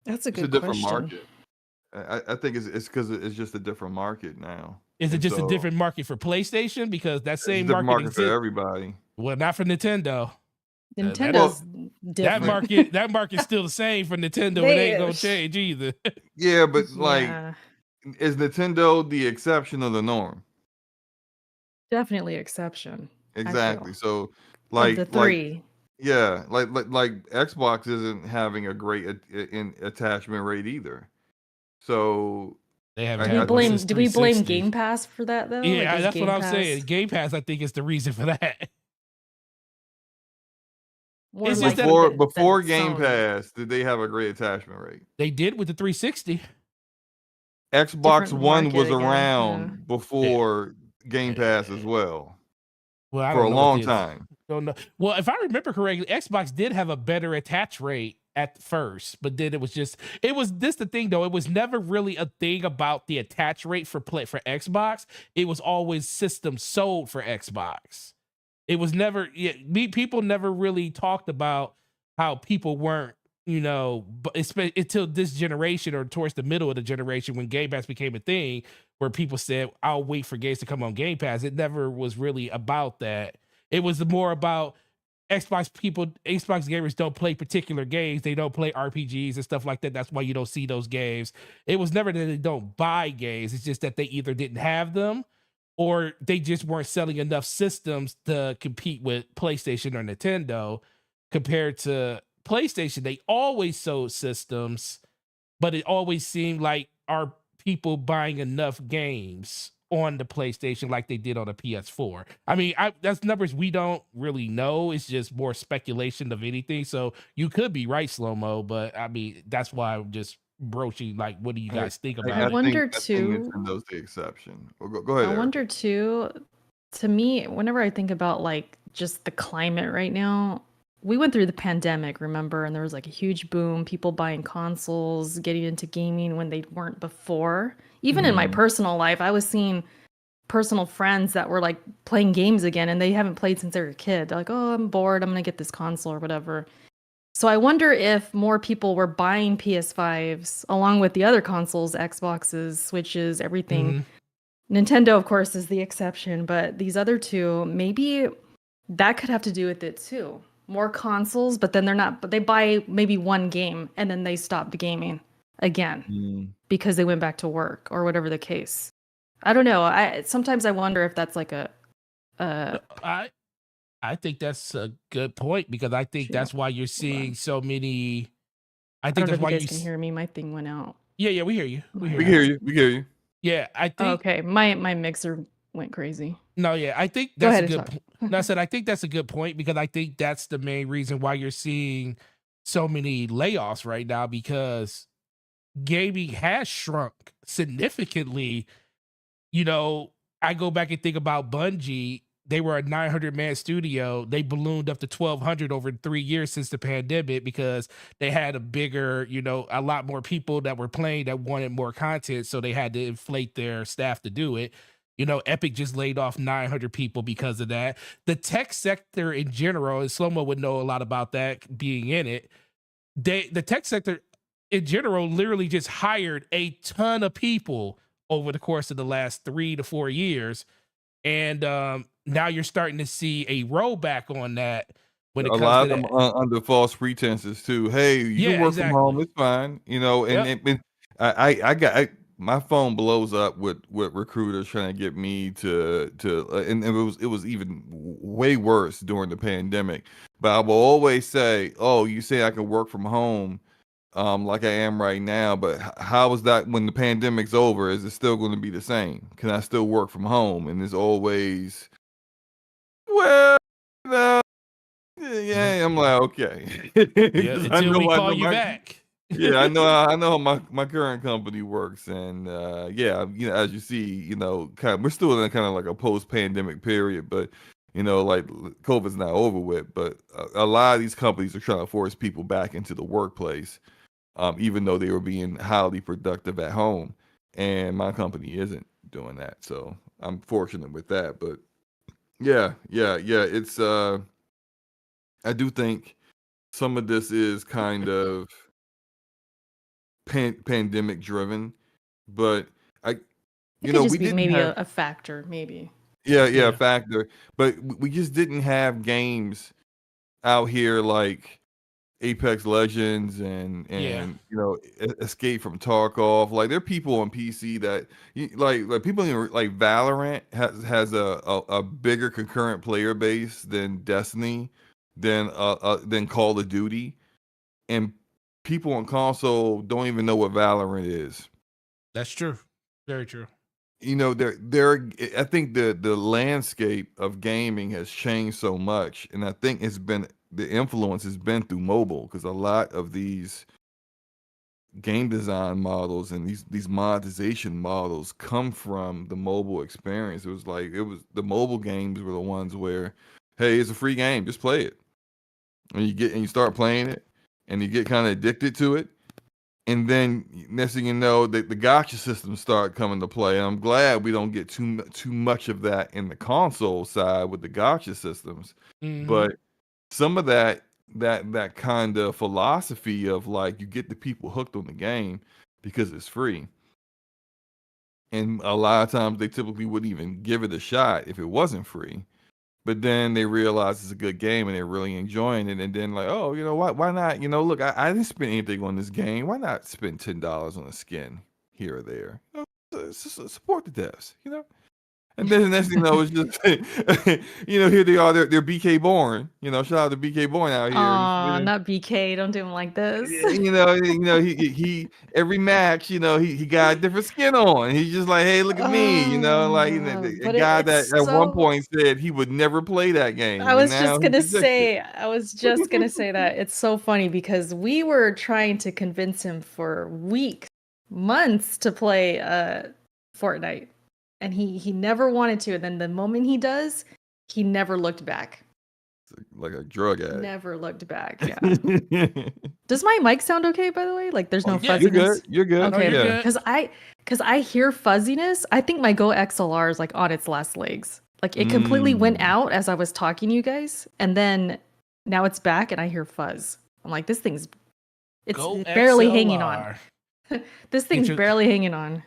That's a It's a good different question. market. I think it's because it's just a different market now, Is it and just a so different market for PlayStation because that it's a same different market market for exists? everybody. Well, not for Nintendo. That Well, Nintendo's that different. market's still the same for Nintendo. It ain't They, gonna change either. yeah, but like, yeah, is Nintendo the exception or the norm? definitely exception, I Exactly. feel. So, Of the like, three. yeah, like Xbox isn't having a great in attachment rate either. So They haven't Do I, we I had one think blame since do we blame 360. Game Pass for that though? Like Yeah, is that's what Game I'm Pass saying. Game Pass, I think, is the reason for that. more It's just that likely than before Game Sony? Pass, did they have a great attachment rate? they did with the 360. Xbox different One market was again. Yeah. around before Game Pass as well Well, I for a don't know what long this. time. Don't know. Well, if I remember correctly, Xbox did have a better attach rate at first, but then it was this the thing though. It was never really a thing about the attach rate for Xbox. It was always systems sold for Xbox. It was never people never really talked about how people weren't, but until this generation or towards the middle of the generation when Game Pass became a thing, where people said, "I'll wait for games to come on Game Pass." It never was really about that. It was more about Xbox gamers don't play particular games. They don't play RPGs and stuff like that. That's why you don't see those games. It was never that they don't buy games. It's just that they either didn't have them or they just weren't selling enough systems to compete with PlayStation or Nintendo. Compared to PlayStation, they always sold systems, but it always seemed like are people buying enough games on the PlayStation like they did on the PS4. I mean, that's numbers we don't really know. It's just more speculation of anything. So you could be right, Slow Mo, but I mean, that's why I'm just broaching. Like, what do you guys think I about it? wonder I think too. Nintendo's the exception. Well, go ahead, I Eric. wonder too. To me, whenever I think about like just the climate right now, we went through the pandemic, remember? And there was like a huge boom, people buying consoles, getting into gaming when they weren't before. Even in my Mhm. personal life, I was seeing personal friends that were like playing games again and they haven't played since they were a kid. They're like, oh, I'm bored. I'm going to get this console or whatever. So I wonder if more people were buying PS5s along with the other consoles, Xboxes, Switches, everything. Mhm. Nintendo, of course, is the exception, but these other two, maybe that could have to do with it too. More consoles, but then but they buy maybe one game and then they stop gaming again Mm. because they went back to work or whatever the case. I don't know. Sometimes I wonder if that's like a I think that's a good point because I think Sure. that's why you're Hold on. seeing so many. I I think don't know that's if you why guys you. can hear me. My thing went out. Yeah, we hear you. We hear We you. hear you. We hear you. Yeah, I Oh, think. okay, my mixer went crazy. No, yeah, I think Go that's a ahead and good. talk. No, I said I think that's a good point because I think that's the main reason why you're seeing so many layoffs right now because gaming has shrunk significantly. I go back and think about Bungie. They were a 900-man studio. They ballooned up to 1,200 over 3 years since the pandemic because they had a bigger, a lot more people that were playing that wanted more content. So they had to inflate their staff to do it. Epic just laid off 900 people because of that. The tech sector in general, and Slomo would know a lot about that being in it. The tech sector in general literally just hired a ton of people over the course of the last 3 to 4 years. And now you're starting to see a rollback on that when it A comes lot to of them that. under false pretenses too. Hey, you can Yeah, work from home. exactly. It's fine. And, Yep. and my phone blows up with recruiters trying to get me and it was even way worse during the pandemic. But I will always say, oh, you say I can work from home, like I am right now, but how is that when the pandemic's over? Is it still going to be the same? Can I still work from home? And it's always, well, no. Yeah, I'm like, okay. Yeah, 'Cause until we I call know you my back. yeah, I know how my current company works, and yeah, as you see, we're still in kind of like a post-pandemic period, but like COVID's not over with, but a lot of these companies are trying to force people back into the workplace, even though they were being highly productive at home, and my company isn't doing that, so I'm fortunate with that, but yeah, it's I do think some of this is kind of pandemic driven, but I, It could we just be didn't maybe have a factor, maybe. yeah Yeah. factor, but we just didn't have games out here like Apex Legends Yeah. and Escape from Tarkov. Like there are people on PC that like people like Valorant has a bigger concurrent player base than Destiny, than Call of Duty, and people on console don't even know what Valorant is. That's true. Very true. I think the landscape of gaming has changed so much, and I think the influence has been through mobile because a lot of these game design models and these monetization models come from the mobile experience. It was the mobile games were the ones where, hey, it's a free game, just play it. And you start playing it and you get kind of addicted to it. And then next thing you know, the gotcha systems start coming to play. And I'm glad we don't get too much of that in the console side with the gotcha systems. But some of that kind of philosophy of like you get the people hooked on the game because it's free. And a lot of times they typically wouldn't even give it a shot if it wasn't free. But then they realize it's a good game and they're really enjoying it. And then like, oh, you know what? Why not? You know, look, I didn't spend anything on this game. Why not spend $10 on a skin here or there? You know, support the devs, you know? And then the next thing you know is just, you know, here they are. They're BK Born. You know, shout out to BK Born out here. Aw, not BK. Don't do him like this. You know, he every match, you know, he got a different skin on. He's just like, hey, look at me. You know, like a guy that at one point said he would never play that game. I was just gonna say that. It's so funny because we were trying to convince him for weeks, months to play Fortnite. And he never wanted to. And then the moment he does, he never looked back. Like a drug addict. Never looked back. Yeah. Does my mic sound okay, by the way? Like there's no fuzziness. You're good. Okay. Yeah. Because I hear fuzziness. I think my Go XLR is like on its last legs. Like it completely went out as I was talking to you guys. And then now it's back and I hear fuzz. I'm like, it's barely hanging on. This thing's barely hanging on.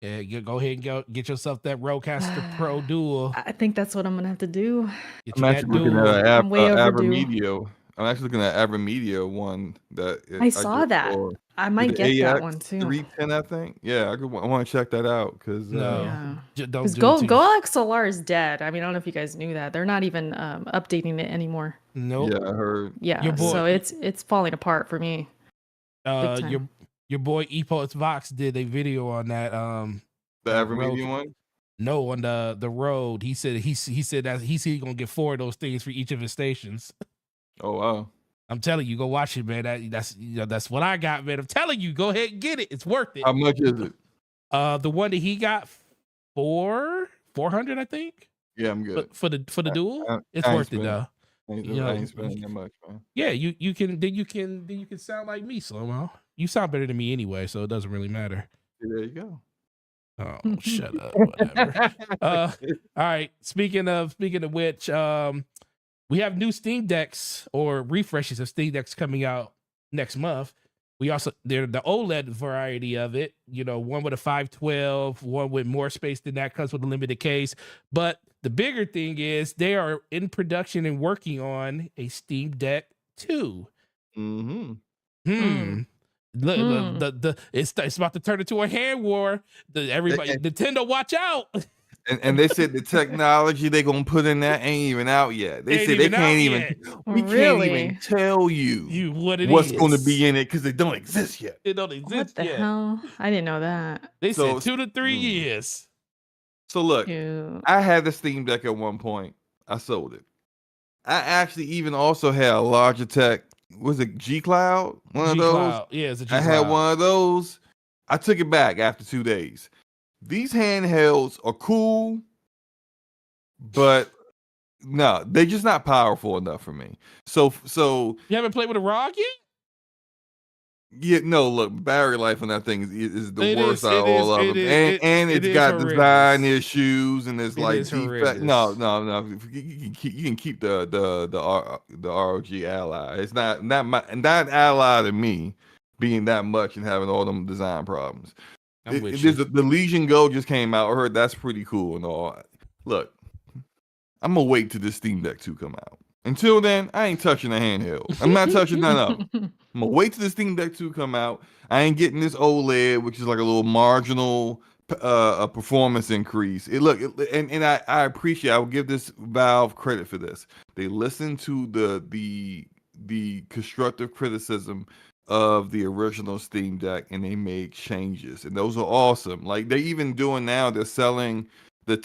Yeah, you go ahead and get yourself that Rodecaster Pro Dual. I think that's what I'm gonna have to do. I'm actually looking at Avermedia. I'm actually looking at Avermedia one that I saw that. I might get that one too. 310, I think. Yeah, I want to check that out because Go XLR is dead. I mean, I don't know if you guys knew that. They're not even updating it anymore. Nope. Yeah, I heard. Yeah, so it's falling apart for me. Your boy Epos Vox did a video on that. The Avermedia one. No, on the road. He said that he's gonna get 4 of those things for each of his stations. Oh wow! I'm telling you, go watch it, man. That's what I got, man. I'm telling you, go ahead and get it. It's worth it. How much is it? The one that he got 400, I think. Yeah, I'm good. For the duel, it's worth it though. I ain't spending that much, man. Yeah, you can sound like me, Slow-Mo. You sound better than me anyway, so it doesn't really matter. There you go. Oh, shut up. Whatever. All right. Speaking of which, we have new Steam Decks or refreshes of Steam Decks coming out next month. They're the OLED variety of it. You know, one with a 512, one with more space than that, comes with a limited case. But the bigger thing is they are in production and working on a Steam Deck 2. Look, it's about to turn into a hand war. Everybody, Nintendo, watch out! And they said the technology they're gonna put in that ain't even out yet. They said they can't even. We can't even tell you what's going to be in it because it don't exist yet. It don't exist yet. What the hell? I didn't know that. They said 2 to 3 years. So look, I had the Steam Deck at one point. I sold it. I actually even also had a Logitech. Was it G Cloud? One of those? Yeah, it's a G Cloud. I had one of those. I took it back after 2 days. These handhelds are cool, but no, they're just not powerful enough for me. So you haven't played with a ROG yet? Yeah, no. Look, battery life on that thing is the worst out of all of them, and it's got design issues, and there's like defect. No. You can keep the ROG Ally. It's not Ally to me being that much and having all them design problems. The Legion Go just came out. I heard that's pretty cool and all. Look, I'm gonna wait till this Steam Deck 2 come out. Until then, I ain't touching a handheld. I'm not touching none of them. I'm gonna wait till the Steam Deck 2 come out. I ain't getting this OLED, which is like a little marginal performance increase. And I appreciate. I will give this Valve credit for this. They listened to the constructive criticism of the original Steam Deck and they made changes, and those are awesome. Like they're even doing now. They're selling for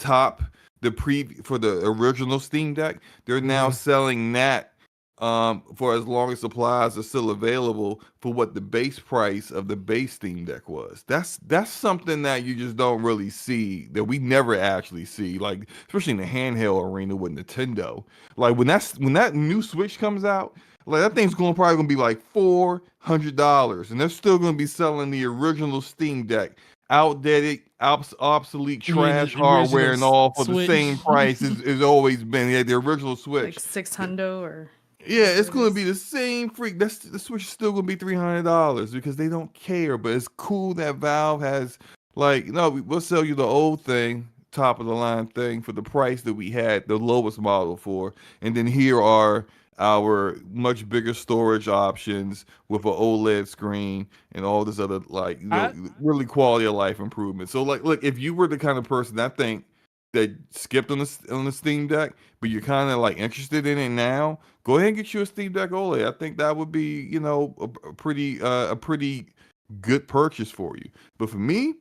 the original Steam Deck. They're now selling that for as long as supplies are still available for what the base price of the base Steam Deck was. That's something that you just don't really see, that we never actually see, like especially in the handheld arena with Nintendo. Like when that new Switch comes out, like that thing's probably gonna be like $400, and they're still gonna be selling the original Steam Deck, outdated, obsolete, You mean trash the hardware original and all for the Switch? same price as always been. Yeah, the original Like Switch. 600 or Yeah, whatever it's it gonna be is. the same freak. That's the Switch is still gonna be $300 because they don't care. But it's cool that Valve has like, no, we'll sell you the old thing, top of the line thing for the price that we had the lowest model for, and then here are our much bigger storage options with an OLED screen and all this other like I really quality of life improvements. So like, look, if you were the kind of person I think that skipped on the Steam Deck, but you're kind of like interested in it now, go ahead and get you a Steam Deck OLED. I think that would be, a pretty good purchase for you. But for me,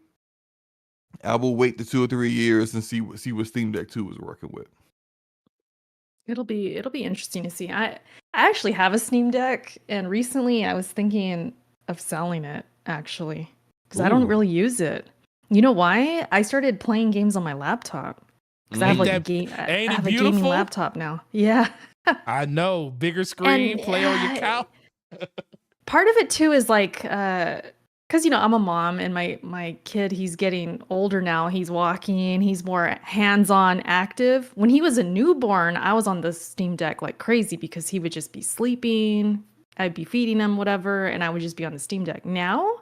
I will wait the 2 or 3 years and see what Steam Deck 2 is working with. It'll be interesting to see. I actually have a Steam Deck, and recently I was thinking of selling it actually because I don't Ooh. really use it. You know why? I started playing games on my laptop because I have ain't like a that game. I ain't it have a gaming beautiful? laptop now. Yeah, I know, bigger and screen, play on your couch. part of it too is like because I'm a mom and my kid, he's getting older now, he's walking, he's more hands-on active. When he was a newborn, I was on the Steam Deck like crazy because he would just be sleeping, I'd be feeding him whatever, and I would just be on the Steam Deck. Now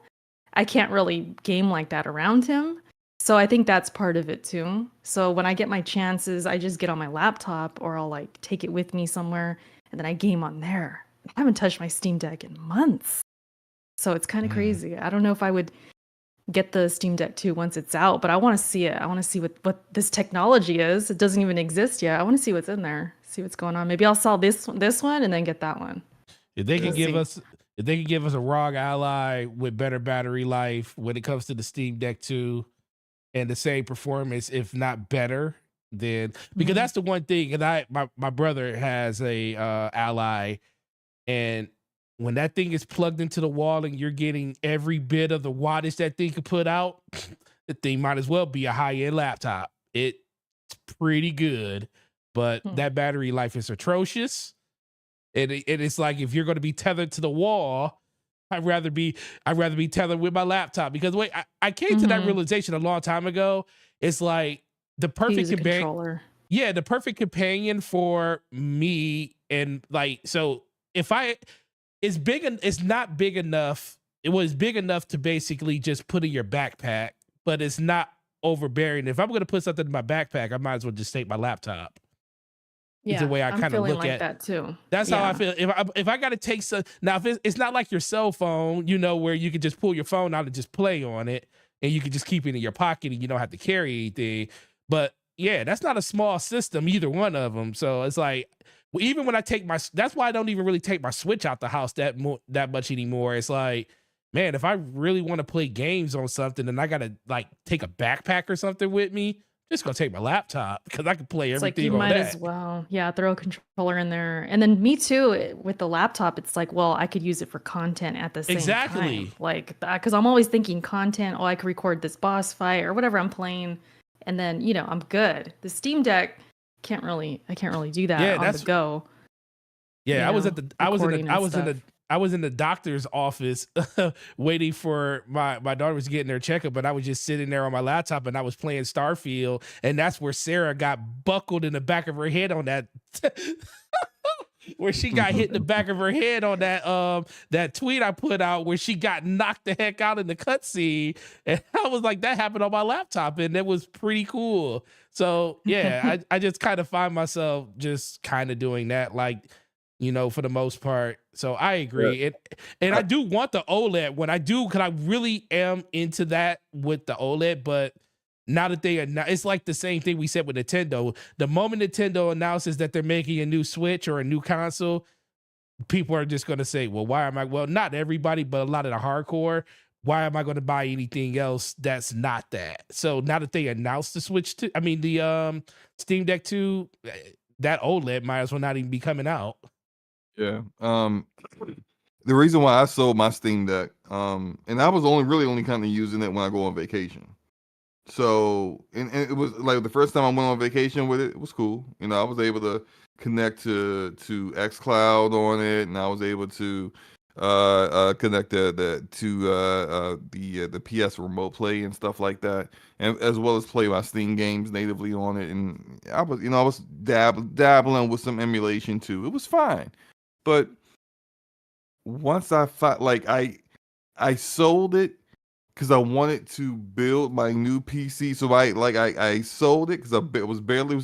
I can't really game like that around him, so I think that's part of it too. So when I get my chances, I just get on my laptop or I'll like take it with me somewhere and then I game on there. I haven't touched my Steam Deck in months. So it's kind of crazy. I don't know if I would get the Steam Deck 2 once it's out, but I want to see it. I want to see what this technology is. It doesn't even exist yet. I want to see what's in there, see what's going on. Maybe I'll sell this one and then get that one. If they We'll could give see. us, if they could give us a ROG Ally with better battery life when it comes to the Steam Deck 2 and the same performance, if not better, then because Mhm. that's the one thing. And my brother has a Ally, and when that thing is plugged into the wall and you're getting every bit of the wattage that thing could put out, the thing might as well be a high-end laptop. It's pretty good, but Hmm. that battery life is atrocious. And it's like if you're going to be tethered to the wall, I'd rather be tethered with my laptop because wait, I came to that Mhm. realization a long time ago. It's like the You perfect use a controller. yeah, the perfect companion for me. And like, so if it's big and it's not big enough, it was big enough to basically just put in your backpack, but it's not overbearing. If I'm going to put something in my backpack, I might as well just take my laptop. Is the Yeah, way I I'm kind of feeling look like at. that too. That's how I Yeah. feel. If I got to take some now, if it's not like your cell phone, where you can just pull your phone out and just play on it, and you can just keep it in your pocket and you don't have to carry anything. But yeah, that's not a small system, either one of them. So it's like, even when I take that's why I don't even really take my Switch out the house that much anymore. It's like, man, if I really want to play games on something and I gotta like take a backpack or something with me, just gonna take my laptop because I can play It's like you everything on might as that. well, yeah, throw a controller in there. And then me too, with the laptop, it's like, well, I could use it for content at the same time. Exactly. Like, because I'm always thinking content, oh, I could record this boss fight or whatever I'm playing, and then, I'm good. The Steam Deck I can't really do that Yeah, on the that's go, Yeah, recording and stuff. I was in the doctor's office waiting for my daughter was getting her checkup, but I was just sitting there on my laptop and I was playing Starfield, and that's where Sarah got buckled in the back of her head on that where she got hit in the back of her head on that tweet I put out where she got knocked the heck out in the cutscene. And I was like, that happened on my laptop, and it was pretty cool. So yeah, I just kind of find myself just kind of doing that, like, for the most part. So I Yeah. agree. And I do want the OLED when I do, because I really am into that with the OLED, but now that it's like the same thing we said with Nintendo. The moment Nintendo announces that they're making a new Switch or a new console, people are just going to say, well, well, not everybody, but a lot of the hardcore, why am I going to buy anything else that's not that? So now that they announced the the Steam Deck 2, that OLED might as well not even be coming out. Yeah. The reason why I sold my Steam Deck, and I was only kind of using it when I go on vacation. So, and it was like the first time I went on vacation with it, it was cool. You know, I was able to connect to xCloud on it, and I was able to connect the PS Remote Play and stuff like that, and as well as play my Steam games natively on it. And I was dabbling with some emulation too. It was fine, but once I sold it because I wanted to build my new PC. So I sold it because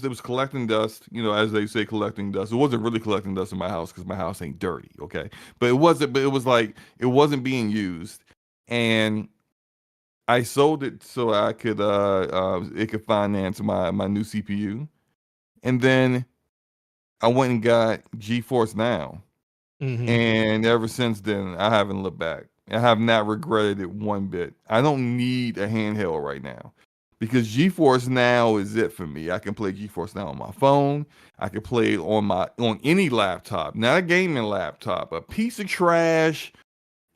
it was collecting dust, as they say, collecting dust. It wasn't really collecting dust in my house because my house ain't dirty, okay? But it was like it wasn't being used. And I sold it so I could it could finance my new CPU. And then I went and got GeForce Now. And ever since then, I haven't looked back. I have not regretted it one bit. I don't need a handheld right now because GeForce Now is it for me. I can play GeForce Now on my phone. I can play it on any laptop, not a gaming laptop, a piece of trash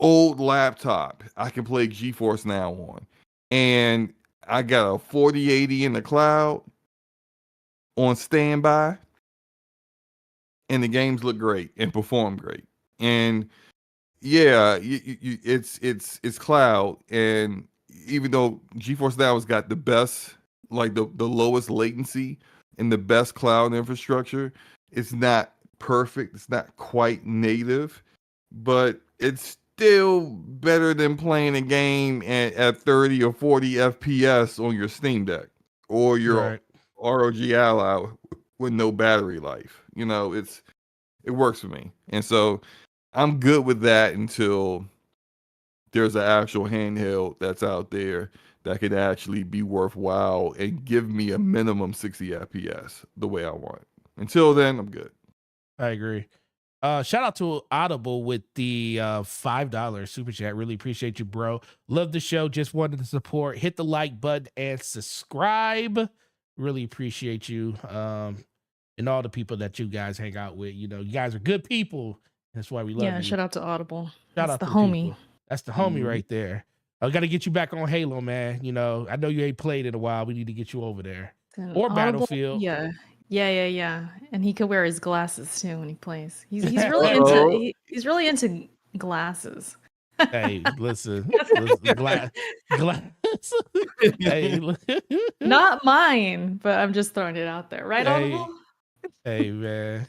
old laptop. I can play GeForce Now on, and I got a 4080 in the cloud on standby, and the games look great and perform great. And yeah, it's cloud, and even though GeForce Now has got the best, like the lowest latency and the best cloud infrastructure, it's not perfect. It's not quite native, but it's still better than playing a game at 30 or 40 FPS on your Steam Deck or your Right. ROG Ally with no battery life. It works for me, and so I'm good with that until there's an actual handheld that's out there that could actually be worthwhile and give me a minimum 60 FPS the way I want. Until then, I'm good. I agree. Shout out to Audible with the $5 super chat. Really appreciate you, bro. Love the show. Just wanted to support. Hit the like button and subscribe. Really appreciate you. And all the people that you guys hang out with. You guys are good people. That's why we love Yeah, you. shout out to Audible. Shout That's out the to homie. people. That's the homie right there. I got to get you back on Halo, man. I know you ain't played in a while. We need to get you over there. And Or Audible, Battlefield. yeah. And he could wear his glasses too when he plays. He's really Uh-oh. he's really into glasses. Hey, listen, glass. Hey, Not mine, but I'm just throwing it out there, right, Audible? Hey, man.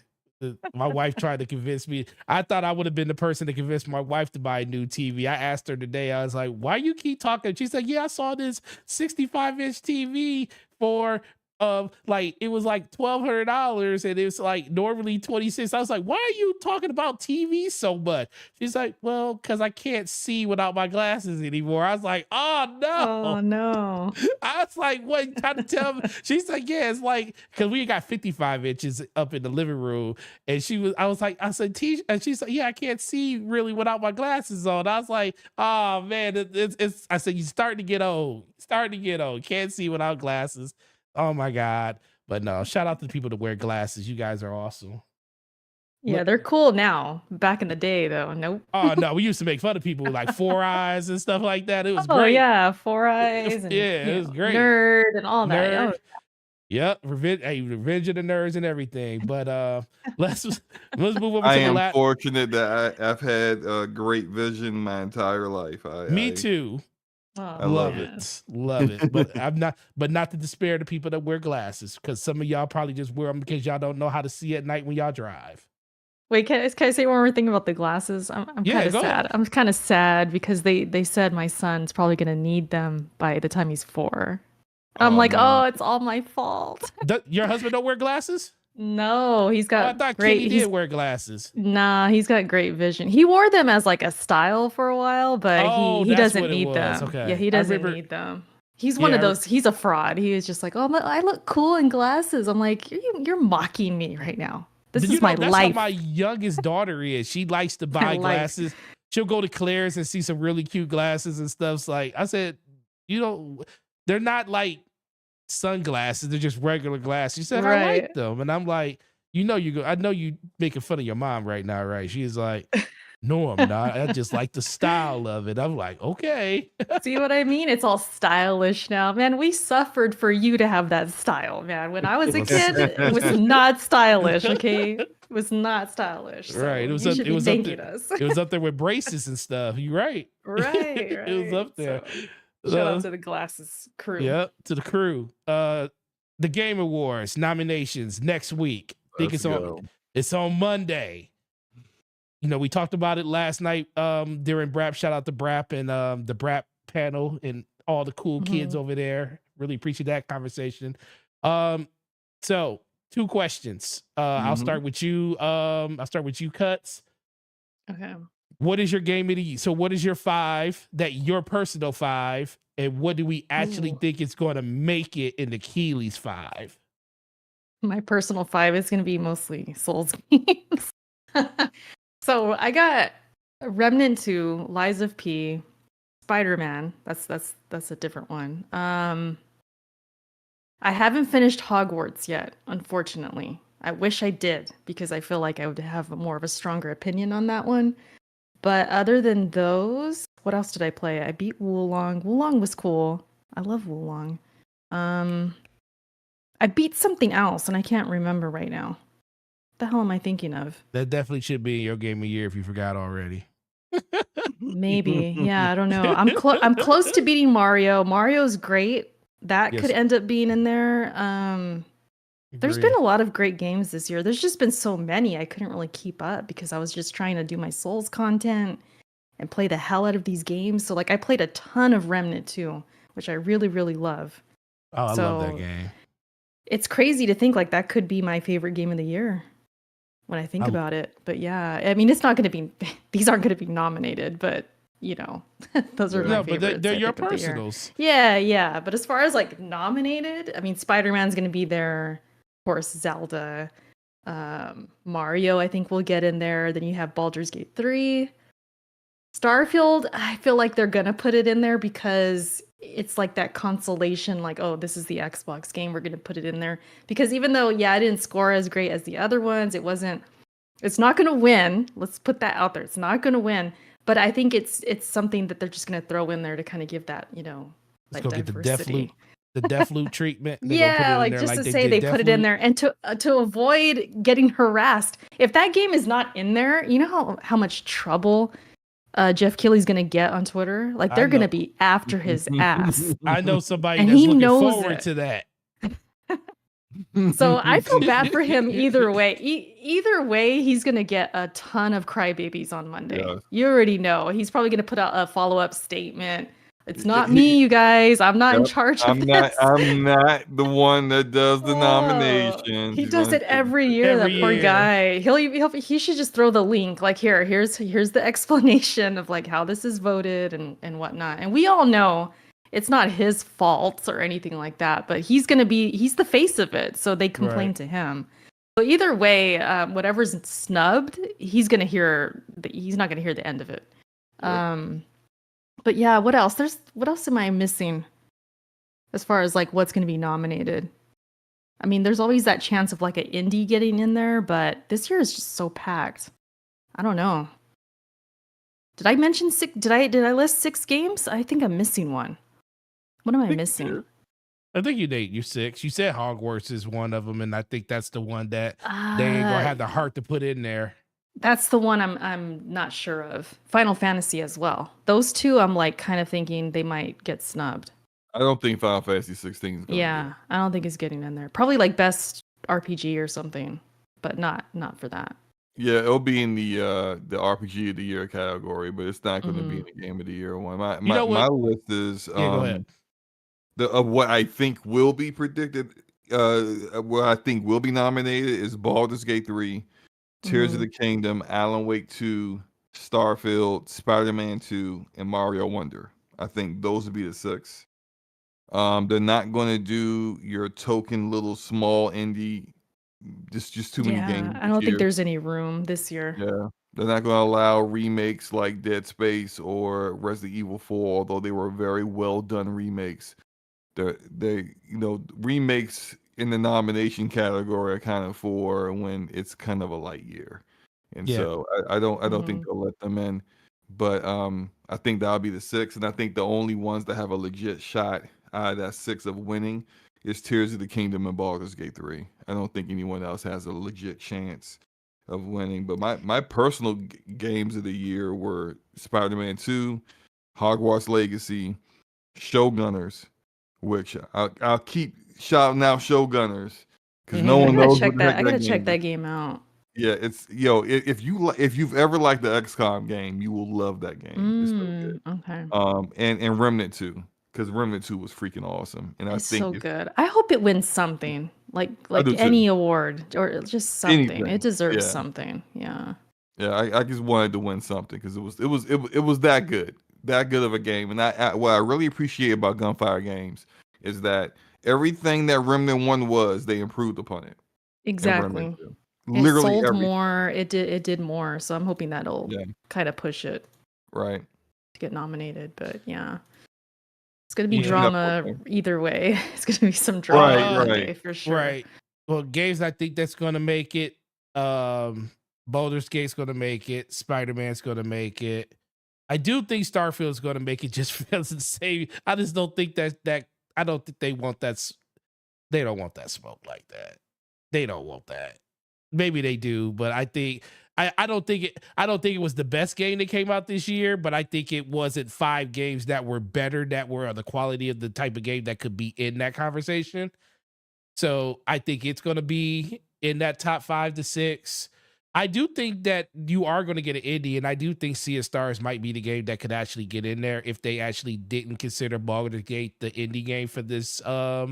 My wife tried to convince me. I thought I would have been the person to convince my wife to buy a new TV. I asked her today, I was like, why you keep talking? She said, yeah, I saw this 65-inch TV for it was like $1,200 and it was like normally 26. I was like, why are you talking about TV so much? She's like, well, because I can't see without my glasses anymore. I was like, oh no. Oh no. I was like, what you trying to tell me? She's like, yeah, it's like, because we got 55 inches up in the living room. And I said, and she's like, yeah, I can't see really without my glasses on. I was like, oh man, I said, you're starting to get old. Can't see without glasses. Oh my God. But no, shout out to the people that wear glasses. You guys are awesome. Yeah, they're cool now. Back in the day, though, nope. Oh no, we used to make fun of people with like 4 eyes and stuff like that. It was Oh great. yeah, 4 eyes and it was great. nerd and all that. Nerd. Oh, yep, revenge of the nerds and everything. But let's move over I to the am last. fortunate that I've had great vision my entire life. Me too. I love Love it. But not to despair the people that wear glasses, because some of y'all probably just wear them because y'all don't know how to see at night when y'all drive. Wait, can I say one more thing about the glasses? I'm kind of sad. Ahead. I'm kind of sad because they said my son's probably gonna need them by the time he's 4. I'm like, man. oh, it's all my fault. Your husband don't wear glasses? No, he's got I thought great. Kenny did wear glasses. Nah, he's got great vision. He wore them as like a style for a while, but he that's doesn't what it need was. them. Okay. Yeah, he I doesn't remember- need them. He's one of those. He's a fraud. He is just like, oh, I look cool in glasses. I'm like, you're mocking me right now. This is my that's life. how my youngest daughter is. She likes to buy glasses. She'll go to Claire's and see some really cute glasses and stuff. So like I said, they're not like sunglasses. They're just regular glasses. She said, I like them. And I'm like, You know you go. I know you making fun of your mom right now, right? She's like, "No, I'm not. I just like the style of it." I'm like, "Okay." See what I mean? It's all stylish now. Man, we suffered for you to have that style, man. When I was a kid, it was not stylish, okay? It was not stylish. So Right. you should be thanking us. It was up there with braces and stuff. You're right. Right, It was right. up there. So shout out to the glasses crew. Yeah, to the crew. The Game Awards nominations next week. I think it's on Monday. You know, we talked about it last night during BRAP. Shout out to BRAP and the BRAP panel and all the cool kids over there. Really appreciate that conversation. So 2 questions. I'll start with you. I'll start with you, Cuts. Okay. What is your game of the year? So what is your 5, your personal 5, and what do we actually think is going to make it in the Keeley's 5? My personal 5 is going to be mostly Souls games. So I got Remnant 2, Lies of P, Spider-Man. That's a different one. I haven't finished Hogwarts yet, unfortunately. I wish I did because I feel like I would have more of a stronger opinion on that one. But other than those, what else did I play? I beat Wulong. Wulong was cool. I love Wulong. I beat something else and I can't remember right now. What the hell am I thinking of? That definitely should be in your game of the year if you forgot already. Maybe. Yeah, I don't know. I'm close to beating Mario. Mario's great. That could end up being in there. There's been a lot of great games this year. There's just been so many I couldn't really keep up because I was just trying to do my Souls content and play the hell out of these games. So like I played a ton of Remnant 2, which I really, really love. Oh, I love that game. It's crazy to think like that could be my favorite game of the year when I think about it. But yeah, I mean, it's not going to be, these aren't going to be nominated, but you know, those are my favorites. But they're your personals. Yeah. But as far as like nominated, I mean, Spider-Man's going to be there. Of course, Zelda. Mario, I think will get in there. Then you have Baldur's Gate 3. Starfield, I feel like they're going to put it in there because it's like that consolation, like, oh, this is the Xbox game. We're going to put it in there. Because even though, yeah, it didn't score as great as the other ones, it's not going to win. Let's put that out there. It's not going to win. But I think it's something that they're just going to throw in there to kind of give that, you know, like diversity. Get the Deathloop treatment. Yeah, like just to say they put it in there and to avoid getting harassed. If that game is not in there, you know how much trouble Jeff Keighley's gonna get on Twitter? Like they're gonna be after his ass. I know somebody that's looking forward to that. So I feel bad for him either way. Either way, he's gonna get a ton of crybabies on Monday. Yes. You already know. He's probably gonna put out a follow-up statement. It's not me, you guys. I'm not in charge of this. I'm not the one that does the nomination. He does it every year. That poor guy. He should just throw the link. Like here's the explanation of like how this is voted and whatnot. And we all know it's not his fault or anything like that. But he's the face of it. So they complain to him. So either way, whatever's snubbed, he's not gonna hear the end of it. Right. But yeah, what else? What else am I missing as far as like what's going to be nominated? I mean, there's always that chance of like an indie getting in there, but this year is just so packed. I don't know. Did I mention 6? Did I list 6 games? I think I'm missing one. What am I missing? I think you did. You 6. You said Hogwarts is one of them, and I think that's the one that they ain't gonna have the heart to put in there. That's the one I'm not sure of. Final Fantasy as well. Those two, I'm like kind of thinking they might get snubbed. I don't think Final Fantasy 16 is going to I don't think it's getting in there. Probably like best RPG or something, but not for that. Yeah, it'll be in the RPG of the year category, but it's not going to be in the Game of the Year one. My list is go ahead. Of what I think will be predicted. What I think will be nominated is Baldur's Gate 3. Tears of the Kingdom, Alan Wake 2, Starfield, Spider-Man 2, and Mario Wonder. I think those would be the 6. They're not going to do your token little small indie. Just too many games. I don't think there's any room this year. Yeah, they're not going to allow remakes like Dead Space or Resident Evil 4, although they were very well done remakes. They remakes in the nomination category are kind of for when it's kind of a light year, and Yeah. so I don't think Mhm. they'll let them in. But I think that'll be the 6, and I think the only ones that have a legit shot out of that 6 of winning is Tears of the Kingdom and Baldur's Gate 3. I don't think anyone else has a legit chance of winning. But my personal games of the year were Spider-Man 2, Hogwarts Legacy, Showgunners, which I'll keep shouting out Showgunners because no I one gotta knows what check the that. heck I that gotta game check is. that game out. Yeah, it's if you've ever liked the XCOM game, you will love that game. It's so good. Okay. And Remnant 2, because Remnant 2 was freaking awesome, and I It's think so it's good. I hope it wins something, I do any too. award or just something. It Anything, deserves yeah, something. Yeah. yeah. I just wanted to win something because it was that good of a game, and what I really appreciate about Gunfire Games is that everything that Remnant 1 was, they improved upon it in Remnant Exactly. 2. It Literally sold everything. more. It did more. So I'm hoping that'll Yeah, kind of push it right. to get nominated. But yeah, it's gonna be Yeah. drama Definitely. either way. It's gonna be some drama Right, on Uh, that right. day for sure. right. Well, games I think that's gonna make it. Baldur's Gate's gonna make it. Spider-Man's gonna make it. I do think Starfield's gonna make it just because it's the same. I just don't think that I don't think they want that. They don't want that smoke like that. They don't want that. Maybe they do, but I don't think it was the best game that came out this year, but I think it wasn't 5 games that were better, that were of the quality of the type of game that could be in that conversation. So I think it's going to be in that top 5 to 6. I do think that you are going to get an indie, and I do think Sea of Stars might be the game that could actually get in there if they actually didn't consider Baldur's Gate the indie game for this one.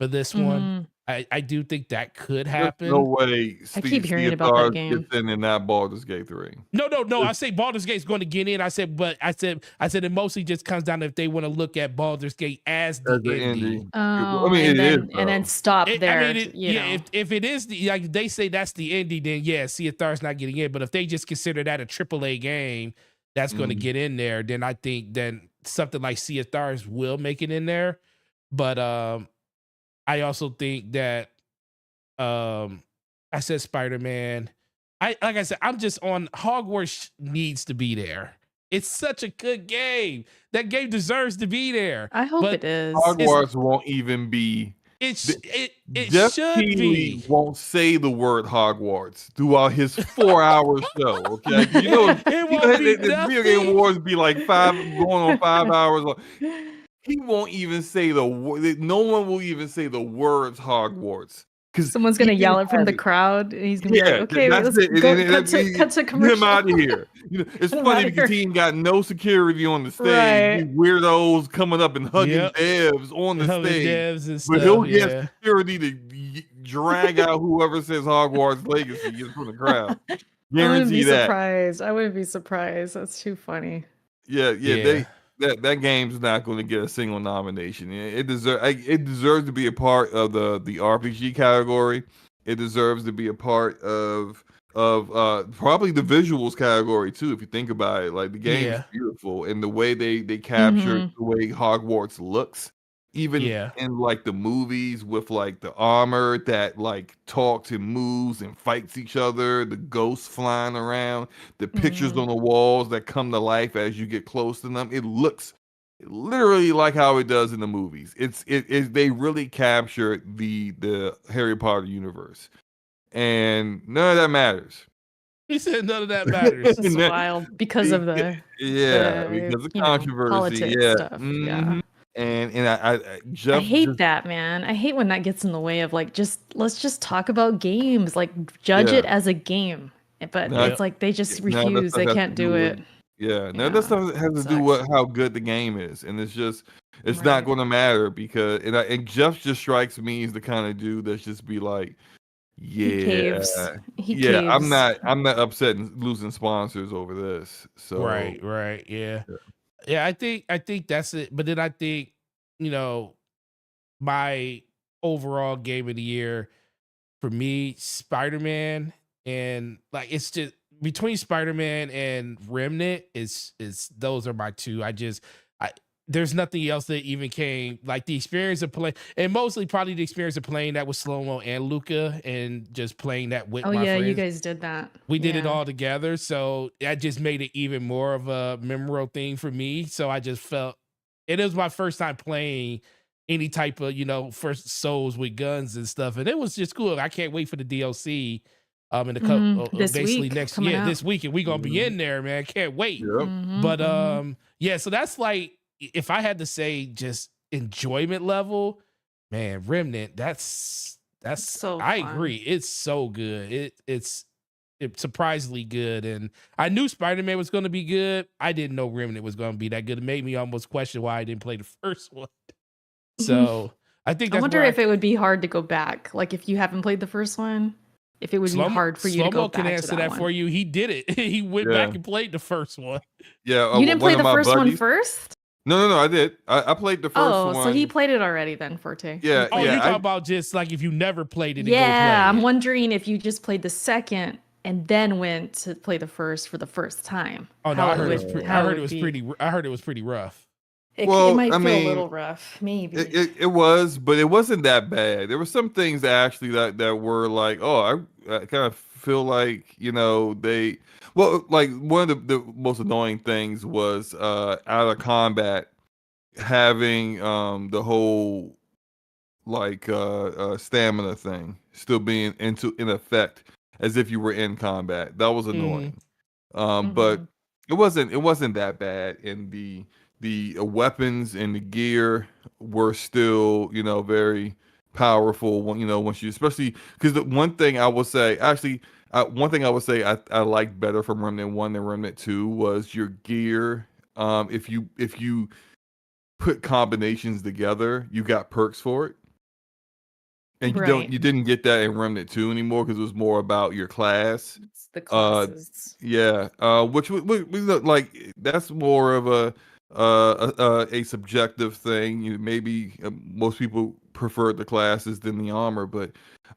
Hmm. I do think that could There's no happen. way I keep hearing Sea of about that Stars gets game. in that Baldur's Gate 3. No. I It's say Baldur's Gate's going to get in. I said it mostly just comes down to if they want to look at Baldur's Gate as the as an indie. indie. I Oh, mean, and it is then though. stop I there. mean, You know. if it is like they say that's the indie, then yeah, Sea of Stars not getting in. But if they just consider that a AAA game that's going to Mhm. get in there, then I think then something like Sea of Stars will make it in there. But I also think that I said Spider-Man. Like I said, I'm just on Hogwarts needs to be there. It's such a good game. That game deserves to be there. I hope But it is. it's Hogwarts won't even be. it's it Jeff should Keighley be. won't say the word Hogwarts throughout his 4-hour show. Okay, 'cause It won't be the video game nothing. awards be like going on 5 hours long. He won't even say the word. No one will even say the words Hogwarts because Someone's he gonna didn't yell it from have the it. crowd, and he's gonna be like, Yeah, "Okay, that's let's it. go. Cut to Get him commercial. out of here. It's Get him funny out of because here." he ain't got no security on the stage. Right. These weirdos coming up and hugging Yep. devs on the Other stage. devs and But he'll stuff. get Yeah. security to drag out whoever says Hogwarts Legacy from the crowd. I wouldn't be Guarantee that. surprised. I wouldn't be surprised. That's too funny. Yeah, Yeah. that game's not going to get a single nomination. It deserves to be a part of the RPG category. It deserves to be a part of probably the visuals category too. If you think about it, like the game's Yeah. beautiful and the way they captured Hmm. the way Hogwarts looks, even Yeah. in like the movies with like the armor that like talks and moves and fights each other, the ghosts flying around, the pictures Hmm. on the walls that come to life as you get close to them. It looks literally like how it does in the movies. They really captured the Harry Potter universe, and none of that matters. He said none of that matters. It's And that- wild because of yeah, because of controversy. politics Yeah. stuff. Yeah. And I Jeff hate just that, man. I hate when that gets in the way of like let's just talk about games, like judge yeah. it as a game. But Now, it's Yep. like they just now that refuse. stuff They has to can't do do with it. now that Yeah. stuff has to do Sucks. with how good the game is, and it's not Right. going to matter because and Jeff just strikes me as the kind of dude that's just be like, He caves. He yeah, caves. I'm not upset and losing sponsors over this. So Right. Yeah. yeah. Yeah, I think that's it. But then I think, you know, my overall game of the year for me, Spider-Man, and like it's just between Spider-Man and Remnant is those are my two. I there's nothing else that even came like the experience of playing, and mostly probably the experience of playing that with Slow-Mo and Luca, and just playing that with Oh my yeah, you friends. guys did that. We did it Yeah. all together, so that just made it even more of a memorable thing for me. So I just felt it was my first time playing any type of, first Souls with guns and stuff, and it was just cool. I can't wait for the DLC in a couple This basically week next coming out. this week, and we gonna be Mhm. in there, man. Can't wait. Yep. But yeah, so that's like if I had to say just enjoyment level, man, Remnant, that's So I fun. agree. It's so good. It's surprisingly good. And I knew Spider-Man was gonna be good. I didn't know Remnant was gonna be that good. It made me almost question why I didn't play the first one. So I think I that's wonder where if it would be hard to go back. Like if you haven't played the first one, if it would be hard for you to go Slow-Mo back can to answer that that one. for you. He did it. He went Yeah. back and played the first one. Yeah. You didn't play one of the my first one buddies. first? No, I did. I played the first Oh, one. so he played it already then, Forte. He Yeah, Oh, played you're it. talking about just like if you never played it and go Yeah, I'm play it. wondering if you just played the second and then went to play the first for the first time. Oh no, how I it heard would, it was how I it heard would it was be. pretty rough. It Well, might I feel a mean, little rough, maybe. it was, but it wasn't that bad. There were some things that actually that were like, oh, I kind of feel like they. Well, like one of the most annoying things was out of combat having the whole like stamina thing still being in effect as if you were in combat. That was annoying. But it wasn't that bad, and the weapons and the gear were still very powerful once you, especially because the one thing I would say actually one thing I would say I liked better from Remnant 1 than Remnant 2 was your gear. If you put combinations together, you got perks for it. And Right. you didn't get that in Remnant 2 anymore because it was more about your class. It's the Uh, classes. yeah, which we look like that's more of a subjective thing. Maybe most people prefer the classes than the armor, but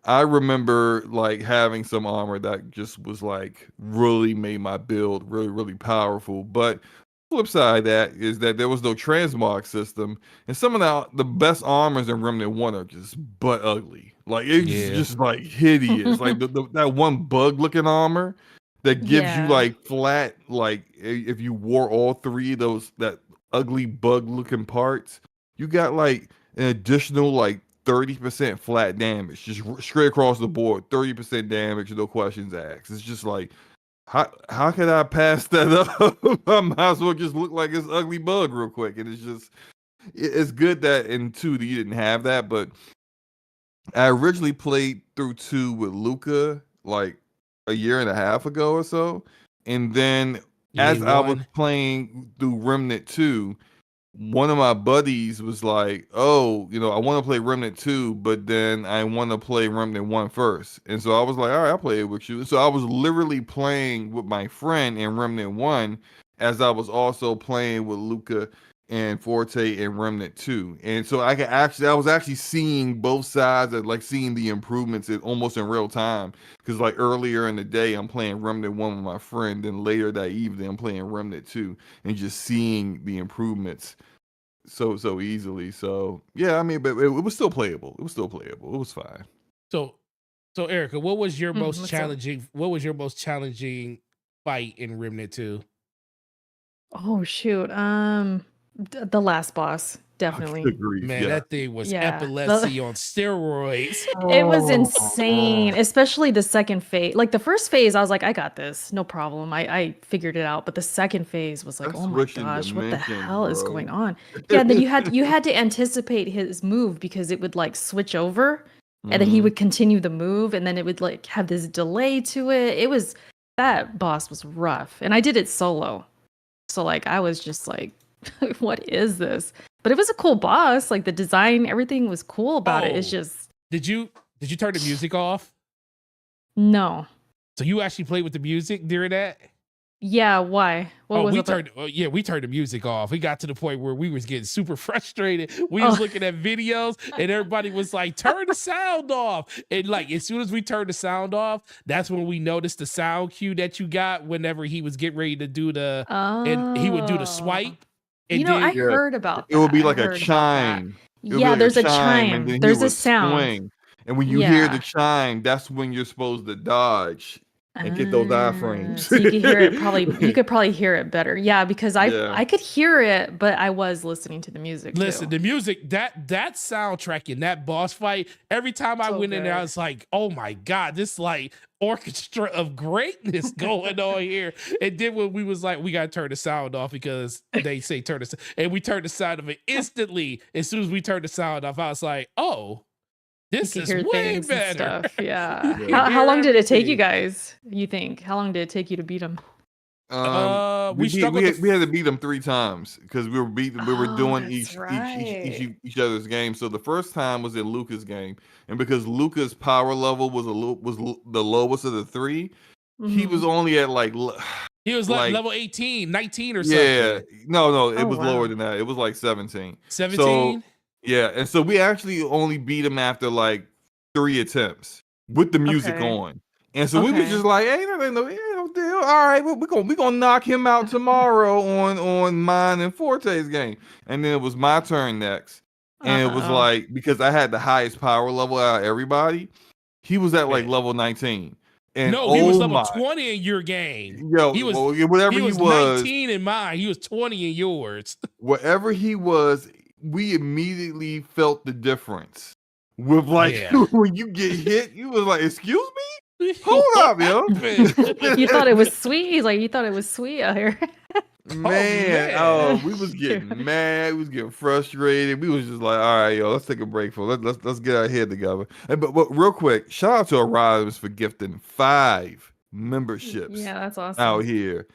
I remember like having some armor that just was like really made my build really really powerful. But flip side of that is that there was no transmog system, and some of the best armors in Remnant 1 are just butt ugly. Like it's Yeah. just like hideous. Like that one bug looking armor that gives you Yeah. like flat, like if you wore all three of those that ugly bug looking parts, you got like an additional like 30% flat damage, just straight across the board, 30% damage, no questions asked. It's just like how can I pass that up? I might as well just look like this ugly bug real quick. And it's just it's good that in 2 that you didn't have that, but I originally played through 2 with Luca like a year and a half ago or so. And then You as mean I was one? playing through Remnant 2, one of my buddies was like, "Oh, I want to play Remnant 2, but then I want to play Remnant 1 first." And so I was like, "All right, I'll play it with you." So I was literally playing with my friend in Remnant 1 as I was also playing with Luca and Forte in Remnant 2. And so I was actually seeing both sides of like seeing the improvements almost in real time. Because like earlier in the day, I'm playing Remnant 1 with my friend, then later that evening, I'm playing Remnant 2 and just seeing the improvements so easily. So yeah, I mean, but it was still playable. It was still playable. It was fine. So Erica, what was your most what's up? challenging what was your most challenging fight in Remnant 2? Oh shoot. The last boss, definitely. Good grief, Man, yeah. that thing was Yeah. epilepsy on steroids. It was insane, especially the second phase. Like the first phase, I was like, I got this, no problem. I figured it out. But the second phase was like, That's oh my switching gosh, what the dimensions, hell is bro. going on? Yeah, and then you had to anticipate his move because it would like switch over, and then he Mhm. would continue the move, and then it would like have this delay to it. That boss was rough, and I did it solo, so like I was just like, what is this? But it was a cool boss. Like the design, everything was cool about it. It's Oh. just Did you turn the music off? no. So you actually played with the music during that? Yeah, why? What was we up with- turned the music off. We got to the point where we was getting super frustrated. We was looking at videos and everybody was like, turn the sound off. And like as soon as we turned the sound off, that's when we noticed the sound cue that you got whenever he was getting ready to do and he would do the swipe. And You know, I then Yeah, heard about it would that. be I like a heard about that. chime. It would be Yeah, like a there's a chime, and chime. then he There's a would sound. swing. And when you hear the Yeah. chime, that's when you're supposed to dodge and get those iframes. So you could hear it you could probably hear it better. Yeah, because Yeah. I could hear it, but I was listening to the music listen, too. the music, that soundtrack in that boss fight, every time I So went in there, I good. was like, oh my God, this like orchestra of greatness going on here. And then when we was like, we gotta turn the sound off because they say turn the and we turned the sound off, and instantly, as soon as we turned the sound off, I was like, oh, You this could is hear way things and better. stuff. Yeah. Yeah. How long did it take you everything. guys, you think? How long did it take you to beat him? We struggled to We had to beat them 3 times because we were Oh, doing that's right. each other's game. So the first time was in Luca's game, and because Luca's power level was the lowest of the 3, he was Mhm. only at like He was like like level 18, 19 or yeah, something. no, it Oh, was lower wow. than that. It was like 17. So 17? yeah, and so we actually only beat him after like 3 attempts with the music Okay. on. And so we was Okay. just like, hey, no deal. All right, we're gonna knock him out tomorrow on mine and Forte's game. And then it was my turn next. And it was Uh-oh. like, because I had the highest power level out of everybody, he was at like Yeah. level 19. And No, he was oh level my, 20 in your game. yo, He was well, whatever he he was was, 19 in mine. He was 20 in yours. whatever he was, we immediately felt the difference. With like Yeah. when you get hit, you was like, excuse me? Hold up, yo. happened? You thought it was sweet? He's like, you thought it was sweet out here. Man, man. we was getting mad, we was getting frustrated. We was just like, all right, yo, let's take a break for let's get our head together. But real quick, shout out to Arrivals for gifting 5 memberships Yeah, that's out awesome. here.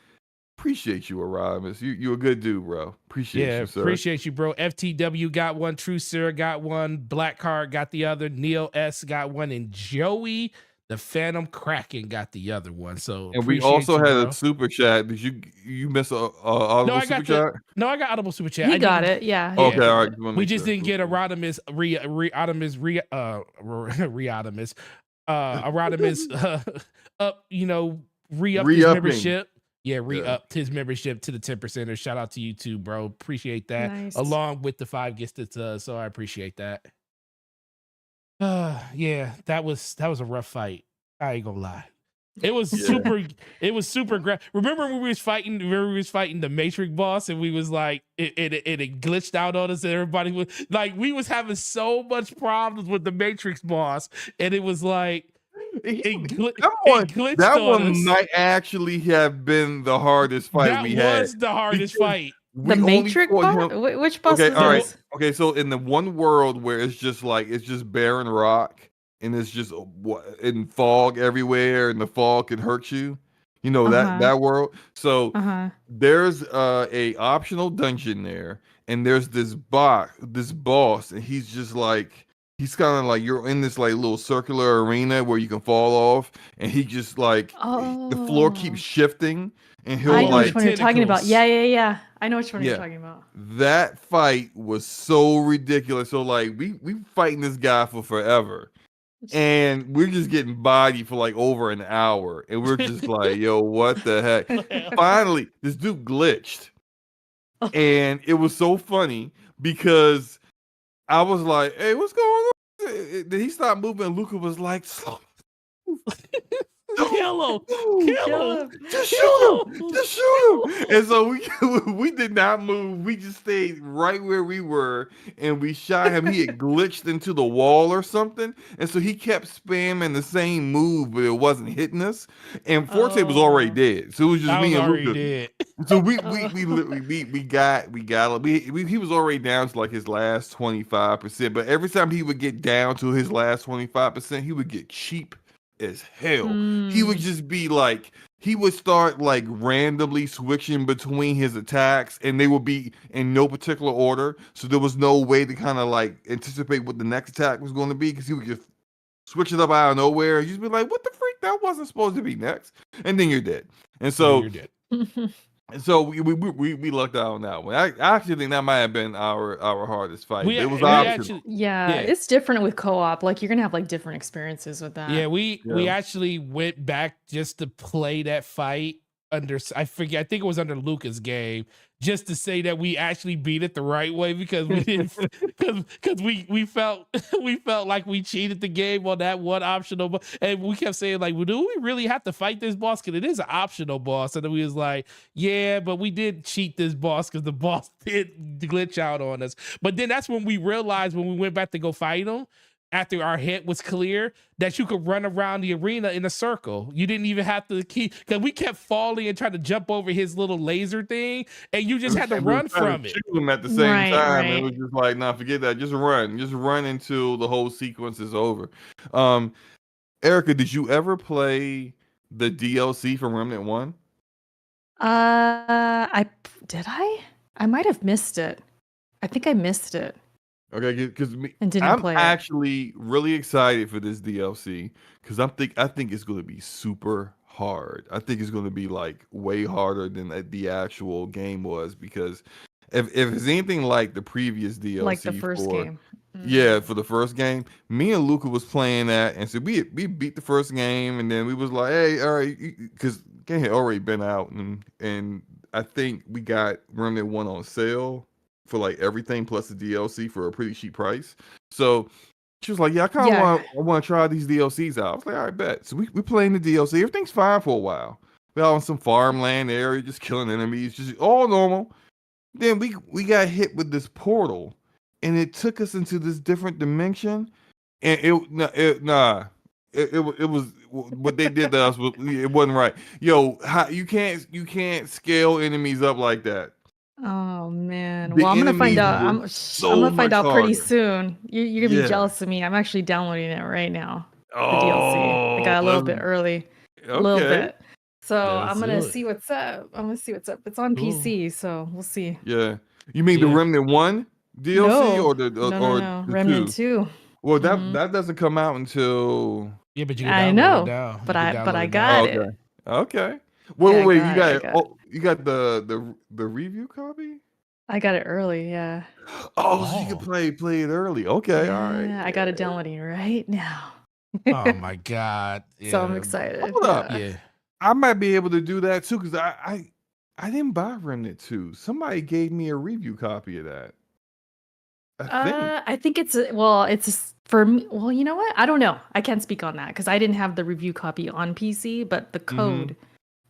Appreciate you, Arrivals. You a good dude, bro. Appreciate Yeah, you, sir. appreciate you, bro. FTW got one, True Sarah got one, Black Card got the other, Neil S got one, and Joey the Phantom Kraken got the other one. So And we appreciate also you, had bro. a super chat. Did you miss a No, audible I super got chat? I got audible super chat. He I got didn't. it. Yeah, Yeah. he Okay, did all right. it. Wanna We make just sure. didn't Cool, get cool. Erodimus up, re-upped his Re-upping. membership. Yeah, Yeah. re-upped his membership to the 10%. Shout out to you too, bro. Appreciate that. Nice. Along with the 5 gifted to us, so I appreciate that. Yeah, that was a rough fight. I ain't gonna lie. It was Yeah. super great. Remember when we was fighting the Matrix boss and we was like it glitched out on us and everybody was like we was having so much problems with the Matrix boss and it was like it glitched That on one us. might actually have been the hardest fight That we had. was the hardest because fight. The we only Matrix fought boss? him. Which boss Okay, was all right. this? Okay, so in the one world where it's just barren rock and it's just in fog everywhere and the fog can hurt you. You know Uh-huh. that world. So Uh-huh. there's a optional dungeon there, and there's this boss, and he's just like he's kind of like you're in this like little circular arena where you can fall off, and he just like the floor keeps Oh. shifting, and he'll I know like which one you're talking about. tentacles. Yeah. I know which one you're Yeah. talking about. that fight was so ridiculous. So like we fighting this guy for forever. And we're just getting bodied for like over an hour. And we're just like, yo, what the heck? Finally, this dude glitched. And it was so funny because I was like, hey, what's going on? Then he stopped moving. And Luca was like, slow. Kill him. Kill him. Just shoot him. Just shoot him. And so we did not move. We just stayed right where we were and we shot him. He had glitched into the wall or something. And so he kept spamming the same move, but it wasn't hitting us. And Forte was already dead. So it was just I me was and already Luca. dead. So we he was already down to like his last 25%. But every time he would get down to his last 25%, he would get cheap as hell. He would just be like he would start like randomly switching between his attacks and they would be in no particular order, so there was no way to kind of like anticipate what the next attack was going to be because he would just switch it up out of nowhere and you'd be like, what the freak, that wasn't supposed to be next, and then you're dead. And so You're dead. we lucked out on that one. I actually think that might have been our hardest fight. It was optional. Yeah, it's different with co-op. Like you're gonna have like different experiences with that. Yeah, we actually went back just to play that fight under, I forget, I think it was under Luca's game, just to say that we actually beat it the right way, because we didn't, because we felt we felt like we cheated the game on that one optional, and we kept saying like, well, do we really have to fight this boss? Because it is an optional boss, and then we was like, yeah, but we did cheat this boss because the boss did glitch out on us. But then that's when we realized, when we went back to go fight him, after our hit was clear, that you could run around the arena in a circle. You didn't even have to keep, because we kept falling and trying to jump over his little laser thing, and you just had to And we were run trying from to it. shoot him at the same Right, time. It right. was just like, nah, forget that. Just run until the whole sequence is over. Erica, did you ever play the DLC from Remnant 1? I did I? I might have missed it. I think I missed it Okay, because and didn't I'm play it. actually really excited for this DLC because I think it's going to be super hard. I think it's going to be like way harder than the actual game was, because if it's anything like the previous DLC Like the first for game. yeah, for the first game, me and Luca was playing that, and so we beat the first game, and then we was like, hey, all right, because game had already been out, and I think we got Remnant 1 on sale for like everything plus the DLC for a pretty cheap price. So she was like, yeah, I want to try these DLCs out. I was like, all right, bet. So we playing the DLC. Everything's fine for a while. We're out in some farmland area, just killing enemies, just all normal. Then we got hit with this portal, and it took us into this different dimension. And it was what they did to us. It wasn't right. Yo, you can't scale enemies up like that. Oh man. The Well, I'm gonna find enemies out. were I'm so gonna find much out pretty harder. soon. You're gonna be Yeah. jealous of me. I'm actually downloading it right now. The DLC. I Oh, got a little bit early. A little okay. bit. So Yeah, I'm let's gonna do it. see what's up. It's on Cool. PC, so we'll see. Yeah. You mean the Yeah. Remnant 1 DLC No, or the no. the Remnant 2? 2. Well, Mhm. that doesn't come out until Yeah, but you can I download it know, now. but You can I download it got now. okay. it. Okay. Yeah, Wait, I got it. you got the review copy? I got it early, yeah. Oh, so you can Oh. play it early. Okay, all right. Yeah, I got it downloading right now. Oh my God. So I'm Yeah. excited. Hold up. Yeah. Yeah. I might be able to do that too, because I didn't buy Remnant 2. Somebody gave me a review copy of that. I think. I think it's for me. Well, you know what? I don't know. I can't speak on that because I didn't have the review copy on PC, but the code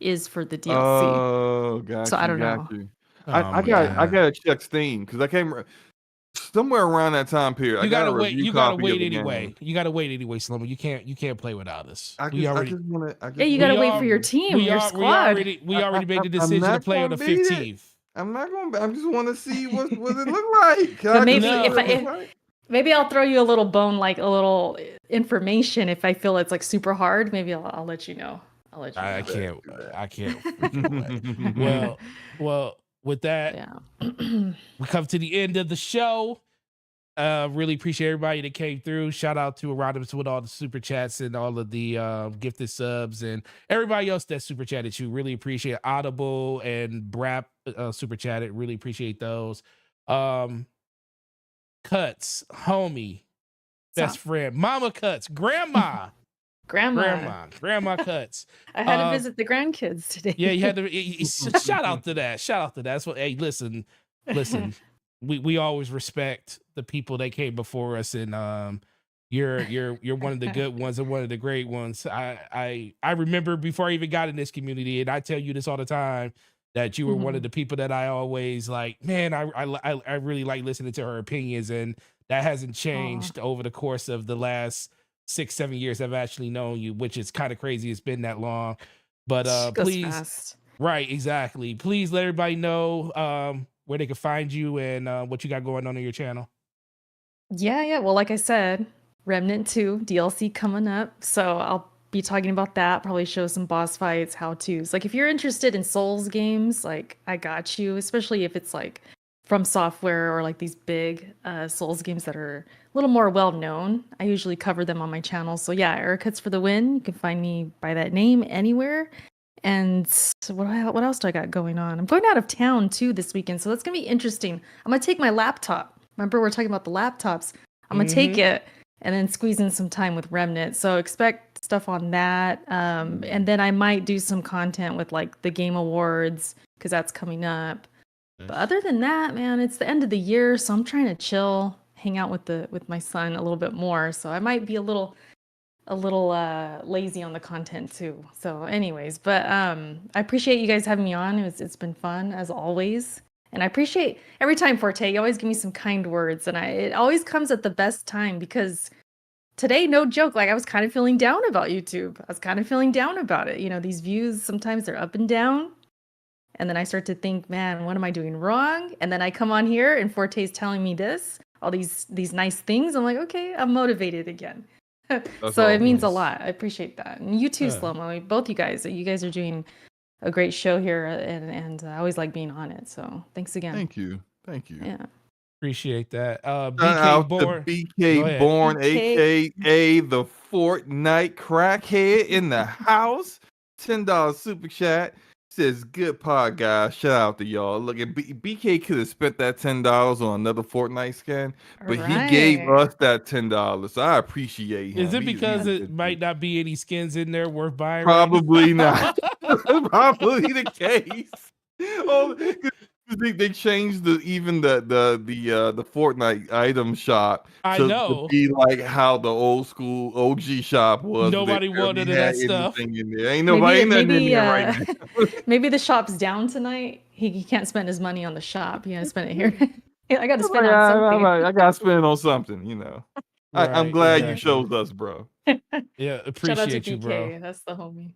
is for the DLC. Oh, got So you, I don't got know. you. Oh I my got God. to check Steam because I came somewhere around that time period. I You got gotta a wait. review You gotta copy wait of the anyway. game. You gotta wait anyway, Slumber. You can't play without us. I We already just want to. Yeah, you gotta wait for your team, your squad. we already made the I'm decision to not play on gonna the beat it. 15th. I'm not gonna. I just want to see what it look like. But I can maybe see No. what it look like. maybe I'll throw you a little bone, like a little information. If I feel it's like super hard, maybe I'll let you know. I'll let you know. I can't. I can't freaking wait. Well, with that, Yeah. we come to the end of the show. Really appreciate everybody that came through. Shout out to Anonymous with all the super chats and all of the gifted subs and everybody else that super chatted you. Really appreciate Audible and Brap super chatted. Really appreciate those. Cuts, homie, best friend, Mama Cuts, Grandma Cuts. I had to visit the grandkids today. Yeah, you had to. Shout out to that. Shout out to that. That's what. Hey, listen. We always respect the people that came before us, and you're one of the good ones and one of the great ones. I remember before I even got in this community, and I tell you this all the time, that you were one of the people that I always like. Man, I really like listening to her opinions, and that hasn't changed over the course of the last 6-7 years I've actually known you, which is kind of crazy. It's been that long, but please, fast. right, exactly. Please let everybody know where they can find you and what you got going on your channel. Yeah. Well, like I said, Remnant 2 DLC coming up, so I'll be talking about that. Probably show some boss fights, how-tos. Like if you're interested in Souls games, like I got you. Especially if it's like from Software or like these big Souls games that are a little more well known. I usually cover them on my channel. So yeah, Erica's for the win. You can find me by that name anywhere. And what else do I got going on? I'm going out of town too this weekend, so that's gonna be interesting. I'm gonna take my laptop. Remember, we're talking about the laptops. I'm gonna take it and then squeeze in some time with Remnant. So expect stuff on that. And then I might do some content with like the Game Awards because that's coming up. Nice. But other than that, man, it's the end of the year, so I'm trying to chill, hang out with my son a little bit more. So I might be a little lazy on the content too. So anyways, but I appreciate you guys having me on. It's been fun as always. And I appreciate every time, Forte, you always give me some kind words, and it always comes at the best time because today, no joke, like I was kind of feeling down about YouTube. I was kind of feeling down about it. You know, these views, sometimes they're up and down. And then I start to think, man, what am I doing wrong? And then I come on here and Forte's telling me this, all these nice things. I'm like, okay, I'm motivated again. So it means a lot. I appreciate that. And you too, Slow-Mo, both you guys are doing a great show here, and I always like being on it. So thanks again. Thank you. Yeah. Appreciate that. Shout BK out Born. to BK Born, aka the Fortnite crackhead in the house. $10 super chat. Says good pod, guys. Shout out to y'all. Look, at BK could have spent that $10 on another Fortnite skin, but he gave us that $10, so I appreciate him. Is it because it might not be any skins in there worth buying? Probably not. Probably the case. Oh, they changed the Fortnite item shop to be like how the old school OG shop was. Nobody wanted that stuff. In there. Ain't nobody in there right now. Maybe the shop's down tonight. He can't spend his money on the shop. He gotta spend it here. I gotta spend on something. I gotta spend it on something, you know. Right, I'm glad you showed us, bro. Yeah, appreciate you, bro. That's the homie.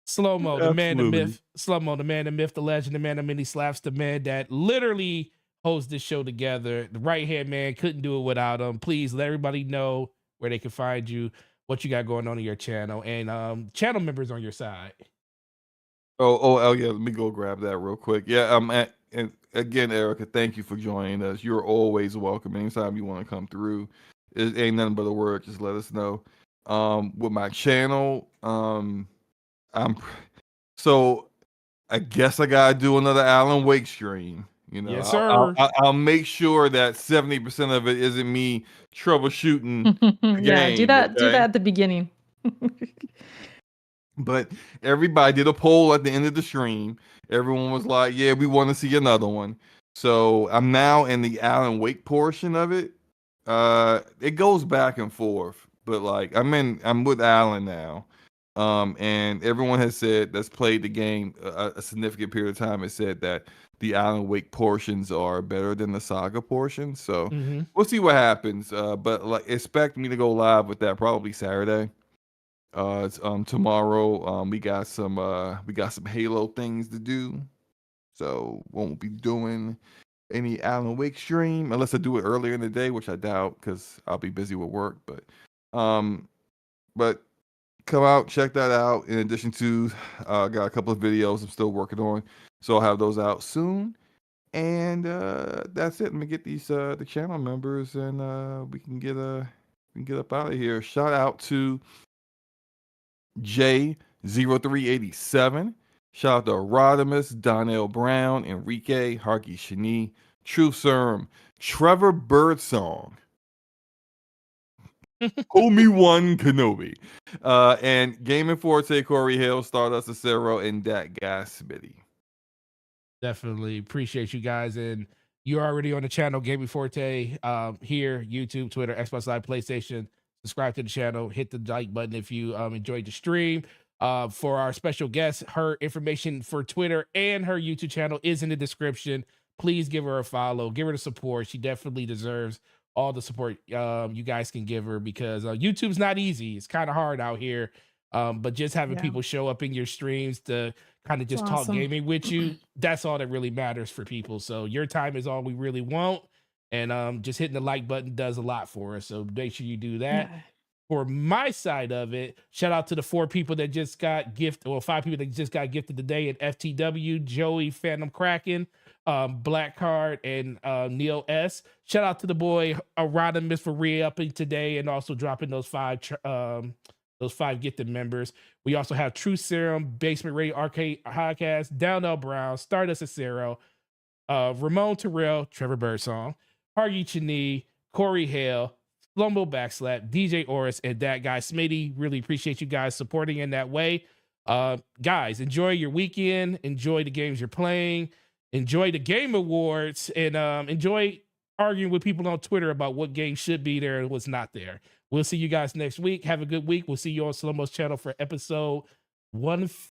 Slow-Mo, the man, the myth. Slow-Mo, the man, the myth, the legend, the man, the many slaps, the man that literally holds this show together. The right-hand man, couldn't do it without him. Please let everybody know where they can find you, what you got going on in your channel, and channel members on your side. Oh yeah, let me go grab that real quick. Yeah, and again, Erica, thank you for joining us. You're always welcome. Anytime you want to come through, it ain't nothing but a word. Just let us know. With my channel, so I guess I gotta do another Alan Wake stream. You know, yes, sir. I'll make sure that 70% of it isn't me troubleshooting. Yeah, do that. Okay? Do that at the beginning. But everybody did a poll at the end of the stream. Everyone was like, "Yeah, we want to see another one." So I'm now in the Alan Wake portion of it. It goes back and forth, but like I'm with Alan now. And everyone has said that's played the game a significant period of time has said that the Alan Wake portions are better than the Saga portions. So we'll see what happens. But like expect me to go live with that probably Saturday. Tomorrow we got some Halo things to do. So won't be doing any Alan Wake stream unless I do it earlier in the day, which I doubt because I'll be busy with work. But come out, check that out. In addition to, got a couple of videos I'm still working on, so I'll have those out soon. And that's it. Let me get these the channel members, and we can get up out of here. Shout out to J0387. Shout out to Rodimus, Donnell Brown, Enrique, Harky Shani, True Serum, Trevor Birdsong. Obi-Wan Kenobi. And Gaming Forte, Corey Hill, Stardust Acero, and that guy Smitty. Definitely appreciate you guys. And you're already on the channel, Gaming Forte, here, YouTube, Twitter, Xbox Live, PlayStation. Subscribe to the channel, hit the like button if you enjoyed the stream. For our special guest, her information for Twitter and her YouTube channel is in the description. Please give her a follow, give her the support. She definitely deserves all the support you guys can give her because YouTube's not easy. It's kind of hard out here. But just having people show up in your streams to kind of just talk gaming with you, that's all that really matters for people. So your time is all we really want. And just hitting the like button does a lot for us. So make sure you do that. Yeah. For my side of it, shout out to the 4 people that just got gifted, or 5 people that just got gifted today at FTW, Joey, Phantom Kraken, Black Card, and Neil S. Shout out to the boy Rodimus for re-upping today and also dropping those 5 gifted members. We also have True Serum, Basement Radio Arcade Podcast, Donnell Brown, Stardust Acero, Ramon Terrell, Trevor Birdsong, Hargy Chani, Corey Hale, Slumbo Backslap, DJ Oris, and that guy Smitty. Really appreciate you guys supporting in that way. Guys, enjoy your weekend. Enjoy the games you're playing. Enjoy the Game Awards, and enjoy arguing with people on Twitter about what game should be there and what's not there. We'll see you guys next week. Have a good week. We'll see you on Slumbo's channel for episode 1.